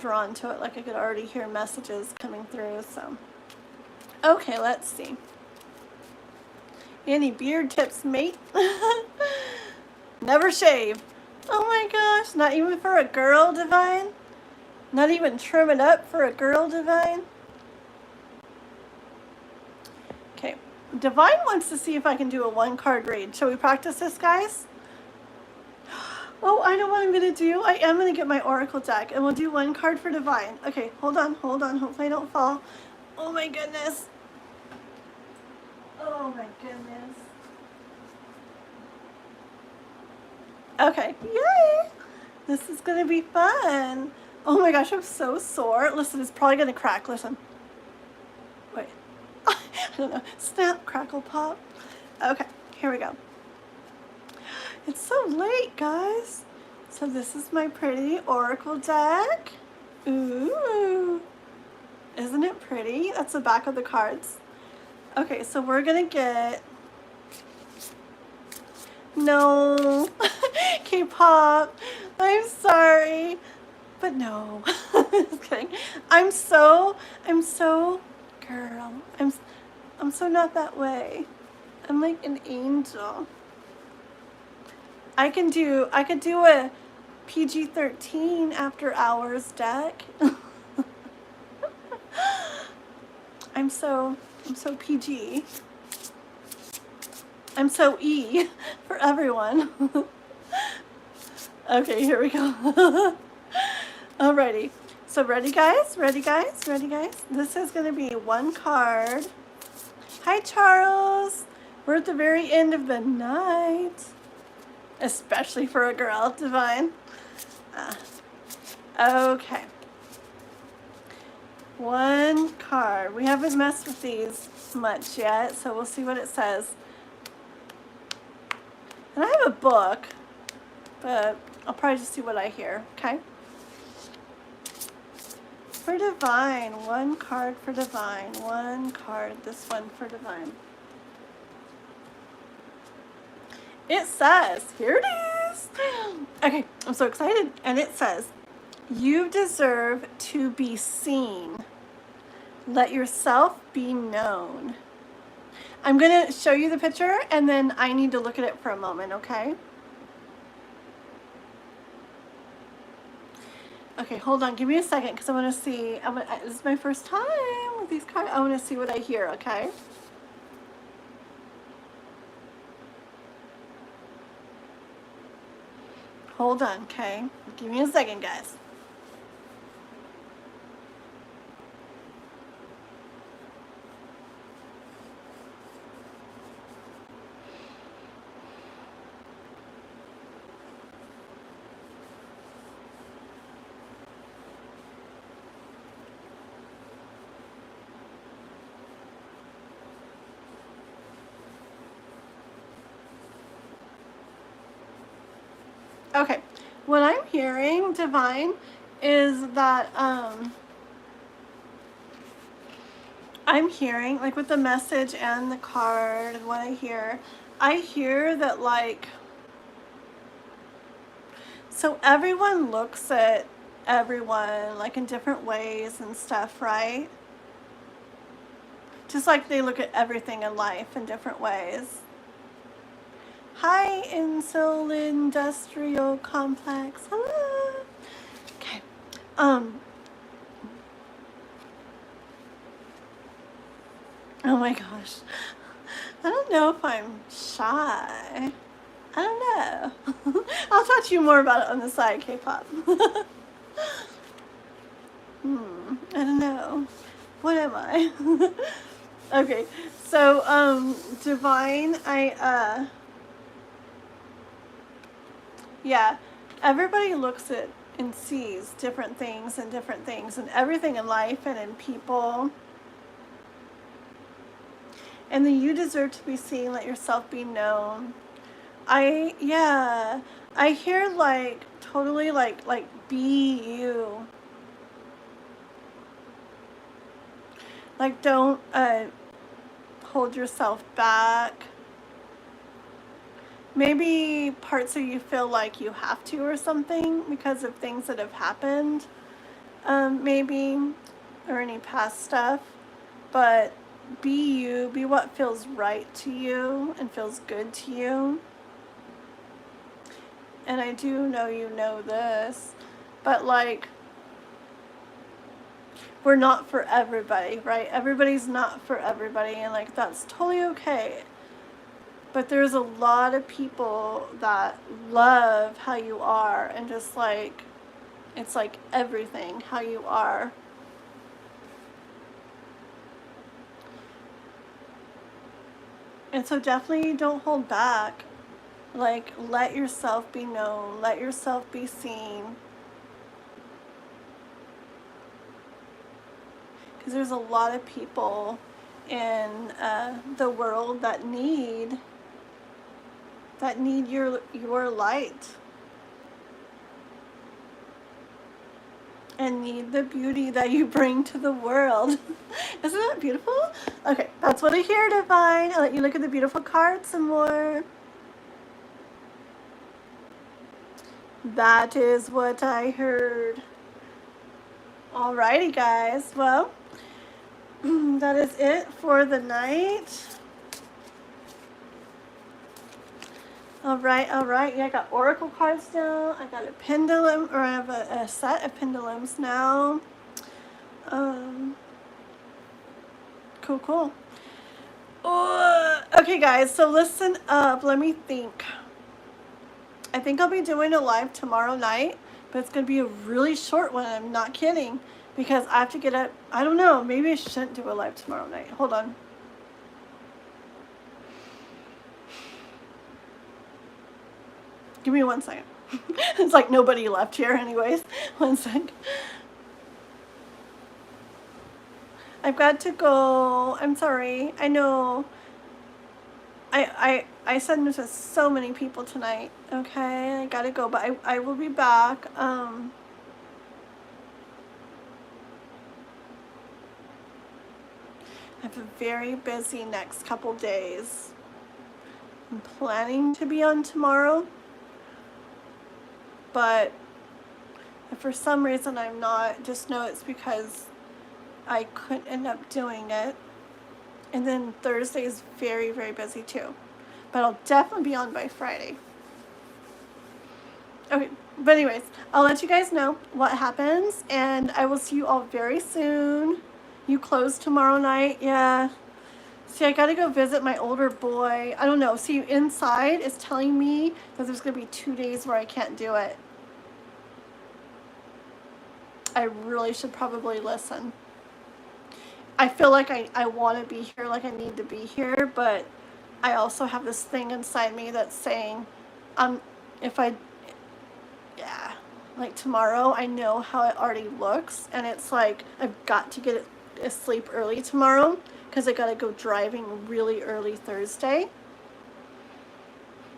drawn to it, like I could already hear messages coming through. So, okay, let's see. Any beard tips, mate? Never shave. Oh my gosh, not even for a girl, Divine? Not even trim it up for a girl, Divine? Okay, Divine wants to see if I can do a 1-card read. Shall we practice this, guys? Oh, I know what I'm going to do. I am going to get my oracle deck, and we'll do 1 card for Divine. Okay, hold on. Hopefully I don't fall. Oh my goodness. Oh my goodness. Okay, yay! This is gonna be fun. Oh my gosh, I'm so sore. Listen, it's probably gonna crack. Listen. Wait. I don't know. Snap, crackle, pop. Okay, here we go. It's so late, guys. So this is my pretty oracle deck. Ooh. Isn't it pretty? That's the back of the cards. Okay, so we're gonna get, no, K-pop, I'm sorry, but no, just kidding. I'm so, girl, I'm so not that way. I'm like an angel. I could do a PG-13 after hours deck. I'm so PG. I'm so E for everyone. Okay, here we go. Alrighty. So ready guys? This is going to be 1 card. Hi Charles. We're at the very end of the night. Especially for a girl, Divine. Okay. 1 card. We haven't messed with these much yet, so we'll see what it says. And I have a book, but I'll probably just see what I hear, okay? For Divine, 1 card for Divine. 1 card, this one for Divine. It says, here it is. Okay, I'm so excited. And it says, you deserve to be seen. Let yourself be known. I'm going to show you the picture and then I need to look at it for a moment, okay? Okay, hold on. Give me a second because I want to see. This is my first time with these cards. I want to see what I hear, okay? Hold on, okay? Give me a second, guys. Okay, what I'm hearing, Divine, is that I'm hearing, like with the message and the card and what I hear that like, so everyone looks at everyone like in different ways and stuff, right? Just like they look at everything in life in different ways. Hi, Insul Industrial Complex. Hello. Okay. Oh my gosh. I don't know if I'm shy. I don't know. I'll talk to you more about it on the side, K-pop. I don't know. What am I? Okay, so Divine, yeah, everybody looks at and sees different things and everything in life and in people. And then you deserve to be seen, let yourself be known. Yeah, I hear like totally like be you. Like don't hold yourself back. Maybe parts of you feel like you have to or something because of things that have happened, maybe, or any past stuff. But be you, be what feels right to you and feels good to you. And I do know you know this, but like, we're not for everybody, right? Everybody's not for everybody, and like that's totally okay. But there's a lot of people that love how you are and just like, it's like everything, how you are. And so definitely don't hold back. Like, let yourself be known, let yourself be seen. Because there's a lot of people in the world that need your light and need the beauty that you bring to the world. Isn't that beautiful? Okay, that's what I hear, Divine. I'll let you look at the beautiful cards some more. That is what I heard. Alrighty, guys. Well, that is it for the night. All right. Yeah, I got oracle cards now. I got a pendulum, or I have a set of pendulums now. Cool. Okay, guys, so listen up. Let me think. I think I'll be doing a live tomorrow night, but it's going to be a really short one. I'm not kidding, because I have to get up. I don't know. Maybe I shouldn't do a live tomorrow night. Hold on. Give me 1 second. It's like nobody left here anyways. 1 sec. I've got to go. I'm sorry. I know. I said no to so many people tonight. Okay, I gotta go, but I will be back. I have a very busy next couple days. I'm planning to be on tomorrow, but if for some reason I'm not, just know it's because I couldn't end up doing it. And then Thursday is very, very busy too. But I'll definitely be on by Friday. Okay, but anyways, I'll let you guys know what happens, and I will see you all very soon. You close tomorrow night? Yeah. See, I gotta go visit my older boy. I don't know. See, inside is telling me that there's gonna be 2 days where I can't do it. I really should probably listen. I feel like I want to be here, like I need to be here, but I also have this thing inside me that's saying, yeah, like tomorrow, I know how it already looks, and it's like, I've got to get asleep early tomorrow, because I gotta go driving really early Thursday.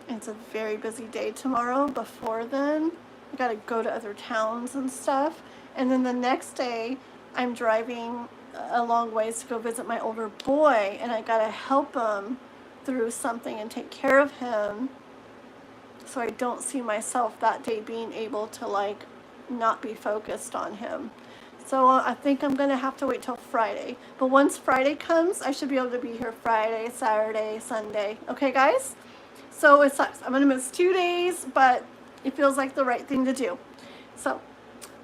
It's a very busy day tomorrow. Before then, I gotta go to other towns and stuff. And then the next day, I'm driving a long ways to go visit my older boy, and I gotta help him through something and take care of him. So I don't see myself that day being able to like not be focused on him. So I think I'm gonna have to wait till Friday. But once Friday comes, I should be able to be here Friday, Saturday, Sunday. Okay, guys? So it sucks. I'm gonna miss 2 days, but it feels like the right thing to do. So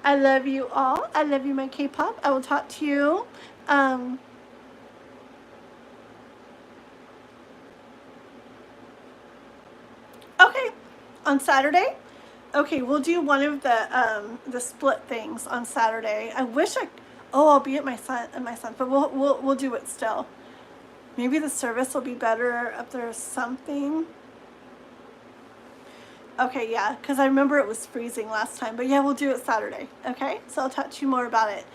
I love you all. I love you, my K-pop. I will talk to you. Okay, on Saturday. Okay, we'll do one of the split things on Saturday. I wish I. Oh, I'll be at my son, but we'll do it still. Maybe the service will be better if there's something. Okay, yeah, because I remember it was freezing last time. But yeah, we'll do it Saturday, okay? So I'll talk to you more about it.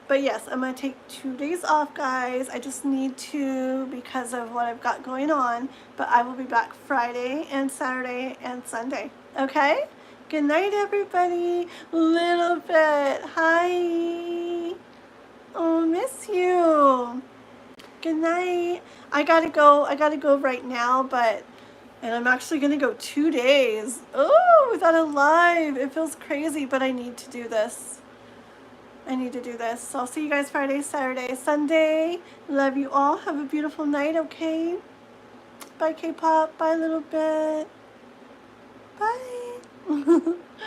But yes, I'm going to take 2 days off, guys. I just need to because of what I've got going on. But I will be back Friday and Saturday and Sunday, okay? Good night, everybody. Little bit. Hi. Oh, miss you. Good night. I gotta go right now, and I'm actually gonna go 2 days. Oh, without a live. It feels crazy, but I need to do this. I need to do this. So I'll see you guys Friday, Saturday, Sunday. Love you all. Have a beautiful night, okay? Bye, K-pop. Bye, little bit. Bye.